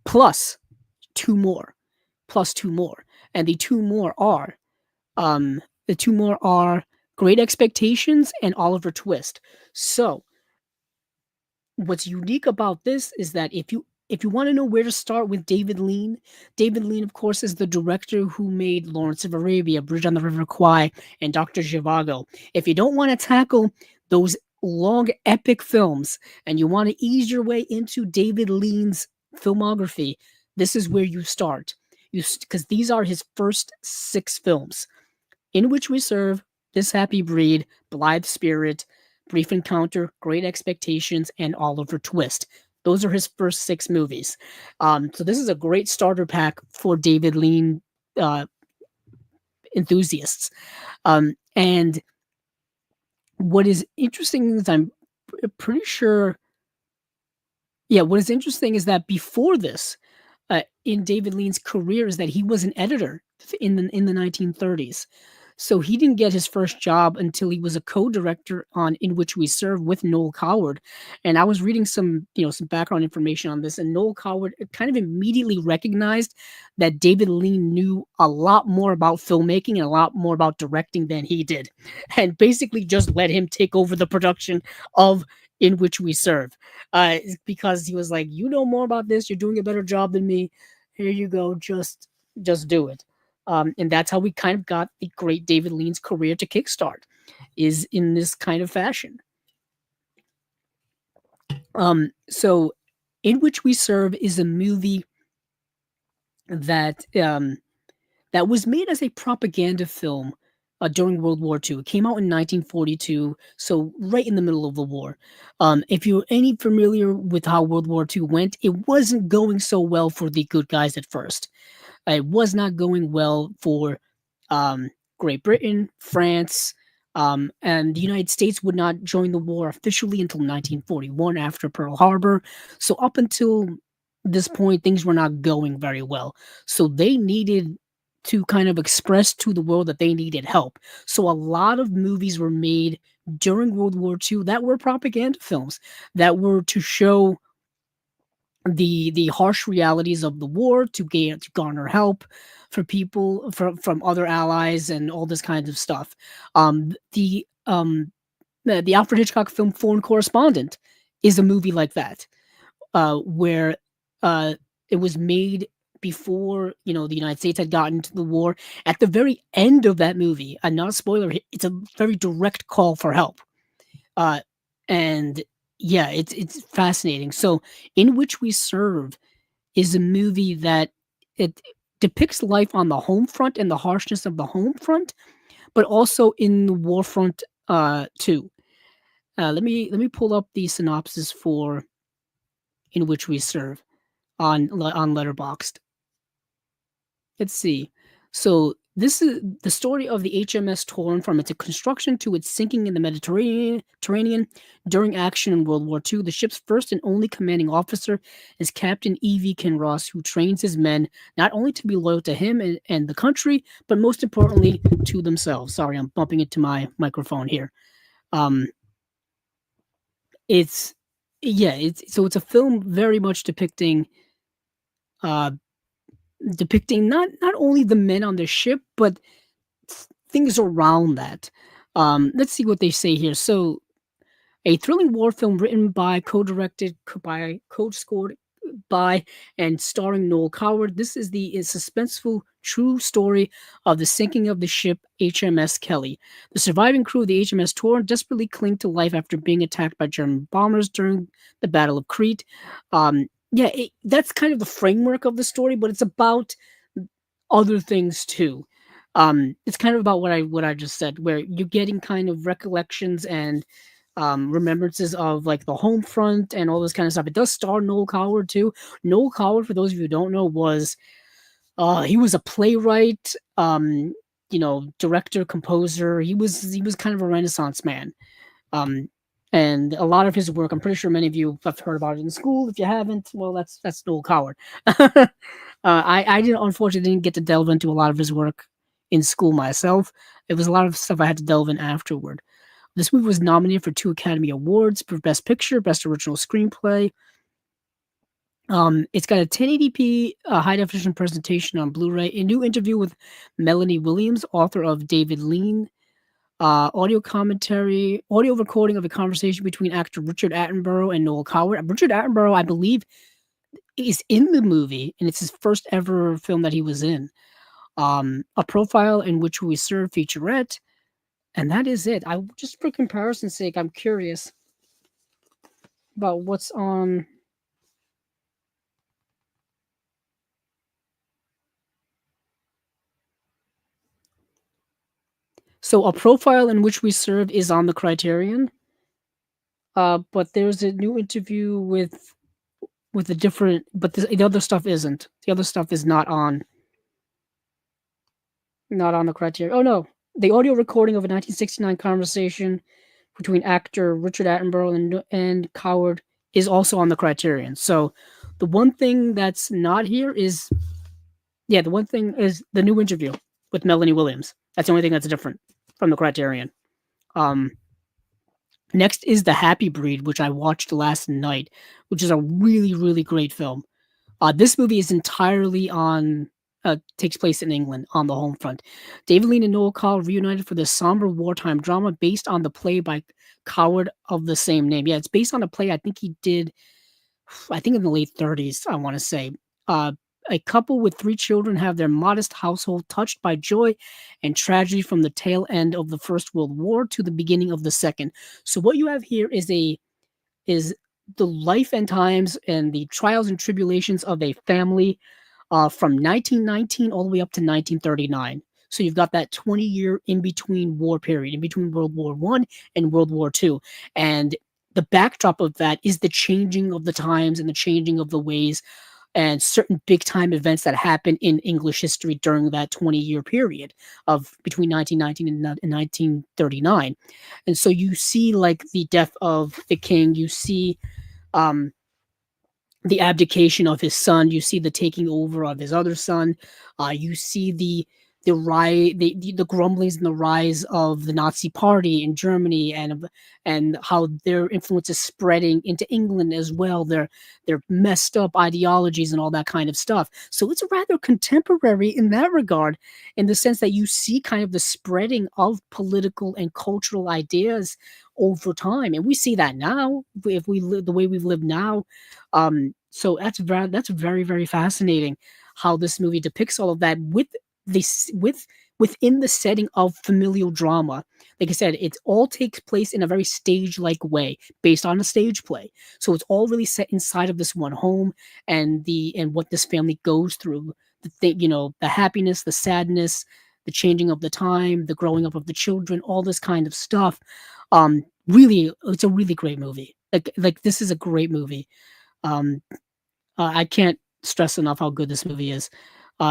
plus two more, and the two more are Great Expectations and Oliver Twist. So what's unique about this is that if you want to know where to start with David Lean, of course, is the director who made Lawrence of Arabia, Bridge on the River Kwai, and Dr. Zhivago. If you don't want to tackle those long, epic films, and you want to ease your way into David Lean's filmography, this is where you start. Because these are his first 6 films: In Which We Serve, This Happy Breed, Blithe Spirit, Brief Encounter, Great Expectations, and Oliver Twist. Those are his first 6 movies. So this is a great starter pack for David Lean enthusiasts. And what is interesting is I'm pretty sure. Yeah, what is interesting is that before this, in David Lean's career, is that he was an editor in the 1930s. So he didn't get his first job until he was a co-director on In Which We Serve with Noel Coward. And I was reading some background information on this, and Noel Coward kind of immediately recognized that David Lean knew a lot more about filmmaking and a lot more about directing than he did, and basically just let him take over the production of In Which We Serve, because he was like, you know more about this, you're doing a better job than me, here you go, just do it. And that's how we kind of got the great David Lean's career to kickstart, is in this kind of fashion. So In Which We Serve is a movie that that was made as a propaganda film during World War II. It came out in 1942, so right in the middle of the war. If you're any familiar with how World War II went, it wasn't going so well for the good guys at first. It was not going well for Great Britain, France, And the United States would not join the war officially until 1941 after Pearl Harbor. So up until this point, things were not going very well. So they needed to kind of express to the world that they needed help. So a lot of movies were made during World War II that were propaganda films that were to show the harsh realities of the war, to garner help for people from other allies and all this kinds of stuff. The Alfred Hitchcock film Foreign Correspondent is a movie like that, where uh, it was made before the United States had gotten into the war. At the very end of that movie, and not a spoiler, it's a very direct call for help. Uh, and yeah, it's fascinating. So, In Which We Serve is a movie that it depicts life on the home front and the harshness of the home front, but also in the war front too. Let me pull up the synopsis for In Which We Serve on Letterboxd. Let's see. So this is the story of the HMS Torn from its construction to its sinking in the Mediterranean during action in World War II. The ship's first and only commanding officer is Captain E.V. Kinross, who trains his men not only to be loyal to him and the country, but most importantly to themselves. Sorry, I'm bumping into my microphone here. Um, it's it's a film very much uh depicting not only the men on the ship, but things around that. Let's see what they say here. So, a thrilling war film written by, co-directed by, co-scored by, and starring Noel Coward. This is the suspenseful true story of the sinking of the ship HMS Kelly. The surviving crew of the HMS Torn desperately cling to life after being attacked by German bombers during the Battle of Crete. That's kind of the framework of the story, but it's about other things too. It's kind of about what I just said, where you're getting kind of recollections and remembrances of like the home front and all this kind of stuff. It does star Noel Coward too. Noel Coward, for those of you who don't know, was he was a playwright, director, composer. He was kind of a Renaissance man. Um, and a lot of his work, I'm pretty sure many of you have heard about it in school. If you haven't, well, that's Noel Coward. I didn't, unfortunately, didn't get to delve into a lot of his work in school myself. It was a lot of stuff I had to delve in afterward. This movie was nominated for 2 Academy Awards for Best Picture, Best Original Screenplay. It's got a 1080p high definition presentation on Blu-ray. A new interview with Melanie Williams, author of David Lean. Audio commentary, audio recording of a conversation between actor Richard Attenborough and Noel Coward. Richard Attenborough, I believe, is in the movie, and it's his first ever film that he was in. A profile in which we serve featurette, and that is it. I just for comparison's sake, I'm curious about what's on. So a profile in which we serve is on the Criterion. But there's a new interview with a different, but the other stuff isn't. The other stuff is not on the Criterion. Oh no, the audio recording of a 1969 conversation between actor Richard Attenborough and Coward is also on the Criterion. So the one thing that's not here is, the one thing is the new interview with Melanie Williams. That's the only thing that's different from the Criterion. Um, Next is The Happy Breed, which I watched last night, which is a really, really great film. This movie is entirely takes place in England on the home front. David Lean and Noel Coward reunited for this somber wartime drama based on the play by Coward of the same name. Yeah, it's based on a play I think he did, I think in the late 30s, I want to say. A couple with 3 children have their modest household touched by joy and tragedy from the tail end of the First World War to the beginning of the Second. So what you have here is the life and times and the trials and tribulations of a family from 1919 all the way up to 1939. So you've got that 20-year in-between war period, in between World War I and World War II. And the backdrop of that is the changing of the times and the changing of the ways and certain big time events that happened in English history during that 20-year period of between 1919 and 1939. And so you see like the death of the king, you see um, the abdication of his son. You see the taking over of his other son. You see the grumblings and the rise of the Nazi Party in Germany, and how their influence is spreading into England as well. Their messed up ideologies and all that kind of stuff. So it's rather contemporary in that regard, in the sense that you see kind of the spreading of political and cultural ideas over time, and we see that now if we live the way we've lived now. So that's very, very fascinating how this movie depicts all of that with this within the setting of familial drama. Like I said, it all takes place in a very stage-like way, based on a stage play. So it's all really set inside of this one home, and what this family goes through. The thing, the happiness, the sadness, the changing of the time, the growing up of the children, all this kind of stuff. Really, it's a really great movie. Like this is a great movie. Um, I can't stress enough how good this movie is.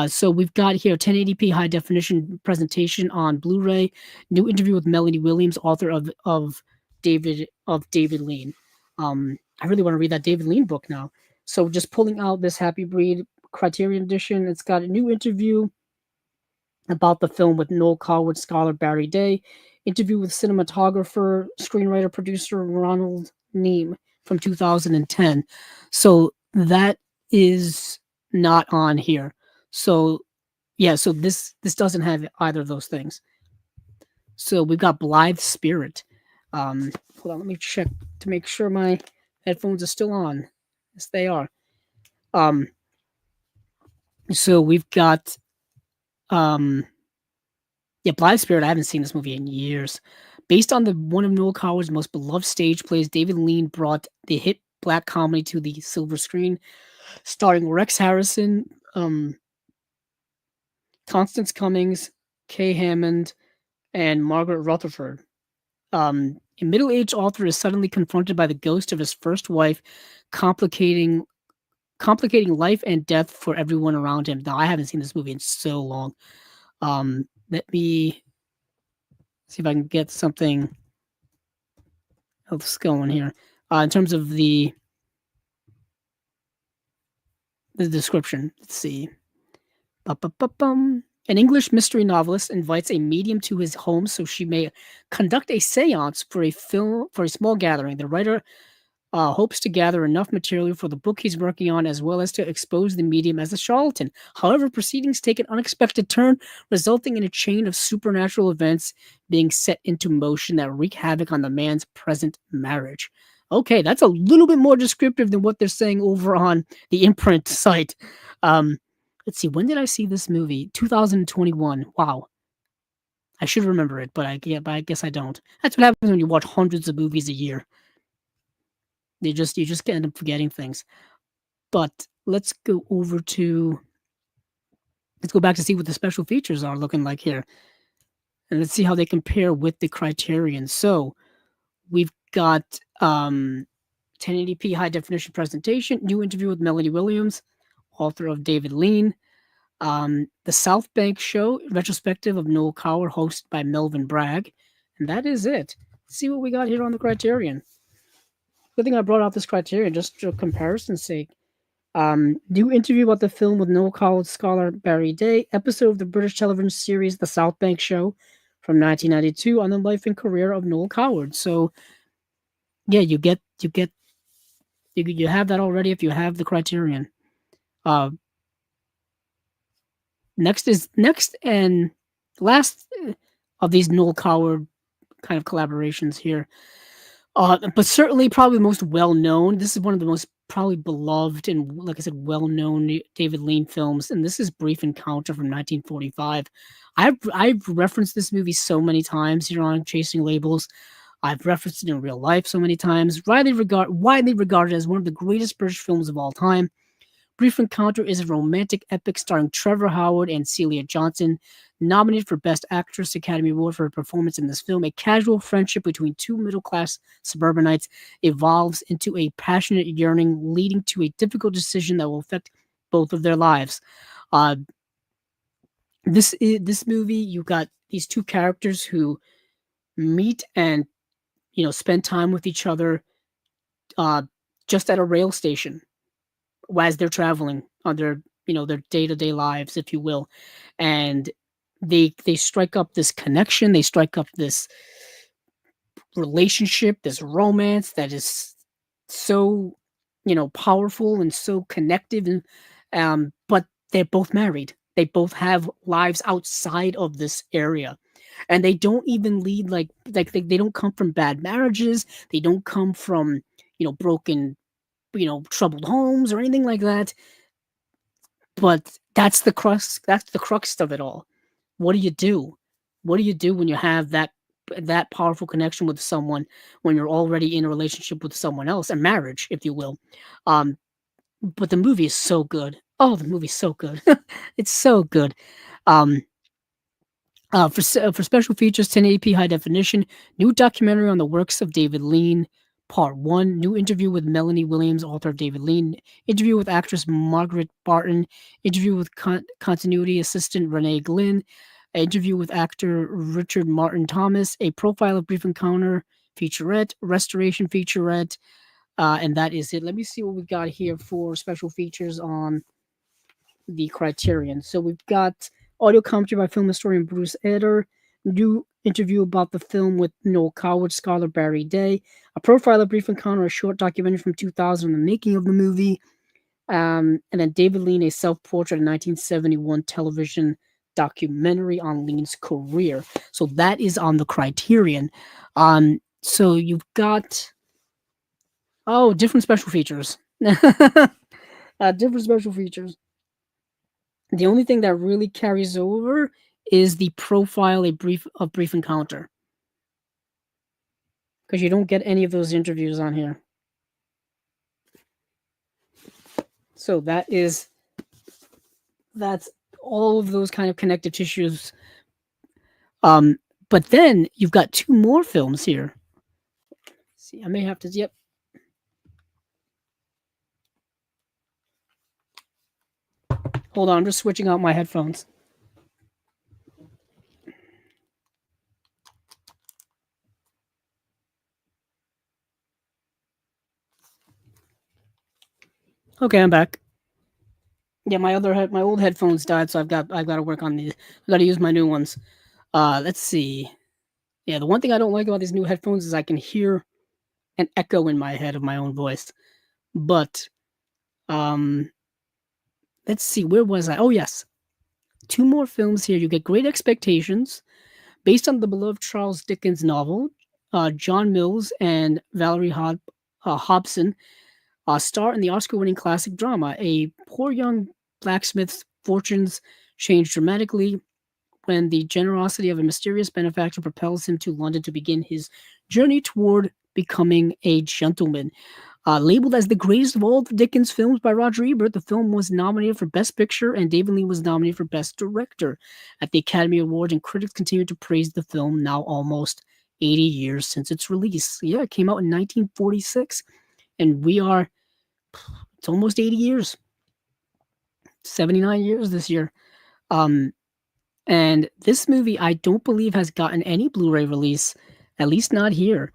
So we've got here 1080p high definition presentation on Blu-ray. New interview with Melanie Williams, author of David Lean. I really want to read that David Lean book now. So just pulling out this Happy Breed Criterion edition. It's got a new interview about the film with Noel Coward scholar Barry Day. Interview with cinematographer, screenwriter, producer Ronald Neame from 2010. So that is not on here. So yeah, so this doesn't have either of those things. So we've got Blithe Spirit. Hold on, let me check to make sure my headphones are still on. Yes, they are. Um, so we've got yeah, Blithe Spirit. I haven't seen this movie in years. Based on one of Noel Coward's most beloved stage plays, David Lean brought the hit black comedy to the silver screen, starring Rex Harrison, Constance Cummings, Kay Hammond, and Margaret Rutherford. A middle-aged author is suddenly confronted by the ghost of his first wife, complicating life and death for everyone around him. Now, I haven't seen this movie in so long. Let me see if I can get something else going here. In terms of the description, let's see. Ba-ba-ba-bum. An English mystery novelist invites a medium to his home so she may conduct a seance for a small gathering. The writer hopes to gather enough material for the book he's working on, as well as to expose the medium as a charlatan. However, proceedings take an unexpected turn, resulting in a chain of supernatural events being set into motion that wreak havoc on the man's present marriage. Okay, that's a little bit more descriptive than what they're saying over on the Imprint site. Let's see, when did I see this movie? 2021. Wow. I should remember it, but I guess I don't. That's what happens when you watch hundreds of movies a year. You just end up forgetting things. But let's go back to see what the special features are looking like here. And let's see how they compare with the Criterion. So we've got 1080p high definition presentation, new interview with Melanie Williams, author of David Lean. The South Bank Show, retrospective of Noel Coward, hosted by Melvin Bragg. And that is it. Let's see what we got here on the Criterion. Good thing I brought out this Criterion just for comparison's sake. New interview about the film with Noel Coward scholar Barry Day, episode of the British television series The South Bank Show from 1992 on the life and career of Noel Coward. So yeah, you have that already if you have the Criterion. Next and last of these Noel Coward kind of collaborations here. But certainly probably the most well-known. This is one of the most probably beloved and, like I said, well-known David Lean films, and this is Brief Encounter from 1945. I've referenced this movie so many times here on Chasing Labels. I've referenced it in real life so many times. Widely regarded as one of the greatest British films of all time. Brief Encounter is a romantic epic starring Trevor Howard and Celia Johnson. Nominated for Best Actress Academy Award for her performance in this film, a casual friendship between two middle-class suburbanites evolves into a passionate yearning, leading to a difficult decision that will affect both of their lives. Uh, this movie, you got these two characters who meet and spend time with each other uh, just at a rail station as they're traveling on their day-to-day lives, if you will, and they strike up this connection, they strike up this relationship, this romance that is so powerful and so connective, and but they're both married, they both have lives outside of this area, and they don't even lead they don't come from bad marriages, they don't come from broken troubled homes or anything like that. But that's the crux of it all. What do you do? What do you do when you have that powerful connection with someone, when you're already in a relationship with someone else, a marriage, if you will? Um, but the movie is so good. Oh, the movie's so good. It's so good. Um, for special features, 1080p high definition, new documentary on the works of David Lean, Part 1, new interview with Melanie Williams, author of David Lean, interview with actress Margaret Barton, interview with continuity assistant Renee Glynn, an interview with actor Richard Martin Thomas, a profile of Brief Encounter featurette, restoration featurette, and that is it. Let me see what we got here for special features on the Criterion. So we've got audio commentary by film historian Bruce Eder, new interview about the film with Noel Coward, scholar Barry Day, a profile of Brief Encounter, a short documentary from 2000 on the making of the movie, and then David Lean, a self-portrait, a 1971 television documentary on Lean's career. So that is on the Criterion. So you've got different special features. Different special features. The only thing that really carries over is the profile of brief encounter, because you don't get any of those interviews on here. So that's all of those kind of connective tissues. But then you've got two more films here. See, I may have to. Yep. Hold on, I'm just switching out my headphones. Okay, I'm back. Yeah, my old headphones died, so I've got to work on these. I got to use my new ones. Let's see. Yeah, the one thing I don't like about these new headphones is I can hear an echo in my head of my own voice. But let's see, where was I? Oh yes, two more films here. You get Great Expectations, based on the beloved Charles Dickens novel. John Mills and Valerie Hobson star in the Oscar-winning classic drama. A poor young blacksmith's fortunes change dramatically when the generosity of a mysterious benefactor propels him to London to begin his journey toward becoming a gentleman. Labeled as the greatest of all the Dickens films by Roger Ebert, the film was nominated for Best Picture, and David Lean was nominated for Best Director at the Academy Awards, and critics continue to praise the film now almost 80 years since its release. Yeah, it came out in 1946, and it's almost 80 years. 79 years this year. And this movie, I don't believe, has gotten any Blu-ray release, at least not here.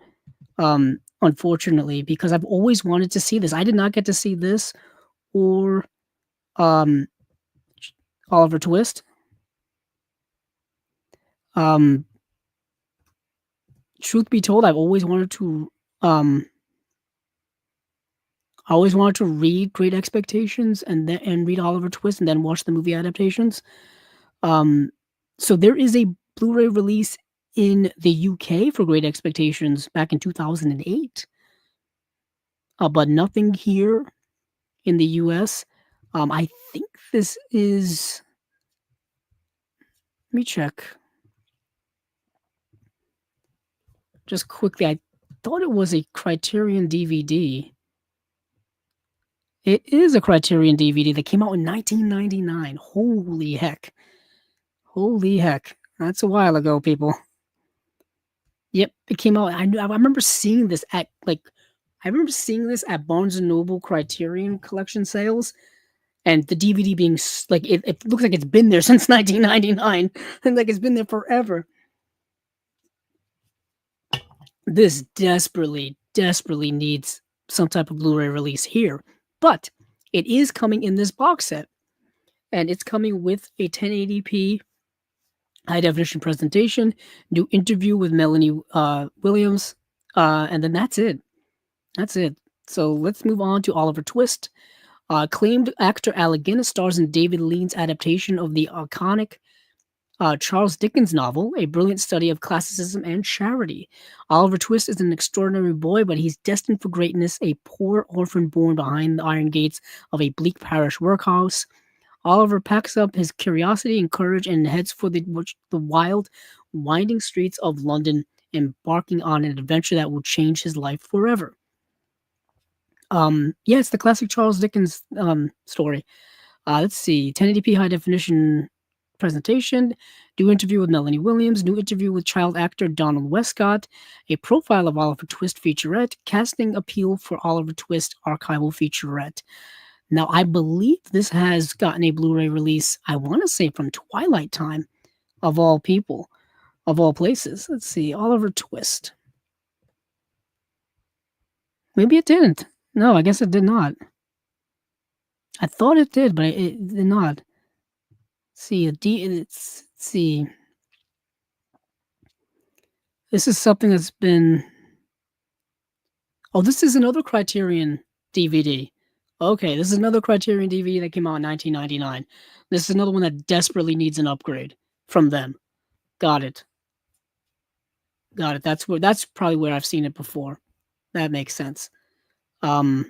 Unfortunately, because I've always wanted to see this. I did not get to see this or Oliver Twist. Truth be told, I've always wanted to read Great Expectations and read Oliver Twist and then watch the movie adaptations. So there is a Blu-ray release in the UK for Great Expectations back in 2008. But nothing here in the US. I think this is. Let me check. Just quickly, I thought it was a Criterion DVD. It is a Criterion DVD that came out in 1999. Holy heck. Holy heck. That's a while ago, people. Yep, it came out. I remember seeing this at Barnes & Noble Criterion collection sales. and the DVD being like it looks like it's been there since 1999, and like it's been there forever. This desperately needs some type of Blu-ray release here, but it is coming in this box set, and it's coming with a 1080p high definition presentation, new interview with Melanie Williams, and then that's it. That's it. So let's move on to Oliver Twist. Acclaimed actor Alec Guinness stars in David Lean's adaptation of the iconic Charles Dickens novel, a brilliant study of classicism and charity. Oliver Twist is an extraordinary boy, but he's destined for greatness, a poor orphan born behind the iron gates of a bleak parish workhouse. Oliver packs up his curiosity and courage and heads for the wild, winding streets of London, embarking on an adventure that will change his life forever. Yeah, it's the classic Charles Dickens story. Let's see, 1080p high definition presentation, new interview with Melanie Williams, new interview with child actor Donald Westcott, a profile of Oliver Twist featurette, casting appeal for Oliver Twist archival featurette. Now, I believe this has gotten a Blu-ray release, I want to say from Twilight Time, of all people, of all places. Let's see, Oliver Twist. Maybe it didn't. No, I guess it did not. I thought it did, but it did not. Let's see. This is something that's been... Oh, this is another Criterion DVD. Okay, this is another Criterion DVD that came out in 1999. This is another one that desperately needs an upgrade from them. Got it. That's probably where I've seen it before. That makes sense. Okay,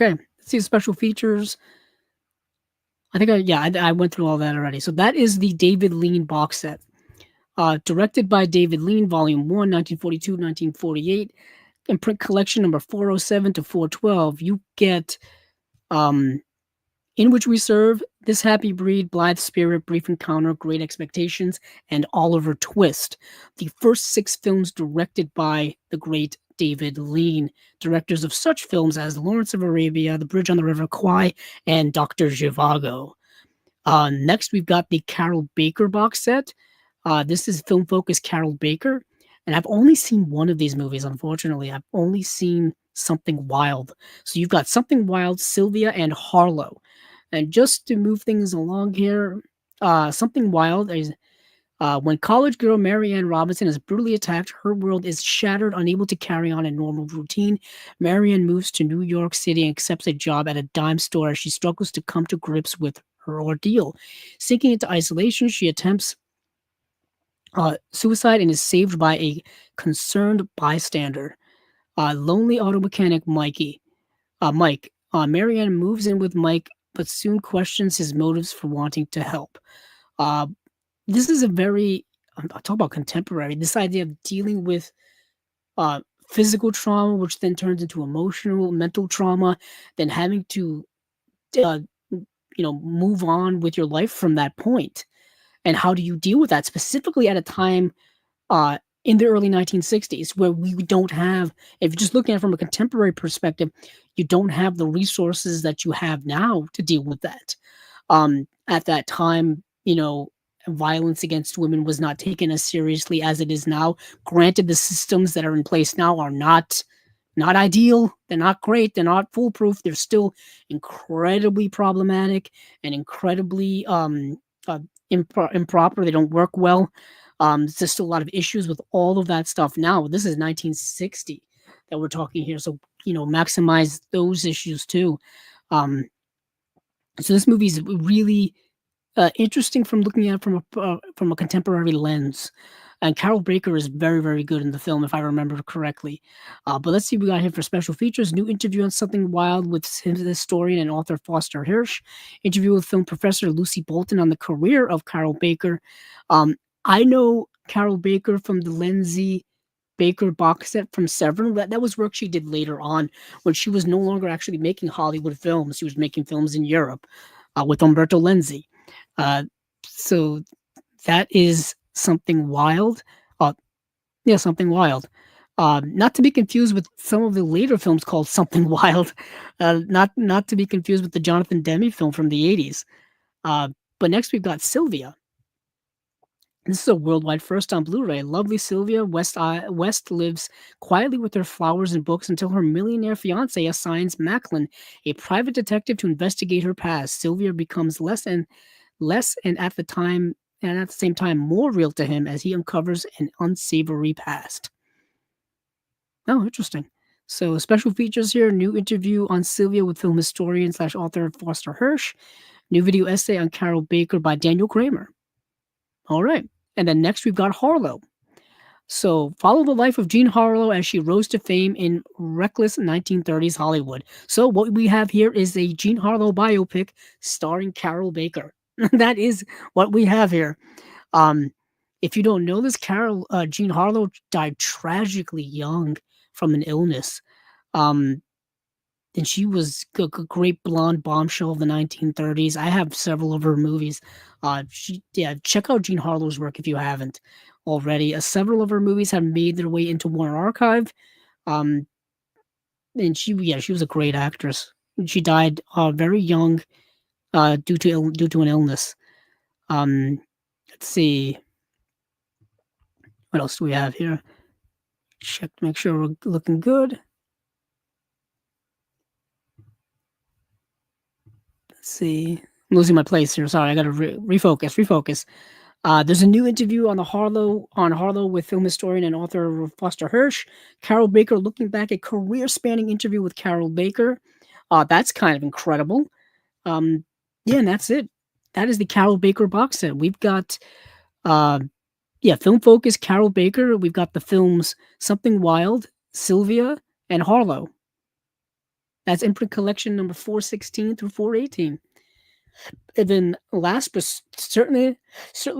let's see the special features. I think I went through all that already. So that is the David Lean box set. Directed by David Lean, Volume 1, 1942-1948. Imprint collection number 407 to 412. You get In Which We Serve, This Happy Breed, Blithe Spirit, Brief Encounter, Great Expectations, and Oliver Twist. The first 6 films directed by the great David Lean, directors of such films as Lawrence of Arabia, The Bridge on the River Kwai, and Dr. Zhivago. Next, we've got the Carroll Baker box set. This is Film Focus Carroll Baker, and I've only seen one of these movies, unfortunately. I've only seen Something Wild. So you've got Something Wild, Sylvia, and Harlow. And just to move things along here, Something Wild is when college girl Marianne Robinson is brutally attacked, her world is shattered, unable to carry on a normal routine. Marianne moves to New York City and accepts a job at a dime store as she struggles to come to grips with her ordeal. Sinking into isolation, she attempts suicide and is saved by a concerned bystander. Lonely auto mechanic Mike. Marianne moves in with Mike, but soon questions his motives for wanting to help. This is a very, I'll talk about contemporary, this idea of dealing with physical trauma, which then turns into emotional, mental trauma, then having to, move on with your life from that point. And how do you deal with that, specifically at a time in the early 1960s, where we don't have, if you're just looking at it from a contemporary perspective, you don't have the resources that you have now to deal with that. At that time, violence against women was not taken as seriously as it is now. Granted, the systems that are in place now are not ideal. They're not great. They're not foolproof. They're still incredibly problematic and incredibly improper. They don't work well. There's just a lot of issues with all of that stuff now. This is 1960 that we're talking here. So, maximize those issues too. So this movie is really interesting from looking at it from a contemporary lens. And Carroll Baker is very, very good in the film, if I remember correctly. But let's see what we got here for special features. New interview on Something Wild with historian and author Foster Hirsch. Interview with film professor Lucy Bolton on the career of Carroll Baker. I know Carroll Baker from the Lindsay Baker box set from Severin. That was work she did later on when she was no longer actually making Hollywood films. She was making films in Europe with Umberto Lenzi. So that is Something Wild. Something Wild. Not to be confused with some of the later films called Something Wild. Not to be confused with the Jonathan Demme film from the 80s. Uh, but next we've got Sylvia. This is a worldwide first on Blu-ray. Lovely Sylvia West lives quietly with her flowers and books until her millionaire fiance assigns Macklin, a private detective, to investigate her past. Sylvia becomes less and at the same time more real to him as he uncovers an unsavory past. Oh, interesting. So special features here: new interview on Sylvia with film historian / author Foster Hirsch, new video essay on Carroll Baker by Daniel Kramer. All right. And then next we've got Harlow. So follow the life of Jean Harlow as she rose to fame in reckless 1930s Hollywood. So what we have here is a Jean Harlow biopic starring Carroll Baker. That is what we have here. If you don't know this, Jean Harlow died tragically young from an illness. And she was a great blonde bombshell of the 1930s. I have several of her movies. Check out Jean Harlow's work if you haven't already. Several of her movies have made their way into Warner Archive. And she was a great actress. She died very young due to an illness. Let's see. What else do we have here? Check to make sure we're looking good. Let's see. I'm losing my place here. Sorry, I got to refocus. There's a new interview on Harlow with film historian and author Foster Hirsch. Carroll Baker looking back at career-spanning interview with Carroll Baker. That's kind of incredible. And that's it. That is the Carroll Baker box set. We've got, Film Focus, Carroll Baker. We've got the films Something Wild, Sylvia, and Harlow. That's Imprint Collection number 416 through 418. And then last but certainly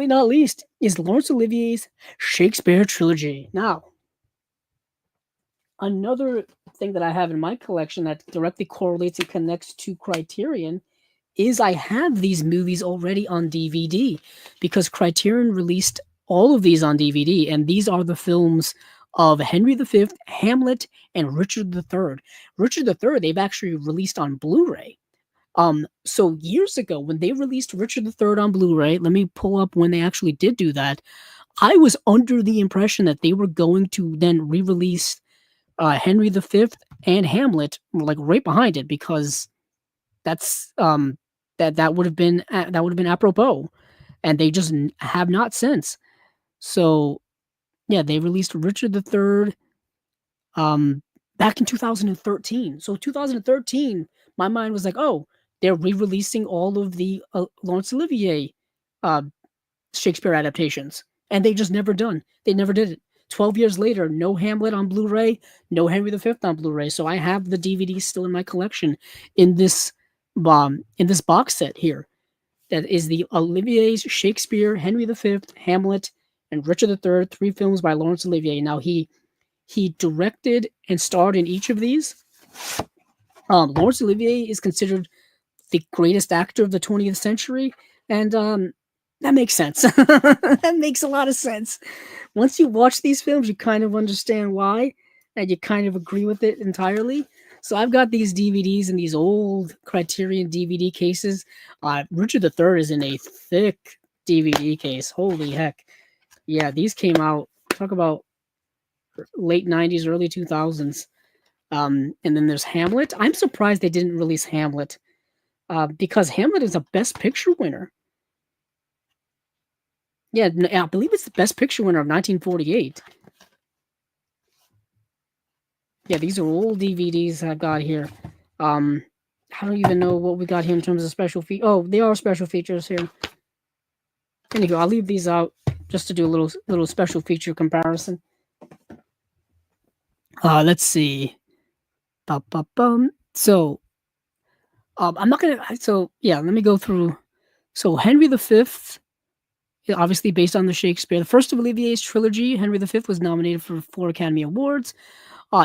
not least is Laurence Olivier's Shakespeare Trilogy. Now, another thing that I have in my collection that directly correlates and connects to Criterion is I have these movies already on DVD because Criterion released all of these on DVD, and these are the films of Henry V, Hamlet, and Richard III. Richard III, they've actually released on Blu-ray. So years ago, when they released Richard III on Blu-ray, let me pull up when they actually did do that. I was under the impression that they were going to then re-release Henry V and Hamlet like right behind it because that's that would have been apropos, and they just have not since. So yeah, they released Richard III back in 2013. So 2013, my mind was like, oh, they're re-releasing all of the Laurence Olivier Shakespeare adaptations, and they just never did it. 12 years later, no Hamlet on Blu-ray, no Henry V on Blu-ray. So I have the DVDs still in my collection in this box set here. That is the Olivier's Shakespeare, Henry V, Hamlet, and Richard III, 3 films by Laurence Olivier. Now he directed and starred in each of these. Laurence Olivier is considered the greatest actor of the 20th century, and that makes sense. That makes a lot of sense. Once you watch these films, you kind of understand why, and you kind of agree with it entirely. So I've got these DVDs in these old Criterion DVD cases. Richard III is in a thick DVD case. Holy heck. Yeah, these came out, talk about late 90s, early 2000s. And then there's Hamlet. I'm surprised they didn't release Hamlet because Hamlet is a Best Picture winner. Yeah, I believe it's the Best Picture winner of 1948. Yeah, these are old DVDs I've got here. I don't even know what we got here in terms of special features. Oh, they are special features here. Anyway, I'll leave these out just to do a little special feature comparison. Let's see. So, I'm not gonna. So yeah, let me go through. So Henry V, obviously based on the Shakespeare, the first of Olivier's trilogy. Henry V was nominated for 4 Academy Awards.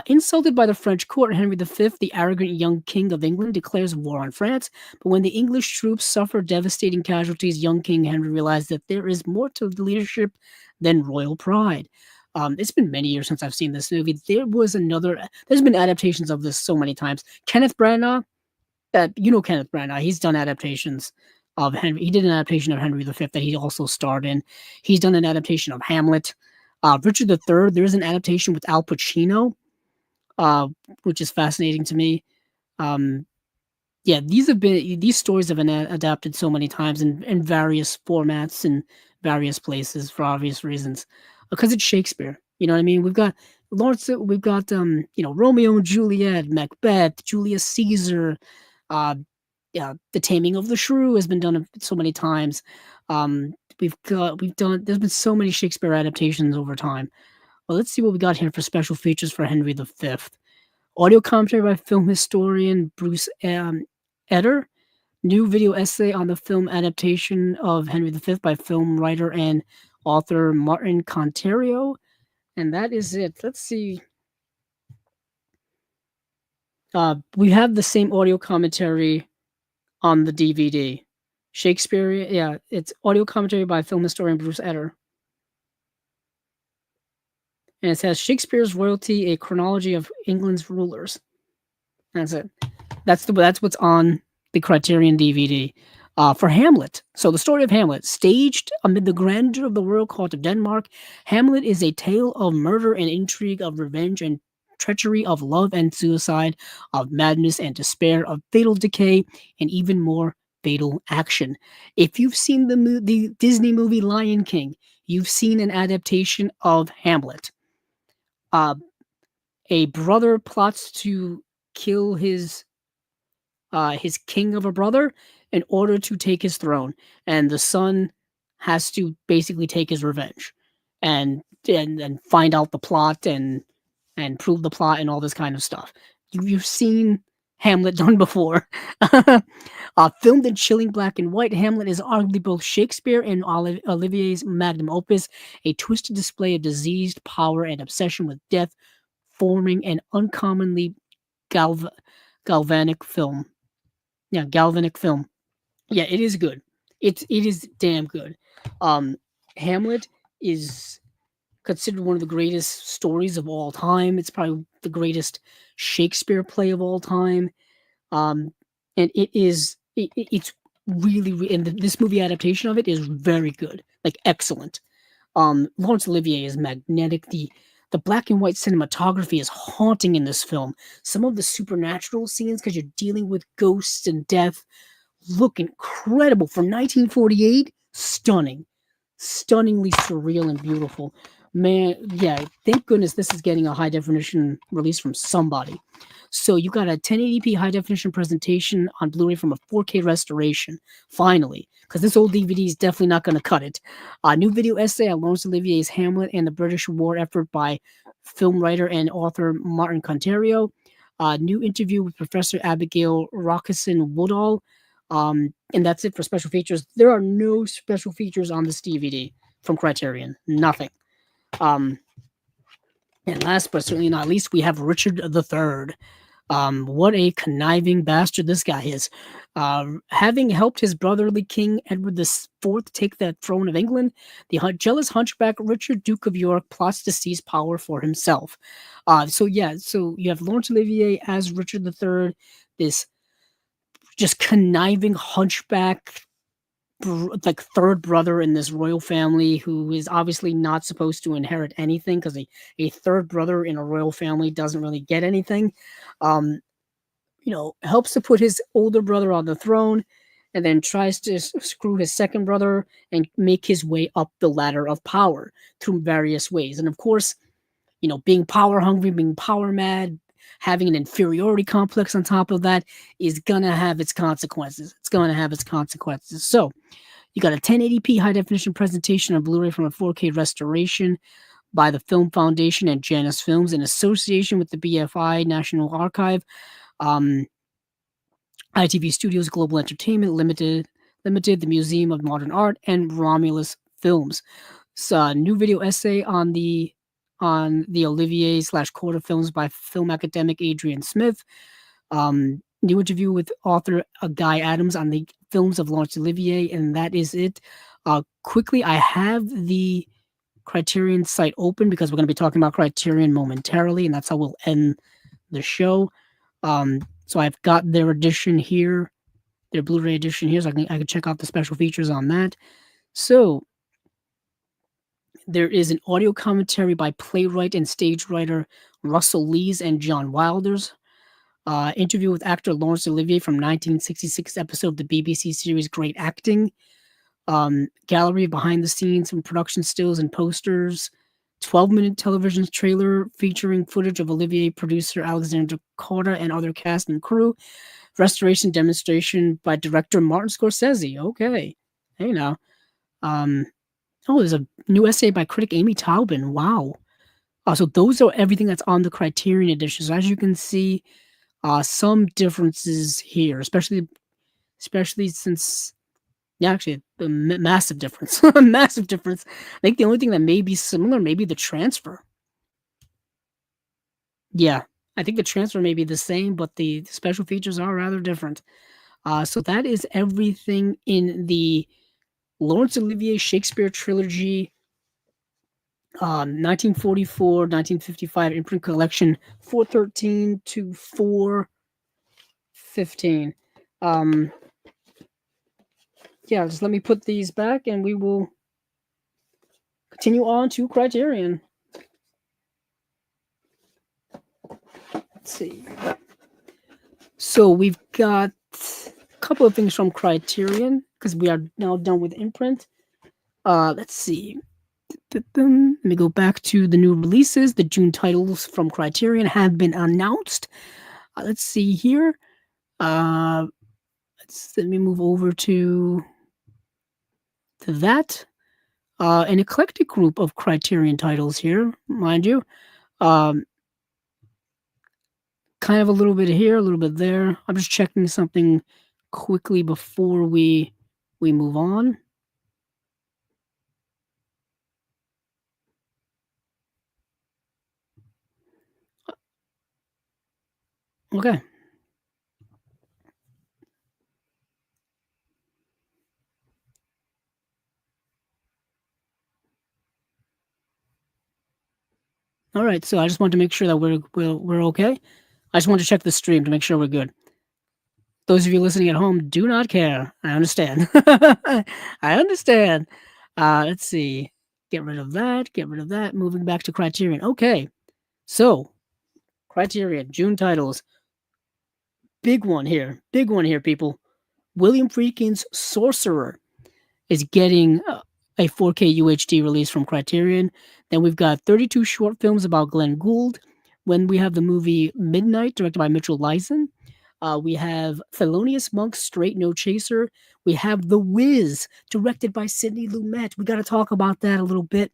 Insulted by the French court, Henry V, the arrogant young king of England, declares war on France. But when the English troops suffer devastating casualties, young King Henry realized that there is more to leadership than royal pride. It's been many years since I've seen this movie. There's been adaptations of this so many times. Kenneth Branagh, Kenneth Branagh, he's done adaptations of Henry. He did an adaptation of Henry V that he also starred in. He's done an adaptation of Hamlet. Richard III, there's an adaptation with Al Pacino, which is fascinating to me. Yeah, these stories have been adapted so many times in various formats and various places for obvious reasons, because it's Shakespeare. You know what I mean? We've got Laurence, we've got Romeo and Juliet, Macbeth, Julius Caesar, uh, yeah, The Taming of the Shrew has been done so many times. There's been so many Shakespeare adaptations over time. Well, let's see what we got here for special features for Henry V. Audio commentary by film historian Bruce Eder. New video essay on the film adaptation of Henry V by film writer and author Martin Contario. And that is it. Let's see. We have the same audio commentary on the DVD. Shakespeare, yeah, it's audio commentary by film historian Bruce Eder. And it says Shakespeare's Royalty, a chronology of England's rulers. That's it. That's what's on the Criterion DVD. For Hamlet. So the story of Hamlet, staged amid the grandeur of the royal court of Denmark, Hamlet is a tale of murder and intrigue, of revenge and treachery, of love and suicide, of madness and despair, of fatal decay, and even more fatal action. If you've seen the Disney movie Lion King, you've seen an adaptation of Hamlet. A brother plots to kill his king of a brother in order to take his throne, and the son has to basically take his revenge and find out the plot and prove the plot and all this kind of stuff. You've seen Hamlet done before. Filmed in chilling black and white, Hamlet is arguably both Shakespeare and Olivier's magnum opus, a twisted display of diseased power and obsession with death, forming an uncommonly galvanic film. Yeah, galvanic film. Yeah, it is good. It is damn good. Hamlet is considered one of the greatest stories of all time. It's probably the greatest Shakespeare play of all time. And it's really, and this movie adaptation of it is very good, like excellent. Laurence Olivier is magnetic. The black and white cinematography is haunting in this film. Some of the supernatural scenes, because you're dealing with ghosts and death, look incredible. For 1948, stunning. Stunningly surreal and beautiful. Man, yeah, thank goodness this is getting a high definition release from somebody. So you got a 1080p high definition presentation on Blu-ray from a 4K restoration, finally, because this old DVD is definitely not going to cut it. A new video essay on Laurence Olivier's Hamlet and the British war effort by film writer and author Martin Contario. New interview with Professor Abigail Rockison Woodall. And that's it for special features. There are no special features on this DVD from Criterion. Nothing. And last but certainly not least, we have Richard III. What a conniving bastard this guy is. Having helped his brotherly king Edward IV take the throne of England, the jealous hunchback Richard, Duke of York, plots to seize power for himself. So you have Laurence Olivier as Richard III, this just conniving hunchback, like third brother in this royal family who is obviously not supposed to inherit anything, because a third brother in a royal family doesn't really get anything. Helps to put his older brother on the throne, and then tries to screw his second brother and make his way up the ladder of power through various ways. And of course, being power hungry, being power mad, having an inferiority complex on top of that is gonna have its consequences. It's gonna have its consequences. So you got a 1080p high definition presentation on Blu-ray from a 4K restoration by the Film Foundation and Janus Films in association with the BFI National Archive, ITV Studios Global Entertainment Limited, the Museum of Modern Art, and Romulus Films. So, new video essay on the Olivier/Court films by film academic Adrian Smith. New interview with author Guy Adams on the films of Laurence Olivier, and that is it. Quickly, I have the Criterion site open because we're going to be talking about Criterion momentarily, and that's how we'll end the show. So I've got their edition here, their Blu-ray edition here, so I can check out the special features on that. So there is an audio commentary by playwright and stage writer Russell Lees and John Wilders. Interview with actor Laurence Olivier from 1966 episode of the BBC series Great Acting. Gallery behind the scenes and production stills and posters. 12-minute television trailer featuring footage of Olivier, producer Alexander Corda, and other cast and crew. Restoration demonstration by director Martin Scorsese. Okay. Hey now. There's a new essay by critic Amy Taubin. Wow. So those are everything that's on the Criterion edition. So as you can see, some differences here, especially since, yeah, actually, a massive difference. Massive difference. I think the only thing that may be similar may be the transfer. Yeah, I think the transfer may be the same, but the special features are rather different. So that is everything in the Laurence Olivier Shakespeare Trilogy 1944, 1955 imprint collection 413 to 415. Yeah, just let me put these back and we will continue on to Criterion. Let's see. So we've got a couple of things from Criterion because we are now done with imprint. Let's see. Let me go back to the new releases. The June titles from Criterion have been announced. Let's see here. Let me move over to that. An eclectic group of Criterion titles here, mind you. Kind of a little bit here, a little bit there. I'm just checking something quickly before we move on. Okay. All right. So I just wanted to make sure that we're okay. I just wanted to check the stream to make sure we're good. Those of you listening at home do not care. I understand. I understand. Let's see. Get rid of that. Get rid of that. Moving back to Criterion. Okay. So, Criterion, June titles. Big one here, people. William Friedkin's Sorcerer is getting a 4K UHD release from Criterion. Then we've got 32 short films about Glenn Gould. When we have the movie Midnight, directed by Mitchell Lyson. We have Thelonious Monk's Straight No Chaser. We have The Wiz, directed by Sidney Lumet. We got to talk about that a little bit.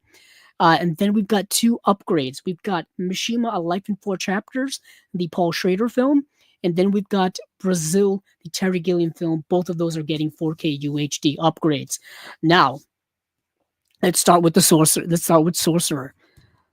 And then we've got two upgrades. We've got Mishima, A Life in Four Chapters, the Paul Schrader film. And then we've got Brazil, the Terry Gilliam film. Both of those are getting 4K UHD upgrades. Now, let's start with the Sorcerer. Let's start with Sorcerer.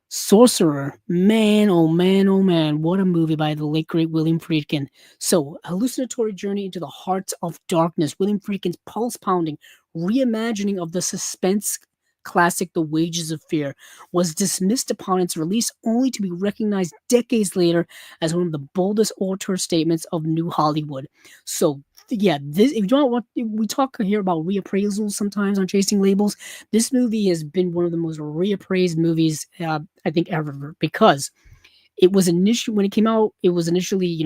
Sorcerer, man, oh man, oh man, what a movie by the late great William Friedkin. So, hallucinatory journey into the heart of darkness. William Friedkin's pulse-pounding reimagining of the suspense classic The Wages of Fear was dismissed upon its release, only to be recognized decades later as one of the boldest auteur statements of New Hollywood. So, yeah, this, if you don't want, we talk here about reappraisals sometimes on Chasing Labels. This movie has been one of the most reappraised movies, I think, ever, because it was initially, when it came out, it was initially,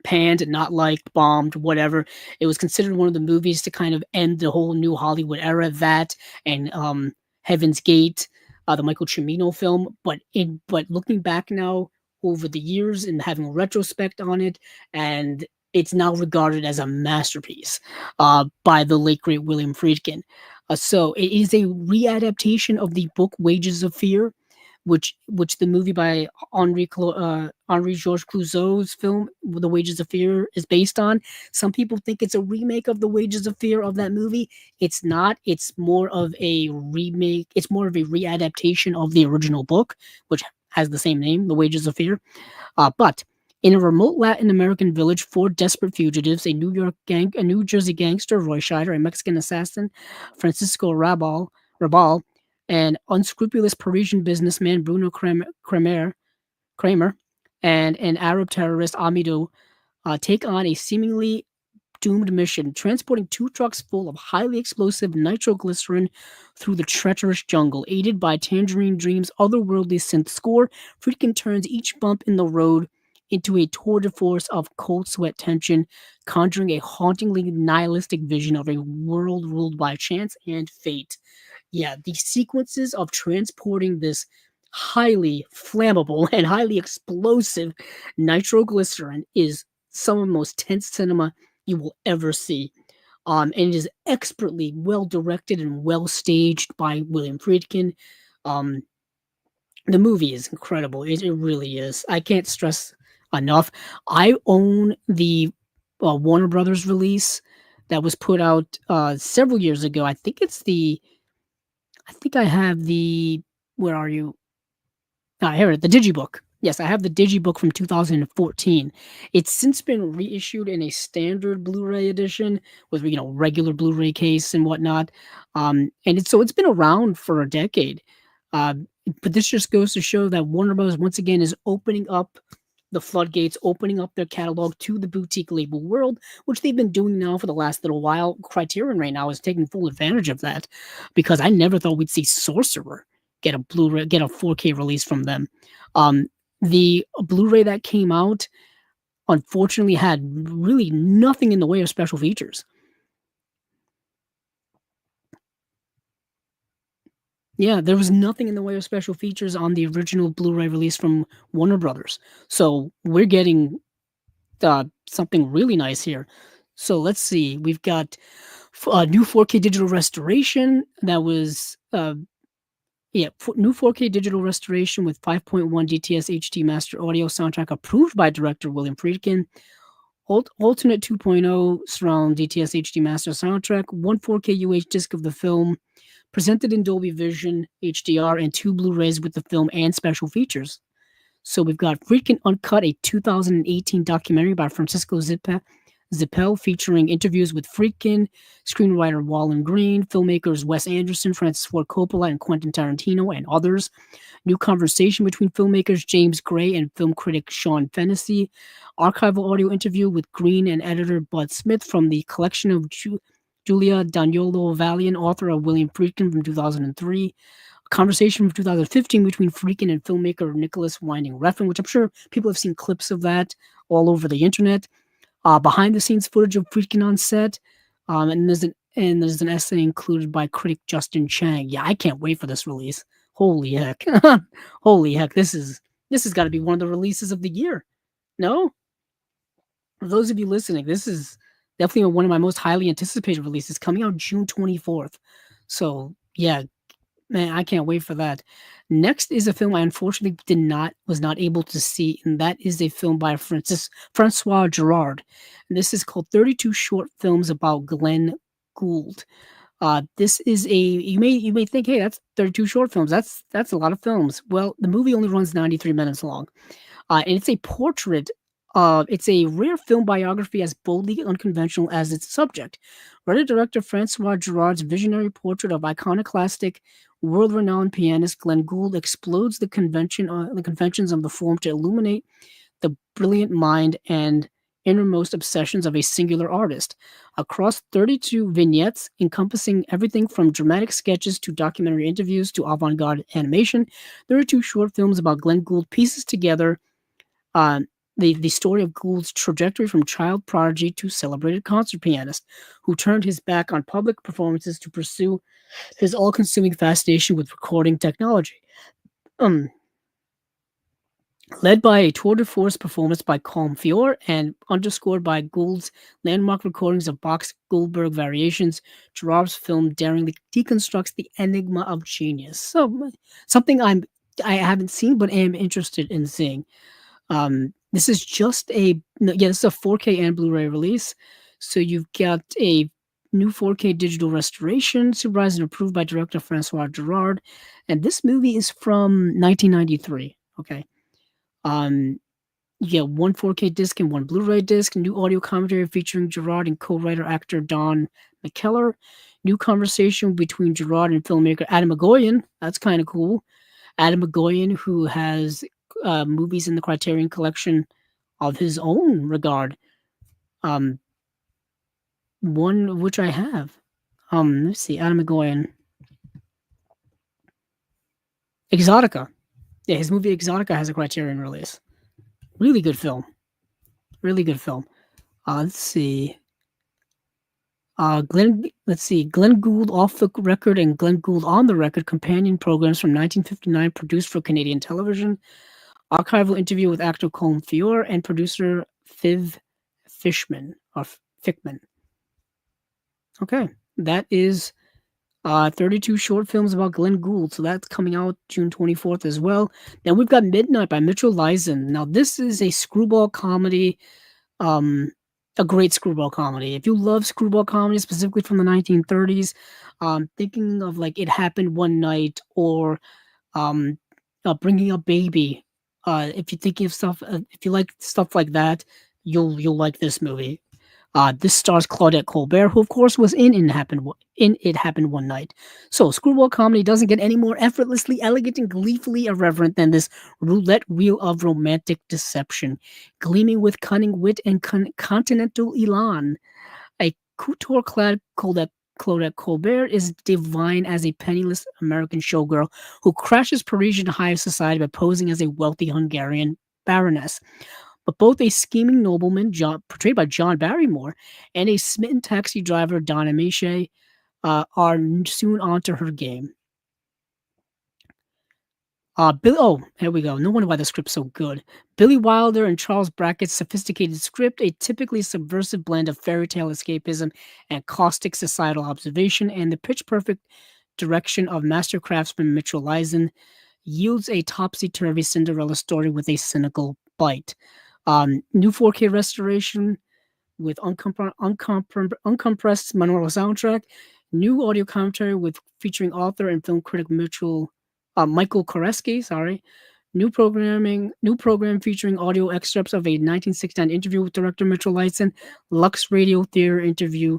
panned, not liked, bombed, whatever. It was considered one of the movies to kind of end the whole New Hollywood era, that and Heaven's Gate, the Michael Cimino film. But looking back now over the years and having a retrospect on it, and it's now regarded as a masterpiece by the late great William Friedkin. So it is a readaptation of the book Wages of Fear, which the movie by Henri Georges Clouzot's film The Wages of Fear is based on. Some people think it's a remake of The Wages of Fear of that movie. It's not. It's more of a remake. It's more of a readaptation of the original book, which has the same name, The Wages of Fear. But in a remote Latin American village, four desperate fugitives, a New Jersey gangster, Roy Scheider, a Mexican assassin, Francisco Rabal, and unscrupulous Parisian businessman Bruno Kramer and an Arab terrorist Amido take on a seemingly doomed mission, transporting two trucks full of highly explosive nitroglycerin through the treacherous jungle. Aided by Tangerine Dream's otherworldly synth score, Friedkin turns each bump in the road into a tour de force of cold sweat tension, conjuring a hauntingly nihilistic vision of a world ruled by chance and fate. Yeah, the sequences of transporting this highly flammable and highly explosive nitroglycerin is some of the most tense cinema you will ever see. And it is expertly well directed and well staged by William Friedkin. Um, the movie is incredible. It really is. I can't stress enough. I own the Warner Brothers release that was put out several years ago. I think I have the. Where are you? Ah, here, the Digibook. Yes, I have the Digibook from 2014. It's since been reissued in a standard Blu-ray edition with regular Blu-ray case and whatnot. And it's been around for a decade. Uh, but this just goes to show that Warner Bros. Once again is opening up the floodgates, opening up their catalog to the boutique label world, which they've been doing now for the last little while. Criterion right now is taking full advantage of that because I never thought we'd see Sorcerer get a Blu-ray, get a 4K release from them. Um, the Blu-ray that came out unfortunately had really nothing in the way of special features. Yeah, there was nothing in the way of special features on the original Blu-ray release from Warner Brothers. So we're getting something really nice here. So let's see. We've got a new 4K digital restoration that was new 4K digital restoration with 5.1 DTS HD master audio soundtrack approved by director William Friedkin. Alternate 2.0 surround DTS HD master soundtrack, one 4K UH disc of the film, presented in Dolby Vision HDR, and two Blu-rays with the film and special features. So we've got Friedkin Uncut, a 2018 documentary by Francisco Zippel featuring interviews with Friedkin, screenwriter Wallen Green, filmmakers Wes Anderson, Francis Ford Coppola, and Quentin Tarantino, and others. New conversation between filmmakers James Gray and film critic Sean Fennessy. Archival audio interview with Green and editor Bud Smith from the collection of Julia Daniolo Valian, author of William Friedkin from 2003. Conversation from 2015 between Friedkin and filmmaker Nicholas Winding Refn, which I'm sure people have seen clips of that all over the internet. Behind the scenes footage of Friedkin on set, and there's an essay included by critic Justin Chang. Yeah, I can't wait for this release. Holy heck, holy heck! This has got to be one of the releases of the year. No, for those of you listening, this is definitely one of my most highly anticipated releases, coming out June 24th. So yeah, man, I can't wait for that. Next is a film I unfortunately was not able to see, and that is a film by Francois Girard. And this is called 32 Short Films About Glenn Gould. This is you may think, hey, that's 32 short films. That's a lot of films. Well, the movie only runs 93 minutes long. And it's a portrait. It's a rare film biography as boldly unconventional as its subject. Writer-director Francois Girard's visionary portrait of iconoclastic, world-renowned pianist Glenn Gould explodes the conventions of the form to illuminate the brilliant mind and innermost obsessions of a singular artist. Across 32 vignettes encompassing everything from dramatic sketches to documentary interviews to avant-garde animation, 32 short films about Glenn Gould pieces together the story of Gould's trajectory from child prodigy to celebrated concert pianist, who turned his back on public performances to pursue his all-consuming fascination with recording technology. Led by a tour de force performance by Colm Feore and underscored by Gould's landmark recordings of Bach's Goldberg variations, Girard's film daringly deconstructs the enigma of genius. So, something I haven't seen but am interested in seeing. This is this is a 4K and Blu-ray release. So you've got a new 4K digital restoration, supervised and approved by director Francois Girard, and this movie is from 1993. Okay. You get one 4K disc and one Blu-ray disc, new audio commentary featuring Girard and co-writer actor Don McKellar. New conversation between Gerard and filmmaker Adam McGoyan. That's kind of cool. Adam McGoyan, who has movies in the Criterion collection of his own regard. Um, one of which I have. Let's see, Adam McGoyan. Exotica. Yeah, his movie Exotica has a Criterion release. Really good film. Really good film. Let's see. Glenn Gould off the record and Glenn Gould on the record companion programs from 1959 produced for Canadian television. Archival interview with actor Colm Feore and producer Viv Fishman or Fickman. Okay, that is 32 short films about Glenn Gould. So that's coming out June 24th as well. Then we've got Midnight by Mitchell Leisen. Now this is a screwball comedy, a great screwball comedy. If you love screwball comedy, specifically from the 1930s, thinking of like It Happened One Night or Bringing Up Baby. If you're thinking of stuff, if you like stuff like that, you'll like this movie. This stars Claudette Colbert, who of course was in It Happened One Night. So screwball comedy doesn't get any more effortlessly elegant and gleefully irreverent than this roulette wheel of romantic deception, gleaming with cunning wit and continental elan. A couture-clad Claudette Colbert is divine as a penniless American showgirl who crashes Parisian high society by posing as a wealthy Hungarian baroness. But both a scheming nobleman, portrayed by John Barrymore, and a smitten taxi driver, Donna Miche, are soon onto her game. Here we go. No wonder why the script's so good. Billy Wilder and Charles Brackett's sophisticated script, a typically subversive blend of fairy tale escapism and caustic societal observation, and the pitch-perfect direction of master craftsman Mitchell Leisen, yields a topsy-turvy Cinderella story with a cynical bite. New 4K restoration with uncompressed monaural soundtrack. New audio commentary featuring author and film critic Michael Koreski. Sorry. New program featuring audio excerpts of a 1969 interview with director Mitchell Leisen. Lux Radio Theater interview.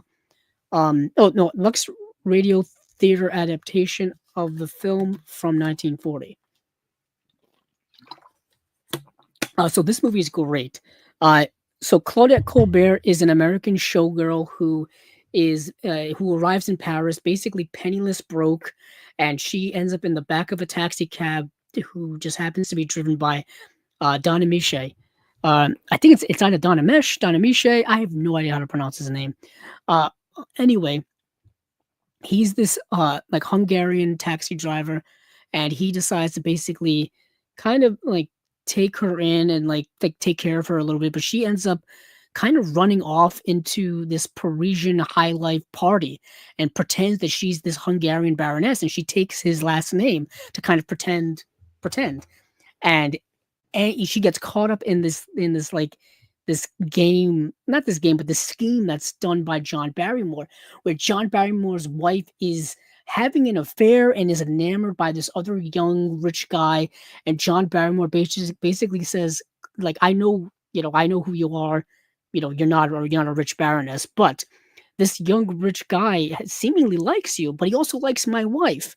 Lux Radio Theater adaptation of the film from 1940. So this movie is great. So Claudette Colbert is an American showgirl who arrives in Paris, basically penniless, broke, and she ends up in the back of a taxi cab who just happens to be driven by Donna Miche. I think it's either Donna Miche. I have no idea how to pronounce his name. Anyway, he's this like Hungarian taxi driver, and he decides to basically kind of like take her in and like take care of her a little bit, but she ends up kind of running off into this Parisian high life party and pretends that she's this Hungarian baroness, and she takes his last name to kind of pretend, and she gets caught up in this game, not this game, but this scheme that's done by John Barrymore, where John Barrymore's wife is having an affair and is enamored by this other young rich guy, and John Barrymore basically says, like, I know who you are, you're not a rich baroness, but this young rich guy seemingly likes you, but he also likes my wife,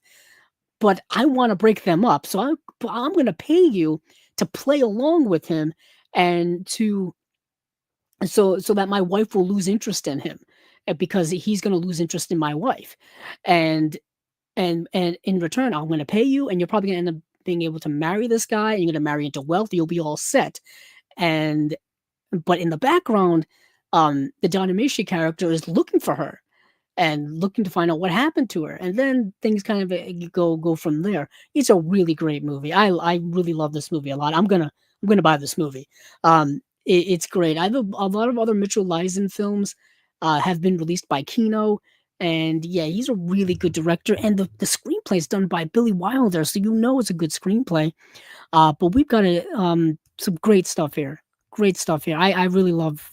but I want to break them up, so I'm going to pay you to play along with him, and so that my wife will lose interest in him, because he's going to lose interest in my wife, and in return, I'm going to pay you, and you're probably going to end up being able to marry this guy, and you're going to marry into wealth. You'll be all set. But in the background, the Donna Miche character is looking for her and looking to find out what happened to her, and then things kind of go from there. It's a really great movie. I really love this movie a lot. I'm gonna buy this movie. It's great. I have a lot of other Mitchell Leisen films have been released by Kino. And yeah, he's a really good director, and the screenplay is done by Billy Wilder, so it's a good screenplay. But we've got some great stuff here. I really love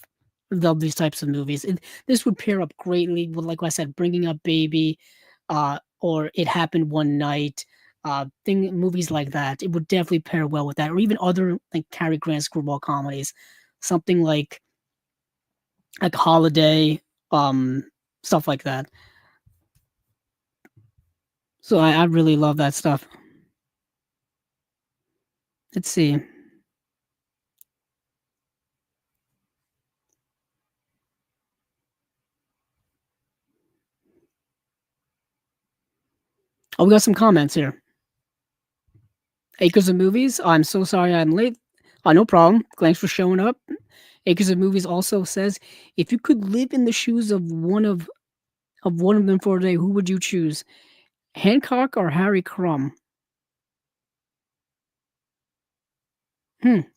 these types of movies. This would pair up greatly with, like I said, Bringing Up Baby, or It Happened One Night, movies like that. It would definitely pair well with that, or even other like Cary Grant screwball comedies, something like Holiday. stuff like that. So I really love that stuff. Let's see. Oh, we got some comments here. Acres of Movies. I'm so sorry I'm late. No problem. Thanks for showing up. Acres of Movies also says, if you could live in the shoes of one of them for a day, who would you choose? Hancock or Harry Crumb?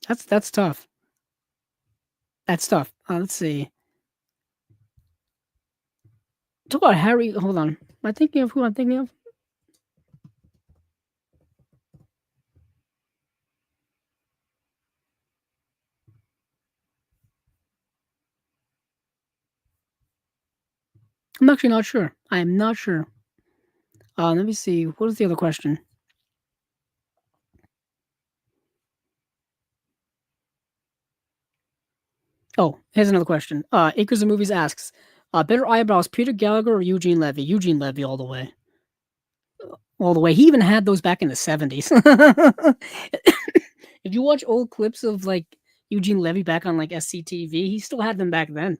That's tough. That's tough. Let's see. Talk about Harry. Hold on. Am I thinking of who I'm thinking of? I'm actually not sure. I am not sure. Let me see. What is the other question? Oh, here's another question. Acres of Movies asks, better eyebrows, Peter Gallagher or Eugene Levy? Eugene Levy all the way. All the way. He even had those back in the 70s. If you watch old clips of like Eugene Levy back on like SCTV, he still had them back then.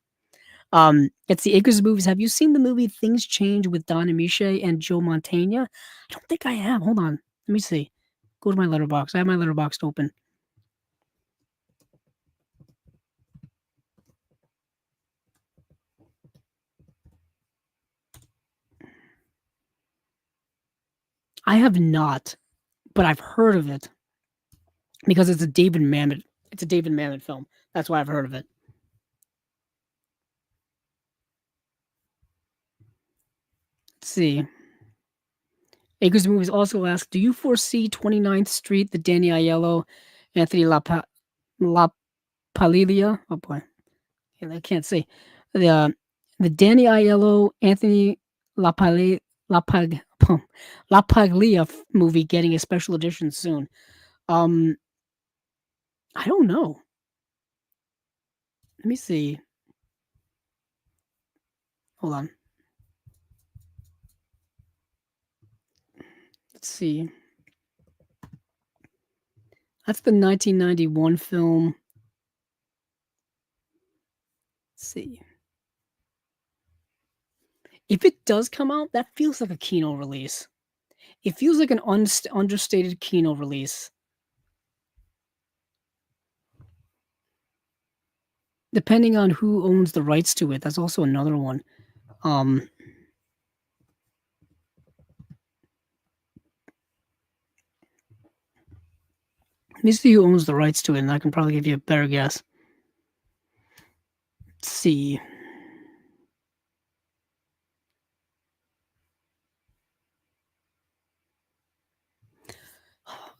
It's the Acres of Movies. Have you seen the movie Things Change with Don Amiche and Joe Mantegna? I don't think I have. Hold on. Let me see. Go to my letterbox. I have my letterbox open. I have not, but I've heard of it because it's a David Mamet. It's a David Mamet film. That's why I've heard of it. Let's see. Acres of Movies also asks, do you foresee 29th Street, the Danny Aiello, Anthony La Palilia? Oh boy, I can't say. The Danny Aiello, Anthony La Pali, La Pag, La Paglia movie getting a special edition soon. Um, I don't know. Let me see. Hold on. Let's see. That's the 1991 film. Let's see. If it does come out, that feels like a Kino release. It feels like an understated Kino release. Depending on who owns the rights to it, that's also another one. Let me see who owns the rights to it, and I can probably give you a better guess. Let's see.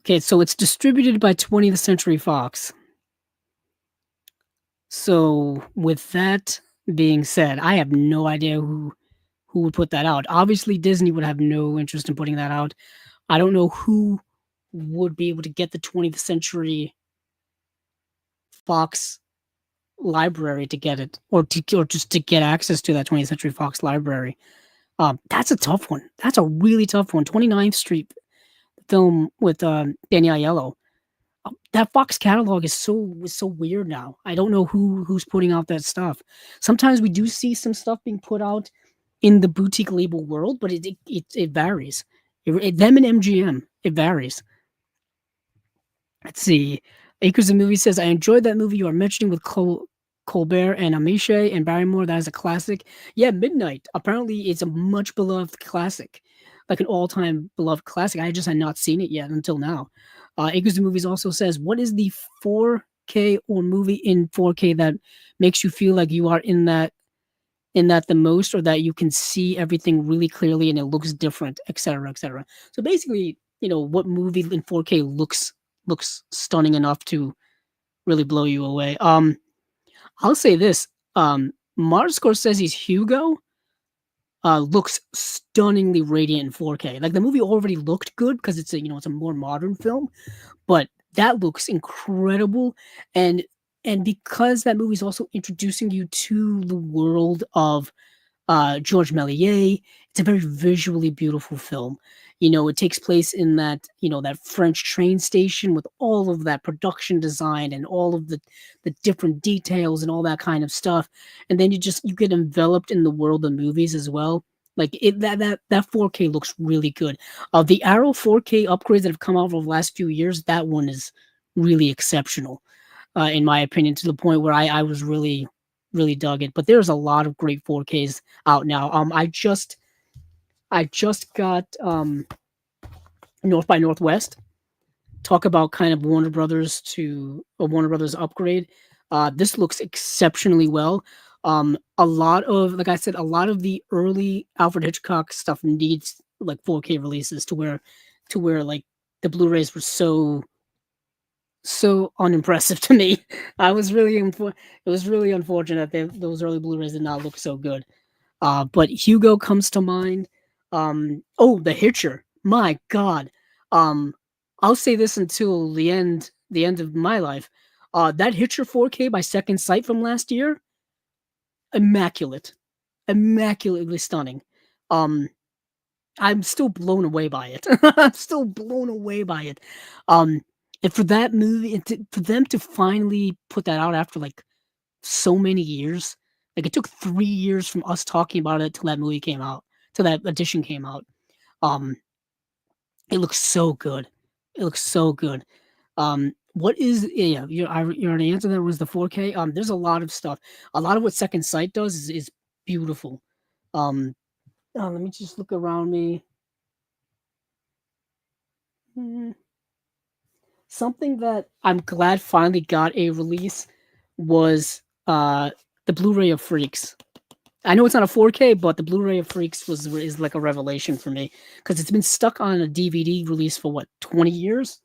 Okay, so it's distributed by 20th Century Fox. So with that being said, I have no idea who would put that out. Obviously, Disney would have no interest in putting that out. I don't know who would be able to get the 20th Century Fox library to get it, or just to get access to that 20th Century Fox library. That's a tough one. That's a really tough one. 29th Street film with Danny Aiello. That Fox catalog is so weird now. I don't know who's putting out that stuff. Sometimes we do see some stuff being put out in the boutique label world, but it varies. Them and MGM, it varies. Let's see. Acres of Movie says, I enjoyed that movie you are mentioning with Colbert and Amiche and Barrymore. That is a classic. Yeah, Midnight. Apparently, it's a much beloved classic, like an all-time beloved classic. I just had not seen it yet until now. Acres of Movies also says, what is the 4K or movie in 4K that makes you feel like you are in that the most, or that you can see everything really clearly and it looks different, etc., etc. So basically, what movie in 4K looks stunning enough to really blow you away. I'll say this. Martin Scorsese's Hugo looks stunningly radiant in 4K. Like the movie already looked good because it's a more modern film, but that looks incredible. And because that movie is also introducing you to the world of George Méliès. It's a very visually beautiful film. You know, it takes place in that, you know, that French train station with all of that production design and all of the different details and all that kind of stuff. And then you get enveloped in the world of movies as well. Like that 4K looks really good. The Arrow 4K upgrades that have come out over the last few years, that one is really exceptional, in my opinion, to the point where I was really dug it. But there's a lot of great 4Ks out now. I just got North by Northwest. Talk about kind of Warner Brothers to a Warner Brothers upgrade. This looks exceptionally well. A lot of, like I said, a lot of the early Alfred Hitchcock stuff needs like 4K releases to where like the Blu-rays were so unimpressive to me. It was really unfortunate that those early Blu-rays did not look so good. But Hugo comes to mind. Oh, The Hitcher. My God. Um, I'll say this until the end of my life. That Hitcher 4K by Second Sight from last year, immaculate, immaculately stunning. Um, I'm still blown away by it. I'm still blown away by it. Um, and for that movie, for them to finally put that out after like so many years, like it took 3 years from us talking about it till that movie came out, till that edition came out. Um, it looks so good. It looks so good. What is yeah? You already answered that. Was the 4K? There's a lot of stuff. A lot of what Second Sight does is beautiful. Um, let me just look around me. Hmm. Something that I'm glad finally got a release was the Blu-ray of Freaks. I know it's not a 4K, but the Blu-ray of Freaks is like a revelation for me because it's been stuck on a DVD release for what 20 years.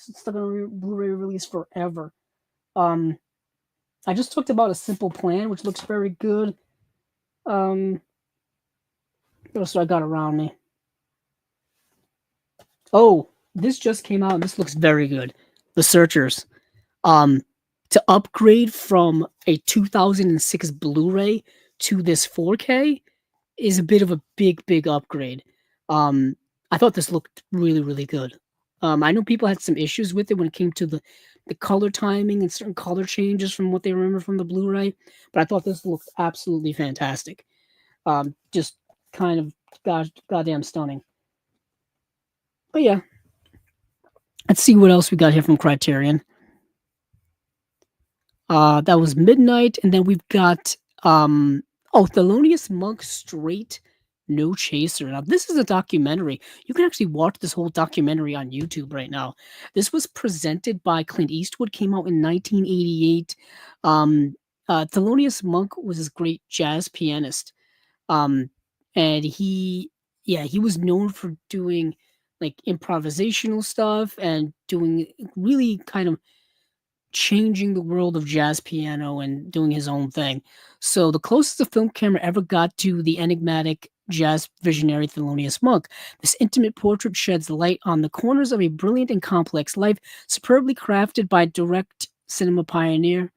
It's stuck on a Blu-ray release forever. Um, I just talked about A Simple Plan, which looks very good. Um, what else do I got around me? Oh, this just came out and this looks very good. The Searchers. Um, to upgrade from a 2006 Blu-ray to this 4K is a bit of a big upgrade. I thought this looked really good. I know people had some issues with it when it came to the color timing and certain color changes from what they remember from the Blu-ray, but I thought this looked absolutely fantastic. Just kind of goddamn stunning. But yeah, let's see what else we got here from Criterion. That was Midnight, and then we've got Thelonious Monk Straight No Chaser. Now this is a documentary. You can actually watch this whole documentary on YouTube right now. This was presented by Clint Eastwood, came out in 1988. Thelonious Monk was this great jazz pianist. Um, and he was known for doing like improvisational stuff and doing really kind of changing the world of jazz piano and doing his own thing. So the closest the film camera ever got to the enigmatic jazz visionary Thelonious Monk, this intimate portrait sheds light on the corners of a brilliant and complex life, superbly crafted by direct cinema pioneer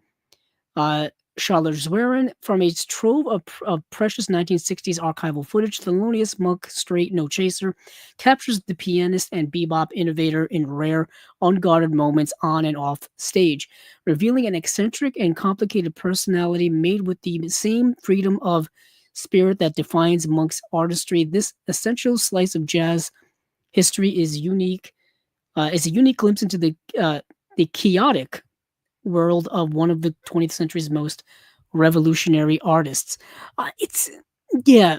Charlotte Zwerin. From a trove of precious 1960s archival footage, Thelonious Monk Straight No Chaser captures the pianist and bebop innovator in rare, unguarded moments on and off stage, revealing an eccentric and complicated personality made with the same freedom of spirit that defines Monk's artistry. This essential slice of jazz history is a unique glimpse into the chaotic world of one of the 20th century's most revolutionary artists. It's yeah,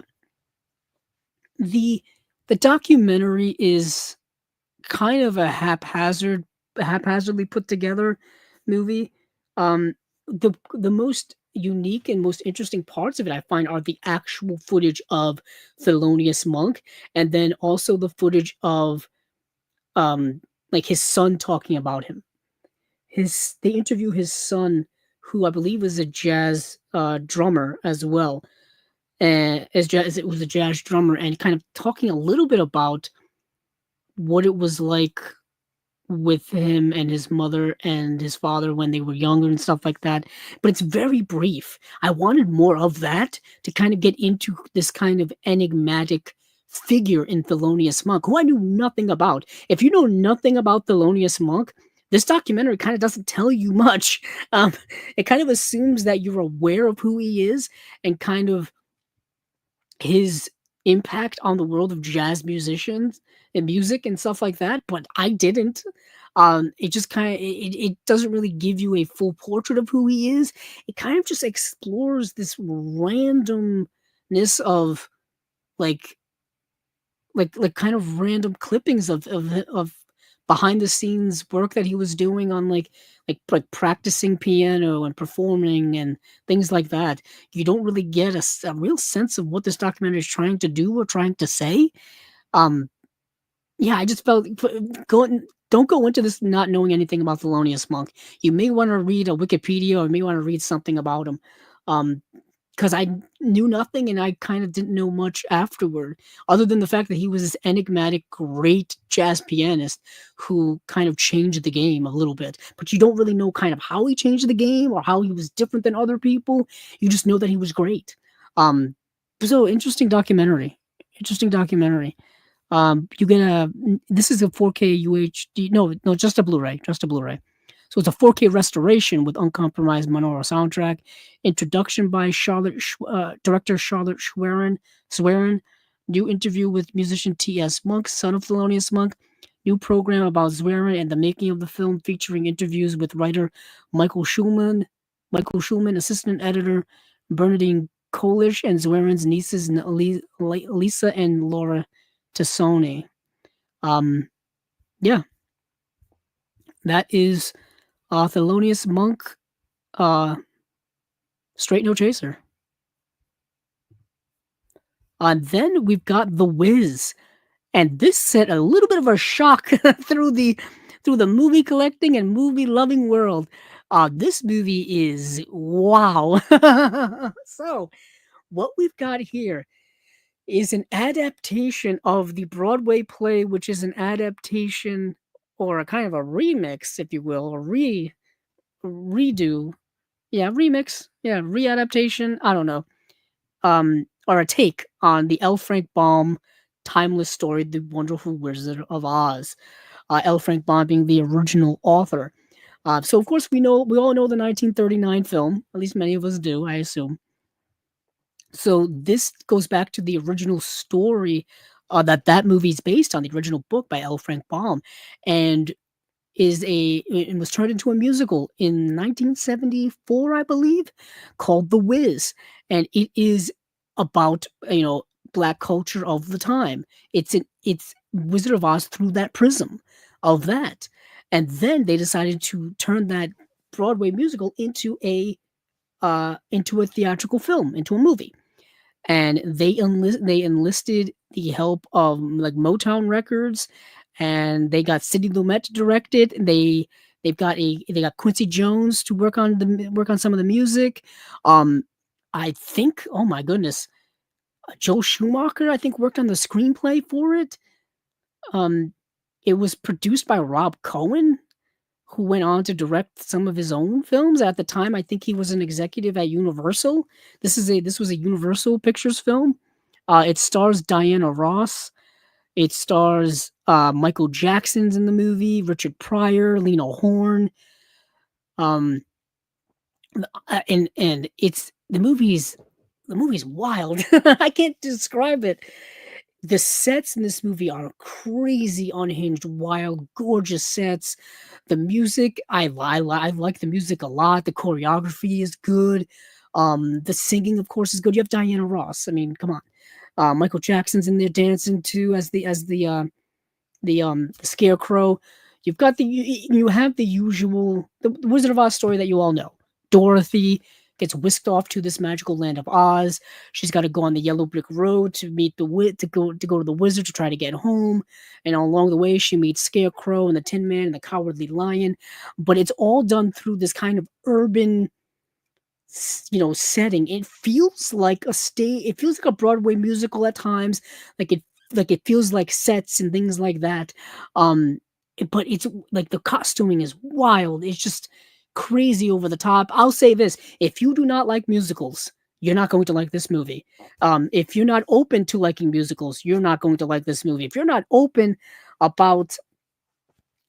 the the documentary is kind of a haphazardly put together movie. The most unique and most interesting parts of it I find are the actual footage of Thelonious Monk, and then also the footage of like his son talking about him. They interview his son, who I believe was a jazz drummer as well, and as it was a jazz drummer, and kind of talking a little bit about what it was like with him and his mother and his father when they were younger and stuff like that. But it's very brief. I wanted more of that to kind of get into this kind of enigmatic figure in Thelonious Monk, who I knew nothing about. If you know nothing about Thelonious Monk, this documentary kind of doesn't tell you much. Um, it kind of assumes that you're aware of who he is and kind of his impact on the world of jazz musicians and music and stuff like that, but I didn't. It just kind of it doesn't really give you a full portrait of who he is. It kind of just explores this randomness of like like kind of random clippings of behind the scenes work that he was doing on like practicing piano and performing and things like that. You don't really get a real sense of what this documentary is trying to do or trying to say. Um, yeah, I just felt don't go into this not knowing anything about Thelonious Monk. You may want to read a Wikipedia or you may want to read something about him. Um, because I knew nothing and I kind of didn't know much afterward, other than the fact that he was this enigmatic, great jazz pianist who kind of changed the game a little bit. But you don't really know kind of how he changed the game or how he was different than other people. You just know that he was great. Um, so interesting documentary. Interesting documentary. You get a this is a 4K UHD. No, just a Blu-ray. Just a Blu-ray. So it's a 4K restoration with uncompromised monaural soundtrack. Introduction by director Charlotte Swerin. New interview with musician T.S. Monk, son of Thelonious Monk. New program about Swerin and the making of the film, featuring interviews with writer Michael Schulman, assistant editor Bernadine Kolish, and Zwerin's nieces Lisa and Laura Tassoni. Yeah, that is Thelonious Monk, Straight No Chaser. Then we've got The Wiz, and this set a little bit of a shock through the movie collecting and movie loving world. This movie is wow. So, what we've got here is an adaptation of the Broadway play, which is an adaptation or a kind of a remix, if you will, a redo. Yeah, remix. Yeah, readaptation. I don't know. Or a take on the L. Frank Baum timeless story, The Wonderful Wizard of Oz. L. Frank Baum being the original author. So of course we all know the 1939 film. At least many of us do, I assume. So this goes back to the original story that movie is based on, the original book by L. Frank Baum, and it was turned into a musical in 1974, I believe, called The Wiz, and it is about black culture of the time. It's Wizard of Oz through that prism of that, and then they decided to turn that Broadway musical into a theatrical film, into a movie, and they enlisted the help of like Motown Records, and they got Sidney Lumet to direct it. They got Quincy Jones to work on some of the music. I think, oh my goodness, Joel Schumacher I think worked on the screenplay for it. Um, it was produced by Rob Cohen, who went on to direct some of his own films. At the time, I think he was an executive at Universal. This was a Universal Pictures film. It stars Diana Ross. It stars Michael Jackson's in the movie, Richard Pryor, Lena Horne. And it's the movie's wild. I can't describe it. The sets in this movie are crazy, unhinged, wild, gorgeous sets. The music, I like the music a lot. The choreography is good. The singing, of course, is good. You have Diana Ross. I mean, come on. Michael Jackson's in there dancing too as the scarecrow. You have the usual the Wizard of Oz story that you all know. Dorothy gets whisked off to this magical land of Oz. She's got to go on the yellow brick road to meet the wit to go to the wizard to try to get home. And along the way, she meets Scarecrow and the Tin Man and the Cowardly Lion. But it's all done through this kind of urban, setting. It feels like It feels like a Broadway musical at times. Like it feels like sets and things like that. Um, but it's like the costuming is wild. It's just crazy over the top. I'll say this: if you do not like musicals, you're not going to like this movie. If you're not open to liking musicals, you're not going to like this movie. If you're not open about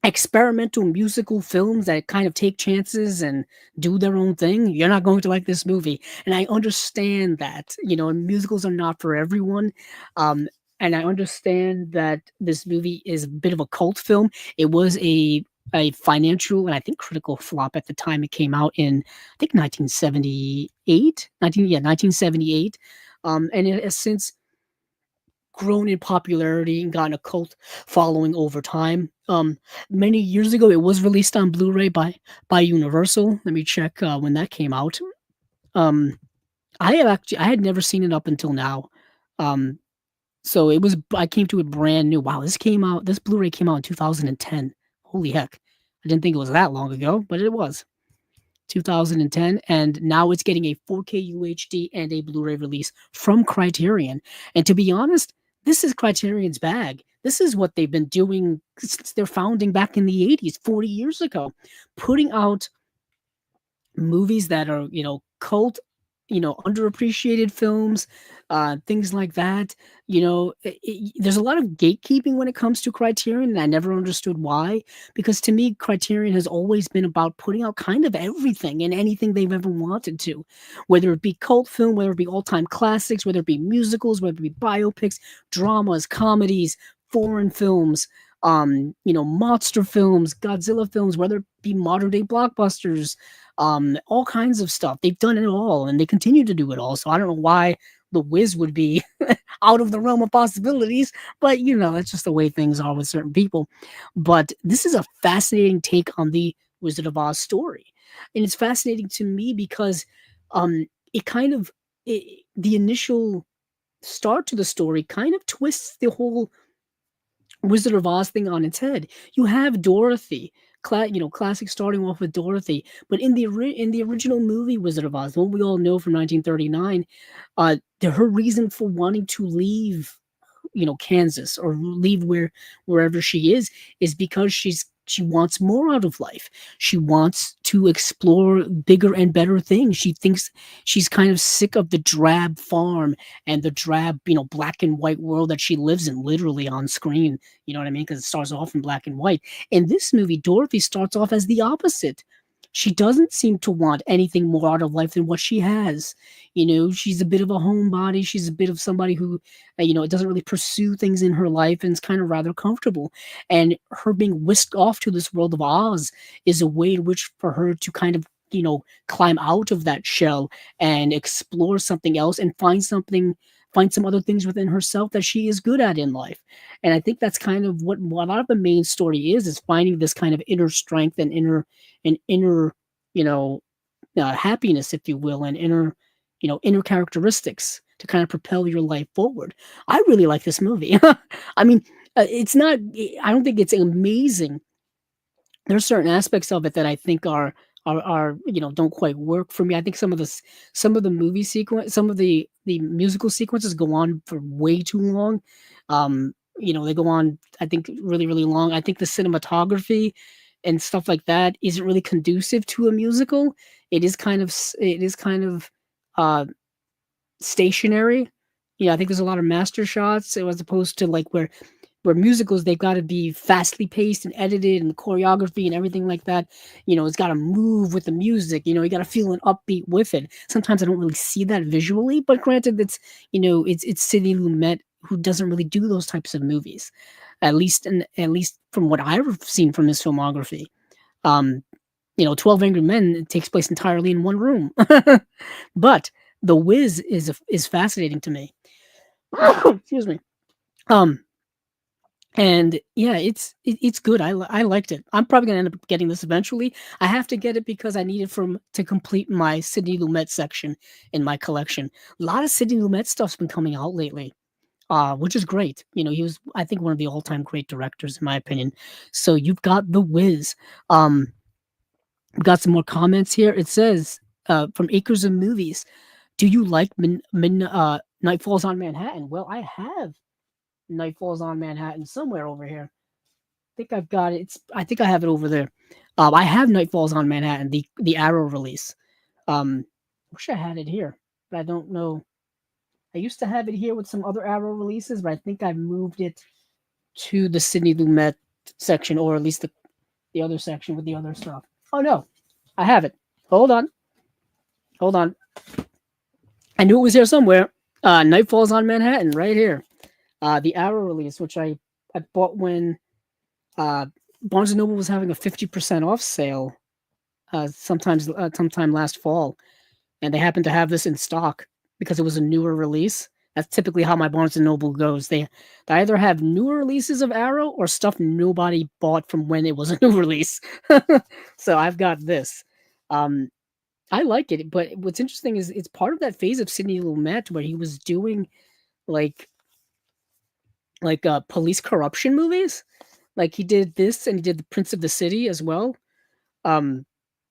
experimental musical films that kind of take chances and do their own thing, you're not going to like this movie. And I understand that, musicals are not for everyone. Um, and I understand that this movie is a bit of a cult film. It was a financial and I think critical flop at the time it came out in, I think 1978, 1978. And it has since grown in popularity and gotten a cult following over time. Many years ago, it was released on Blu-ray by Universal. Let me check when that came out. Um, I had never seen it up until now. Um, so I came to it brand new. Wow, this Blu-ray came out in 2010. Holy heck. I didn't think it was that long ago, but it was 2010, and now it's getting a 4K UHD and a Blu-ray release from Criterion. And to be honest, this is Criterion's bag. This is what they've been doing since their founding back in the 80s, 40 years ago, putting out movies that are, cult, underappreciated films, things like that. There's a lot of gatekeeping when it comes to Criterion, and I never understood why. Because to me, Criterion has always been about putting out kind of everything and anything they've ever wanted to, whether it be cult film, whether it be all-time classics, whether it be musicals, whether it be biopics, dramas, comedies, foreign films, monster films, Godzilla films, whether it be modern day blockbusters, all kinds of stuff. They've done it all, and they continue to do it all. So I don't know why the Wiz would be out of the realm of possibilities, but that's just the way things are with certain people. But this is a fascinating take on the Wizard of Oz story, and it's fascinating to me because it kind of the initial start to the story kind of twists the whole Wizard of Oz thing on its head. You have Dorothy, classic starting off with Dorothy, but in the original movie Wizard of Oz, the one we all know from 1939, her reason for wanting to leave, Kansas or leave wherever she is because she wants more out of life. She wants to explore bigger and better things. She thinks she's kind of sick of the drab farm and the drab, black and white world that she lives in, literally on screen. You know what I mean? Because it starts off in black and white. In this movie, Dorothy starts off as the opposite. She doesn't seem to want anything more out of life than what she has. She's a bit of a homebody. She's a bit of somebody who, doesn't really pursue things in her life and is kind of rather comfortable. And her being whisked off to this world of Oz is a way in which for her to kind of, climb out of that shell and explore something else and find some other things within herself that she is good at in life. And I think that's kind of what a lot of the main story is finding this kind of inner strength and inner, happiness, if you will, and inner characteristics to kind of propel your life forward. I really like this movie. I mean, it's not. I don't think it's amazing. There's certain aspects of it that I think are don't quite work for me. I think some of the movie sequence, some of the musical sequences go on for way too long. They go on, I think, really, really long. I think the cinematography and stuff like that isn't really conducive to a musical. It is kind of uh stationary. I think there's a lot of master shots as opposed to like where musicals, they've got to be fastly paced and edited, and the choreography and everything like that. It's got to move with the music. You got to feel an upbeat with it. Sometimes I don't really see that visually, but granted, it's Sidney Lumet who doesn't really do those types of movies, at least from what I've seen from his filmography. 12 Angry Men takes place entirely in one room, but The Wiz is fascinating to me. Excuse me. Um, and yeah, it's good. I liked it. I'm probably gonna end up getting this eventually. I have to get it because I need it to complete my Sidney Lumet section in my collection. A lot of Sidney Lumet stuff's been coming out lately, which is great. He was, I think, one of the all-time great directors in my opinion. So you've got The Wiz. We've got some more comments here. It says from Acres of Movies, do you like Night Falls on Manhattan? Well, I have Night Falls on Manhattan somewhere over here. think I've got it. I think I have it over there. I have Night Falls on Manhattan, the Arrow release. Wish I had it here, but I don't know. I used to have it here with some other Arrow releases, but I think I moved it to the Sidney Lumet section, or at least the other section with the other stuff. Oh no, I have it. Hold on. Hold on. I knew it was here somewhere. Night Falls on Manhattan, right here. The Arrow release, which I bought when Barnes and Noble was having a 50% off sale, sometime last fall, and they happened to have this in stock because it was a newer release. That's typically how my Barnes and Noble goes. They either have newer releases of Arrow or stuff nobody bought from when it was a new release. So I've got this. I like it, but what's interesting is it's part of that phase of Sidney Lumet where he was doing like police corruption movies. Like he did this and he did The Prince of the City as well,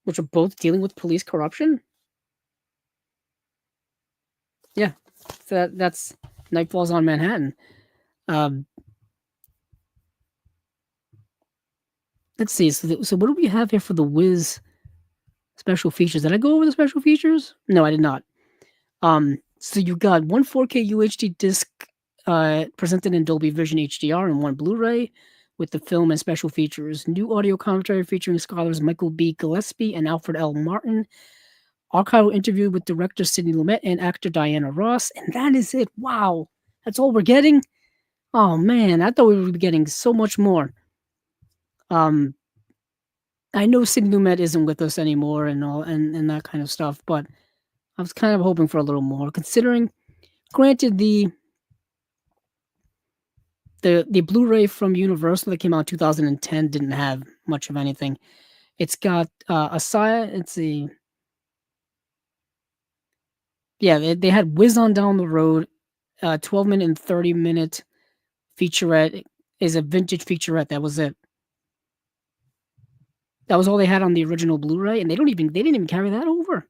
which are both dealing with police corruption. Yeah, so that's Night Falls on Manhattan. Let's see. So what do we have here for the Wiz special features? Did I go over the special features? No, I did not. So you got one 4K UHD disc presented in Dolby Vision HDR and one Blu-ray with the film and special features. New audio commentary featuring scholars Michael B. Gillespie and Alfred L. Martin. Archival interview with director Sidney Lumet and actor Diana Ross. And that is it. Wow. That's all we're getting? Oh, man. I thought we would be getting so much more. I know Sidney Lumet isn't with us anymore and all and that kind of stuff, but I was kind of hoping for a little more, considering, granted, the Blu-ray from Universal that came out in 2010 didn't have much of anything. It's got they had Whiz on Down the Road, 12-minute and 30-minute featurette is a vintage featurette. That was it. That was all they had on the original Blu-ray, and they didn't even carry that over.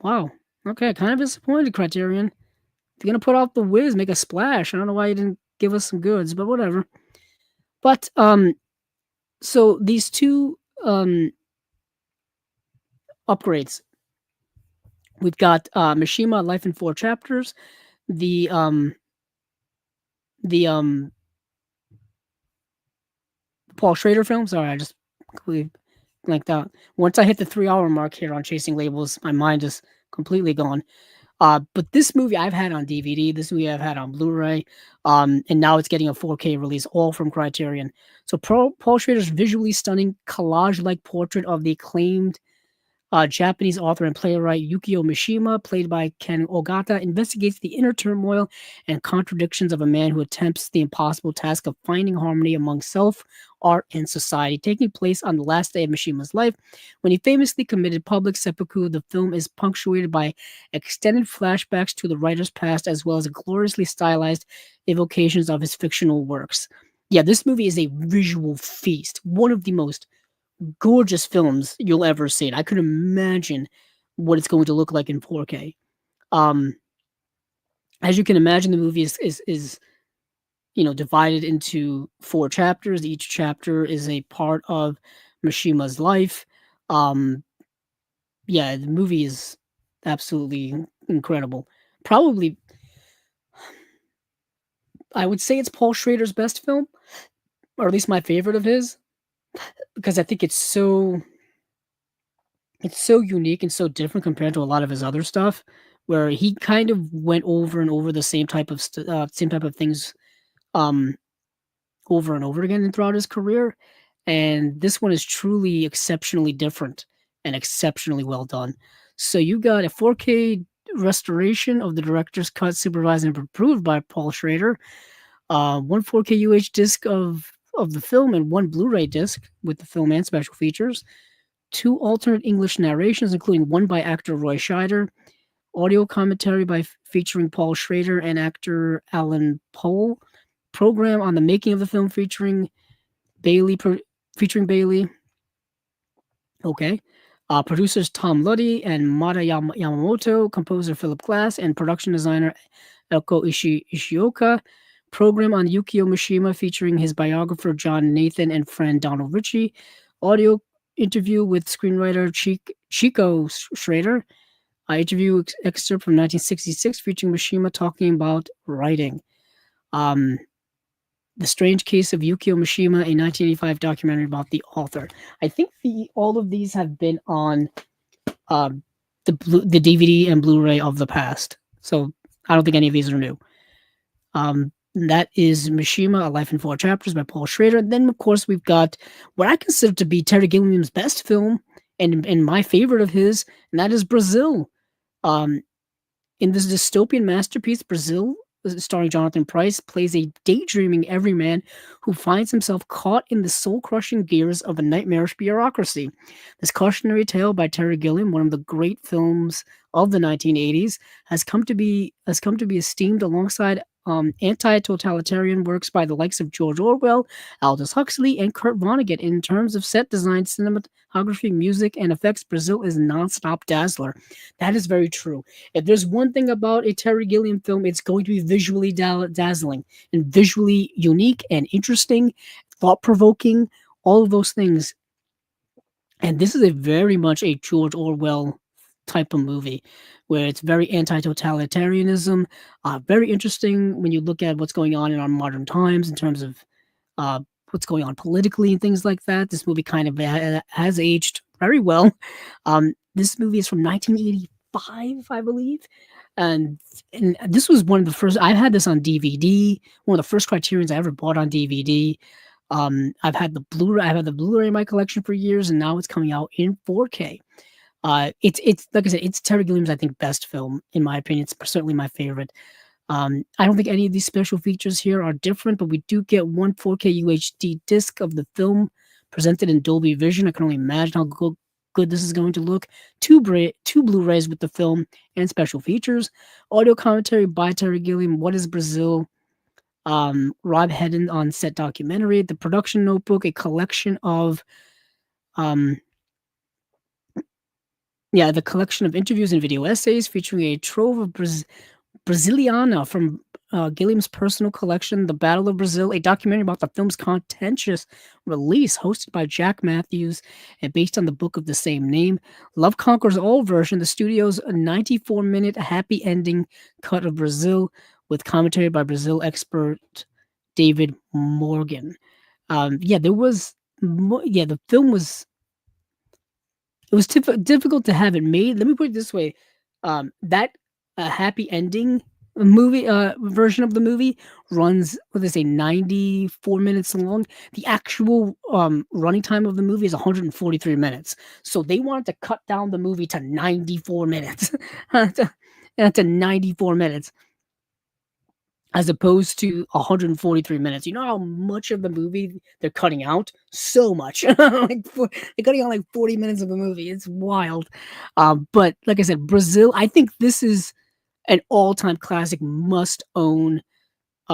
Wow. Okay, kind of disappointed, Criterion. If you're gonna put out the Wiz, make a splash. I don't know why you didn't give us some goods, but whatever. But so these two upgrades. We've got Mishima Life in 4 Chapters, the Paul Schrader film. Sorry, I just completely blanked out. Once I hit the 3-hour mark here on Chasing Labels, my mind is completely gone. But this movie I've had on DVD, this movie I've had on Blu-ray, and now it's getting a 4K release, all from Criterion. So Paul Schrader's visually stunning collage-like portrait of the acclaimed Japanese author and playwright Yukio Mishima, played by Ken Ogata, investigates the inner turmoil and contradictions of a man who attempts the impossible task of finding harmony among self, art, and society. Taking place on the last day of Mishima's life, when he famously committed public seppuku, the film is punctuated by extended flashbacks to the writer's past, as well as gloriously stylized evocations of his fictional works. Yeah, this movie is a visual feast. One of the most gorgeous films you'll ever see. I could imagine what it's going to look like in 4K. As you can imagine, the movie is divided into 4 chapters. Each chapter is a part of Mishima's life. The movie is absolutely incredible. Probably, I would say it's Paul Schrader's best film, or at least my favorite of his, because I think it's so unique and so different compared to a lot of his other stuff, where he kind of went over and over the same type of things over and over again throughout his career, and this one is truly exceptionally different and exceptionally well done. So you got a 4K restoration of the director's cut, supervised and approved by Paul Schrader, one 4K UH disc of the film, and one Blu-ray disc with the film and special features, 2 alternate English narrations, including one by actor Roy Scheider, audio commentary featuring Paul Schrader and actor Alan Pohl, program on the making of the film featuring Bailey. Okay. Producers Tom Luddy and Mata Yamamoto, composer Philip Glass, and production designer Elko Ishioka. program on Yukio Mishima featuring his biographer John Nathan and friend Donald Ritchie. Audio interview with screenwriter Chico Schrader. Interview excerpt from 1966 featuring Mishima talking about writing. Um, the Strange Case of Yukio Mishima, a 1985 documentary about the author. I think all of these have been on the DVD and Blu-ray of the past. So I don't think any of these are new. That is Mishima, A Life in Four Chapters by Paul Schrader. Then, of course, we've got what I consider to be Terry Gilliam's best film and my favorite of his, and that is Brazil. In this dystopian masterpiece, Brazil, starring Jonathan Pryce, plays a daydreaming everyman who finds himself caught in the soul-crushing gears of a nightmarish bureaucracy. This cautionary tale by Terry Gilliam, one of the great films of the 1980s, has come to be esteemed alongside anti-totalitarian works by the likes of George Orwell, Aldous Huxley, and Kurt Vonnegut. In terms of set design, cinematography, music, and effects, Brazil is non-stop dazzler. That is very true. If there's one thing about a Terry Gilliam film, it's going to be visually dazzling and visually unique and interesting, thought-provoking, all of those things. And this is a very much a George Orwell type of movie where it's very anti-totalitarianism, very interesting when you look at what's going on in our modern times in terms of what's going on politically and things like that. This movie kind of has aged very well. This movie is from 1985, I believe. And this was one of the first, I've had this on DVD, one of the first Criterions I ever bought on DVD. I've had the Blu-ray in my collection for years, and now it's coming out in 4K. It's like I said, it's Terry Gilliam's, I think, best film, in my opinion. It's certainly my favorite. I don't think any of these special features here are different, but we do get one 4K UHD disc of the film presented in Dolby Vision. I can only imagine how good this is going to look. Two Blu-rays with the film and special features. Audio commentary by Terry Gilliam. What is Brazil? Rob Hedden on set documentary. The production notebook, a collection of the collection of interviews and video essays featuring a trove of Brasiliana from Gilliam's personal collection, The Battle of Brazil, a documentary about the film's contentious release hosted by Jack Matthews and based on the book of the same name. Love Conquers All version, the studio's 94-minute happy ending cut of Brazil with commentary by Brazil expert David Morgan. The film was... It was difficult to have it made. Let me put it this way. That happy ending movie version of the movie runs, 94 minutes long. The actual running time of the movie is 143 minutes. So they wanted to cut down the movie to 94 minutes. to 94 minutes. As opposed to 143 minutes. You know how much of the movie they're cutting out? So much. They're cutting out 40 minutes of the movie. It's wild. But like I said, Brazil, I think this is an all-time classic, must-own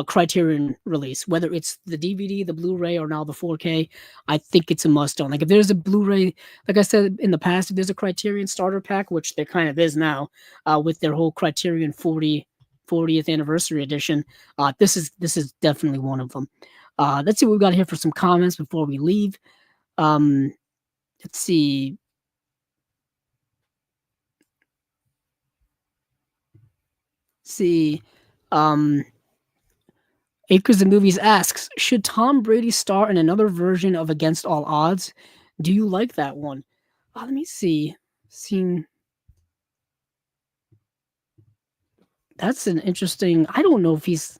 Criterion release. Whether it's the DVD, the Blu-ray, or now the 4K, I think it's a must-own. If there's a Blu-ray, like I said in the past, if there's a Criterion starter pack, which there kind of is now, with their whole Criterion 40th anniversary edition. This is definitely one of them. Let's see what we've got here for some comments before we leave. Let's see. Acres of Movies asks, should Tom Brady star in another version of Against All Odds? Do you like that one? Let me see. That's an interesting... I don't know if he's...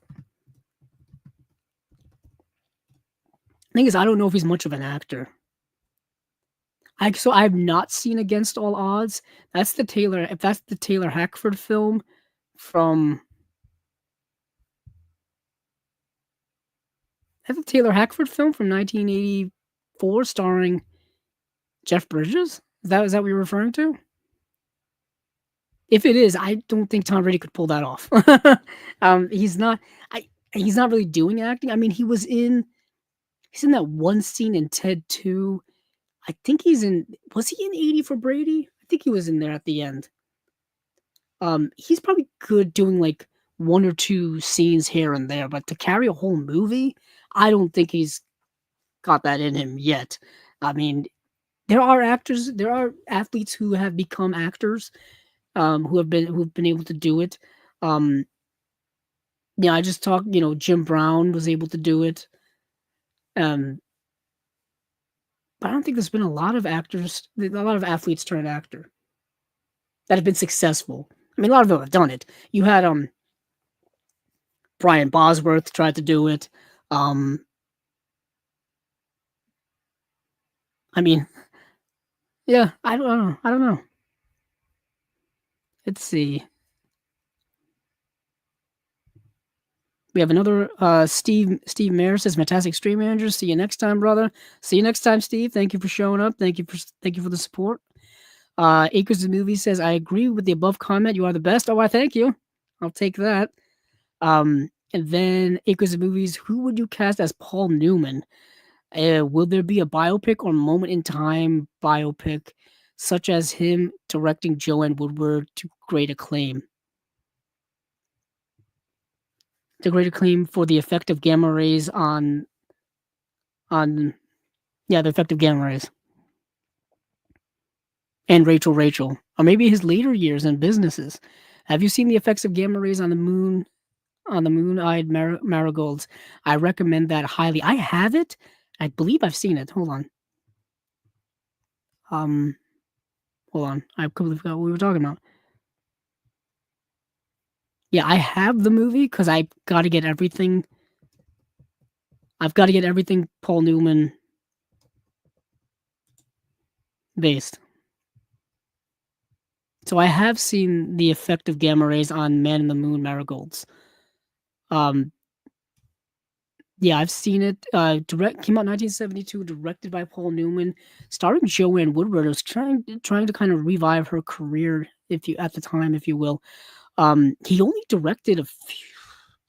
thing is, I don't know if he's much of an actor. I've not seen Against All Odds. If that's the Taylor Hackford film from... That's a Taylor Hackford film from 1984 starring Jeff Bridges? Is that what you're referring to? If it is, I don't think Tom Brady could pull that off. He's not really doing acting. I mean, he's in that one scene in Ted 2. I think was he in 80 for Brady? I think he was in there at the end. He's probably good doing one or two scenes here and there, but to carry a whole movie, I don't think he's got that in him yet. I mean, there are athletes who have become actors, who've been able to do it. Um, yeah, I just talked. Jim Brown was able to do it. Um, but I don't think there's been a lot of athletes turned actor that have been successful. I mean, a lot of them have done it. You had Brian Bosworth tried to do it. Um, I mean, yeah, I don't know. I don't know. Let's see. We have another Steve Mayer says fantastic stream manager. See you next time, brother. See you next time, Steve. Thank you for showing up. Thank you for the support. Acres of Movie says I agree with the above comment. You are the best. Oh, I thank you. I'll take that. And then Acres of Movies. Who would you cast as Paul Newman? Will there be a biopic or moment in time biopic, such as him directing Joanne Woodward to great acclaim? To great acclaim for the effect of gamma rays on yeah, the effect of gamma rays. And Rachel, or maybe his later years in businesses. Have you seen the effects of gamma rays on the moon? On the moon-eyed marigolds? I recommend that highly. I have it. I believe I've seen it. Hold on. Um, Hold on. I completely forgot what we were talking about. Yeah, I have the movie because I got to get everything. I've got to get everything Paul Newman based. So I have seen the effect of gamma rays on Man in the Moon marigolds. Um, yeah, I've seen it. Came out 1972, directed by Paul Newman, starring Joanne Woodward. It was trying to kind of revive her career, if you at the time, if you will. He only directed a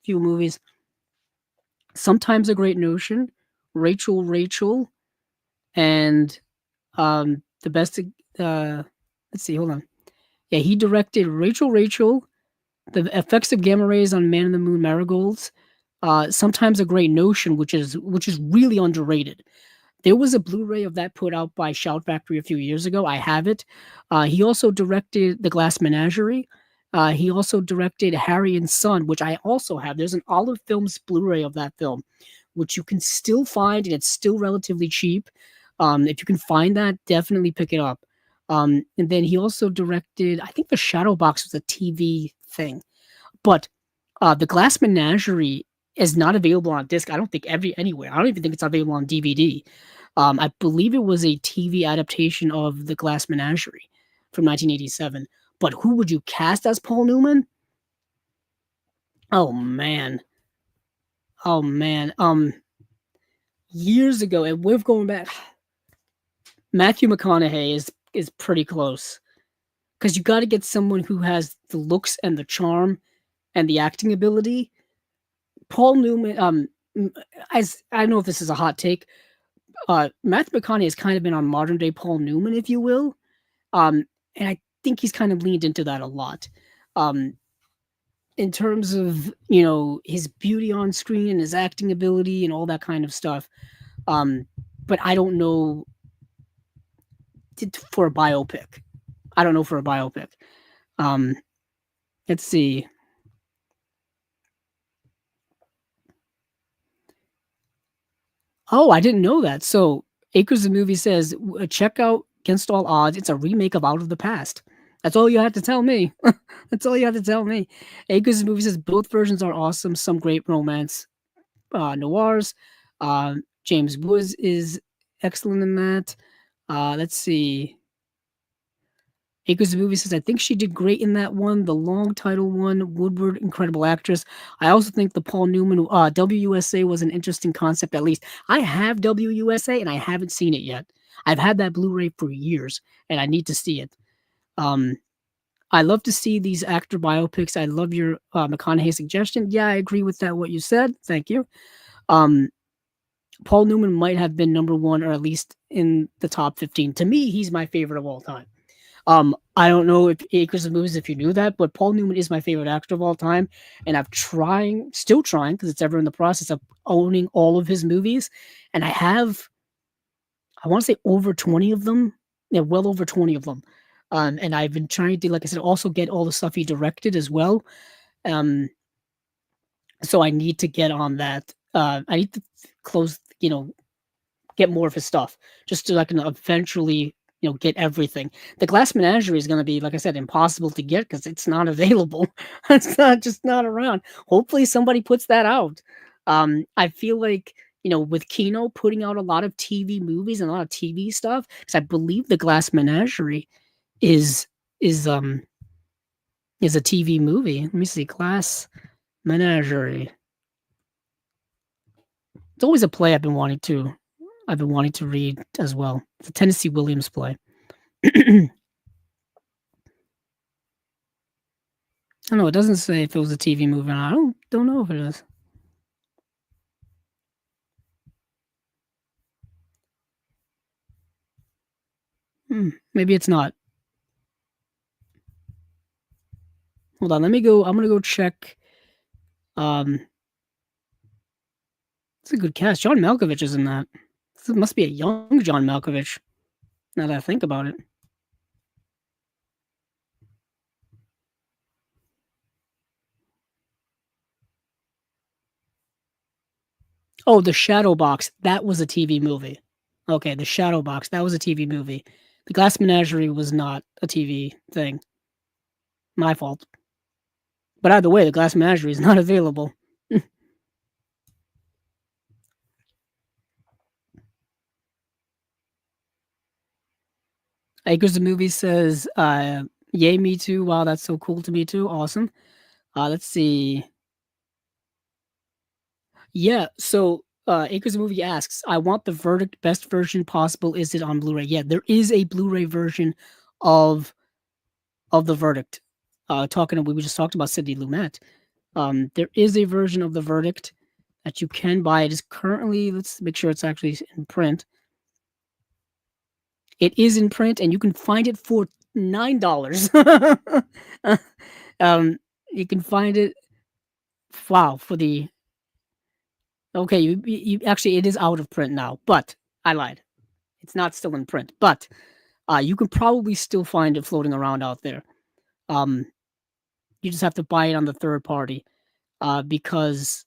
few movies. Sometimes a Great Notion, Rachel, and the best. Let's see, hold on. Yeah, he directed Rachel, the effects of gamma rays on Man in the Moon marigolds. Sometimes a Great Notion, which is really underrated. There was a Blu-ray of that put out by Shout Factory a few years ago. I have it. He also directed The Glass Menagerie. He also directed Harry and Son, which I also have. There's an Olive Films Blu-ray of that film, which you can still find, and it's still relatively cheap. If you can find that, definitely pick it up. And then he also directed, I think The Shadow Box was a TV thing. But The Glass Menagerie is not available on disc. I don't think anywhere. I don't even think it's available on DVD. I believe it was a TV adaptation of The Glass Menagerie from 1987. But who would you cast as Paul Newman? Oh man. Oh man. Years ago, and we're going back. Matthew McConaughey is pretty close. Because you got to get someone who has the looks and the charm and the acting ability. Paul Newman, as I don't know if this is a hot take, Matthew McConaughey has kind of been on modern day Paul Newman, if you will, and I think he's kind of leaned into that a lot, in terms of his beauty on screen and his acting ability and all that kind of stuff. But I don't know for a biopic. I don't know for a biopic. Let's see. Oh, I didn't know that. So Acres of Movie says, check out Against All Odds. It's a remake of Out of the Past. That's all you have to tell me. That's all you have to tell me. Acres of Movie says both versions are awesome. Some great romance noirs. James Woods is excellent in that. Let's see. Acres of Movie says, I think she did great in that one. The long title one, Woodward, incredible actress. I also think the Paul Newman WUSA was an interesting concept, at least. I have WUSA and I haven't seen it yet. I've had that Blu-ray for years and I need to see it. I love to see these actor biopics. I love your McConaughey suggestion. Yeah, I agree with that, what you said. Thank you. Paul Newman might have been number one or at least in the top 15. To me, he's my favorite of all time. I don't know if Acres of Movies if you knew that, but Paul Newman is my favorite actor of all time, and still trying, because it's ever in the process of owning all of his movies, and I want to say over 20 of them, yeah, well over 20 of them, and I've been trying to, like I said, also get all the stuff he directed as well, um, so I need to get on that. I need to close, get more of his stuff, just so I can eventually, get everything. The Glass Menagerie is going to be, like I said, impossible to get because it's not available. It's not around. Hopefully, somebody puts that out. I feel like with Kino putting out a lot of TV movies and a lot of TV stuff, because I believe the Glass Menagerie is is um is a TV movie. Let me see, Glass Menagerie. It's always a play I've been wanting to read as well. It's a Tennessee Williams play. I don't know. It doesn't say if it was a TV movie or not. I don't know if it is. Maybe it's not. Hold on. Let me go. I'm gonna go check. It's a good cast. John Malkovich is in that. This must be a young John Malkovich. Now that I think about it. Oh, The Shadow Box. That was a TV movie. Okay, The Shadow Box. That was a TV movie. The Glass Menagerie was not a TV thing. My fault. But either way, The Glass Menagerie is not available. Acres of Movies says, yay, me too. Wow, that's so cool to me too. Awesome. Let's see. Yeah, so Acres of Movie asks, I want the Verdict best version possible. Is it on Blu-ray? Yeah, there is a Blu-ray version of the Verdict. We just talked about Sidney Lumet. There is a version of the Verdict that you can buy. It is currently, let's make sure it's actually in print. It is in print, and you can find it for $9. You can find it. Wow, for the okay. You actually, it is out of print now, but I lied. It's not still in print, but you can probably still find it floating around out there. Um, you just have to buy it on the third party, because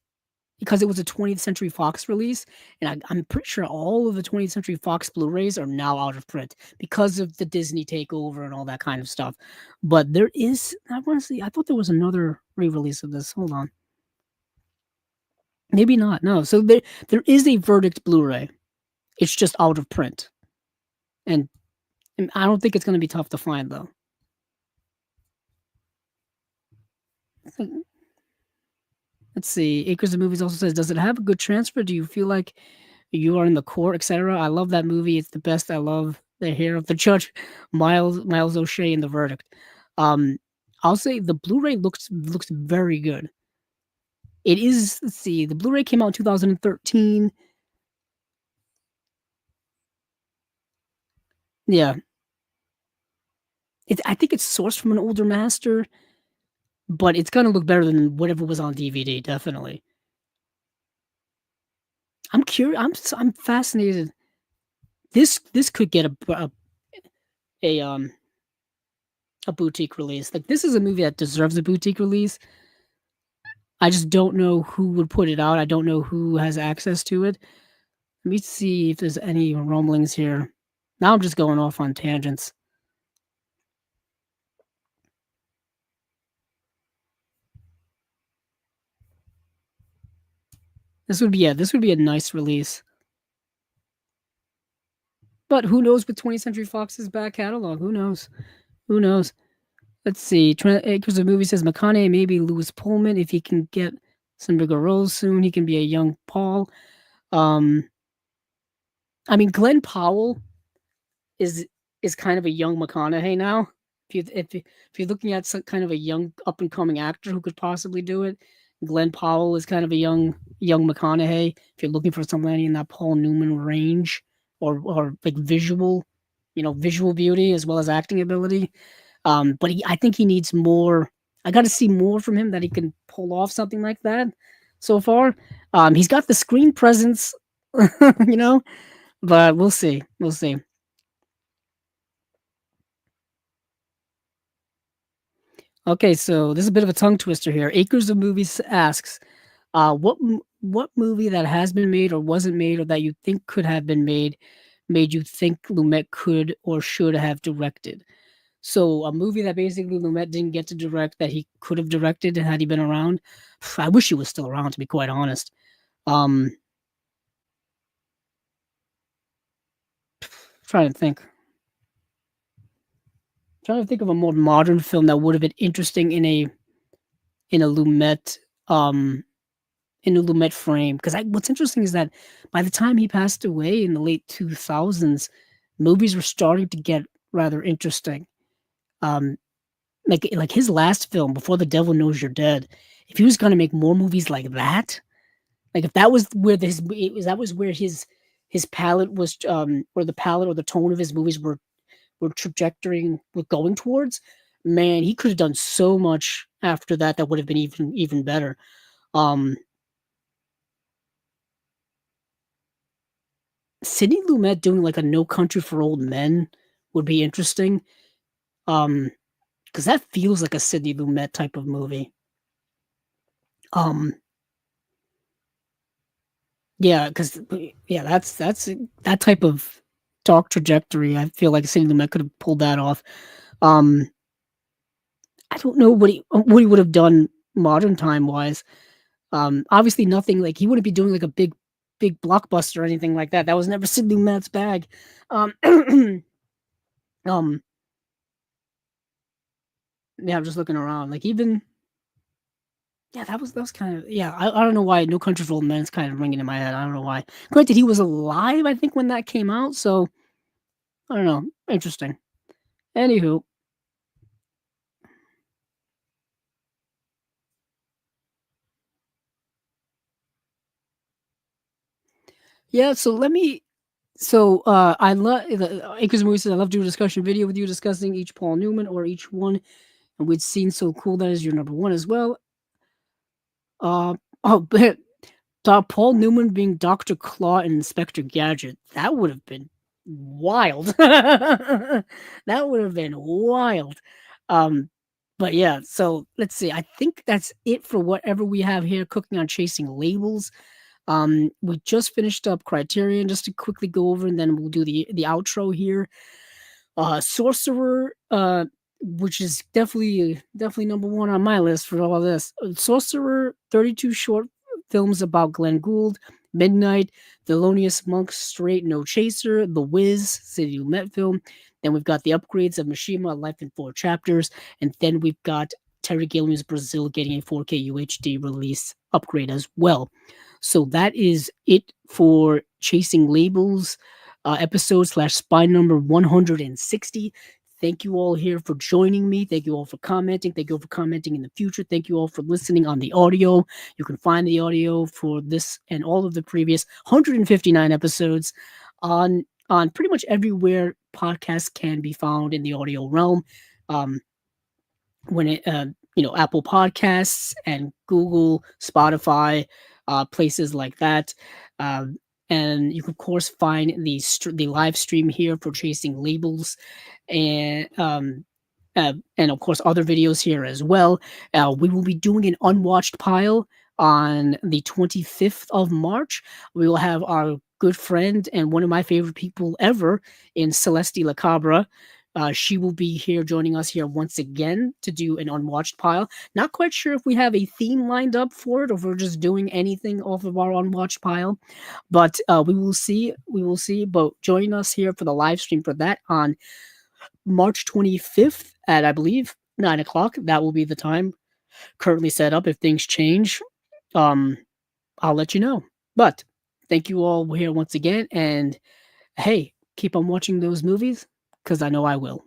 it was a 20th Century Fox release, and I'm pretty sure all of the 20th Century Fox Blu-rays are now out of print because of the Disney takeover and all that kind of stuff. But there is, I want to see, I thought there was another re-release of this. Hold on. Maybe not. No. So there is a Verdict Blu-ray. It's just out of print. And I don't think it's going to be tough to find, though. Let's see. Acres of Movies also says, does it have a good transfer? Do you feel like you are in the court, etc.? I love that movie. It's the best. I love the hair of the judge, Miles O'Shea in The Verdict. I'll say the Blu-ray looks very good. It is, let's see, the Blu-ray came out in 2013. Yeah. I think it's sourced from an older master, but it's gonna look better than whatever was on DVD, definitely. I'm curious. I'm fascinated. This could get a a boutique release. Like, this is a movie that deserves a boutique release. I just don't know who would put it out. I don't know who has access to it. Let me see if there's any rumblings here. Now I'm just going off on tangents. This would be a nice release. But who knows with 20th Century Fox's back catalog? Who knows? Who knows? Let's see. Acres of Movie says McConaughey, maybe Lewis Pullman. If he can get some bigger roles soon, he can be a young Paul. I mean, Glenn Powell is kind of a young McConaughey now. If you're looking at some kind of a young up and coming actor who could possibly do it, Glenn Powell is kind of a young McConaughey. If you're looking for somebody in that Paul Newman range or like visual visual beauty as well as acting ability. But I think he needs more. I got to see more from him that he can pull off something like that. So far, he's got the screen presence, you know, but we'll see. We'll see. Okay, so this is a bit of a tongue twister here. Acres of Movies asks, what movie that has been made or wasn't made or that you think could have been made you think Lumet could or should have directed? So a movie that basically Lumet didn't get to direct that he could have directed had he been around. I wish he was still around, to be quite honest. Um, trying to think. Trying to think of a more modern film that would have been interesting in a Lumet um in a Lumet frame. Because what's interesting is that by the time he passed away in the late 2000s, movies were starting to get rather interesting. Um, like his last film, Before the Devil Knows You're Dead. If he was gonna make more movies like that, like if that was where that was where his palette was, or the palette or the tone of his movies were trajectorying were going towards, man, he could have done so much after that that would have been even better. Um, Sidney Lumet doing like a No Country for Old Men would be interesting. Because that feels like a Sidney Lumet type of movie. Um, yeah, because yeah, that's that type of dark trajectory. I feel like Sidney Lumet could have pulled that off. Um, I don't know what he would have done modern time wise. Obviously nothing like he wouldn't be doing like a big blockbuster or anything like that. That was never Sidney Lumet's bag. Um, um, yeah, I'm just looking around. Like even yeah, that was kind of yeah. I don't know why No Country for Old Men is kind of ringing in my head. I don't know why. Granted, he was alive, I think, when that came out. So I don't know. Interesting. Anywho, yeah. So let me. So I love Acres of Movies says I love doing a discussion video with you discussing each Paul Newman or each one, and we'd seen so cool that is your number one as well. Oh, but Paul Newman being Dr. Claw and Inspector Gadget, that would have been wild. That would have been wild. Um, but yeah, so let's see. I think that's it for whatever we have here cooking on Chasing Labels. We just finished up Criterion just to quickly go over, and then we'll do the outro here. Sorcerer, which is definitely number one on my list for all this. Sorcerer, 32 short films about Glenn Gould, Midnight, Thelonious Monk, Straight No Chaser, The Wiz, City Met film. Then we've got the upgrades of Mishima, Life in Four Chapters, and then we've got Terry Gilliam's Brazil getting a 4K UHD release upgrade as well. So that is it for Chasing Labels episode slash spy number 160. Thank you all here for joining me. Thank you all for commenting. Thank you all for commenting in the future. Thank you all for listening on the audio. You can find the audio for this and all of the previous 159 episodes on pretty much everywhere podcasts can be found in the audio realm. Um, when it Apple Podcasts and Google, Spotify, places like that. And you can of course find the live stream here for Chasing Labels, and of course other videos here as well. We will be doing an unwatched pile on the 25th of March. We will have our good friend and one of my favorite people ever in Celeste Lacabra. She will be here joining us here once again to do an unwatched pile. Not quite sure if we have a theme lined up for it or if we're just doing anything off of our unwatched pile, but we will see. We will see. But join us here for the live stream for that on March 25th at, I believe, 9 o'clock. That will be the time currently set up. If things change, um, I'll let you know. But thank you all here once again. And hey, keep on watching those movies because I know I will.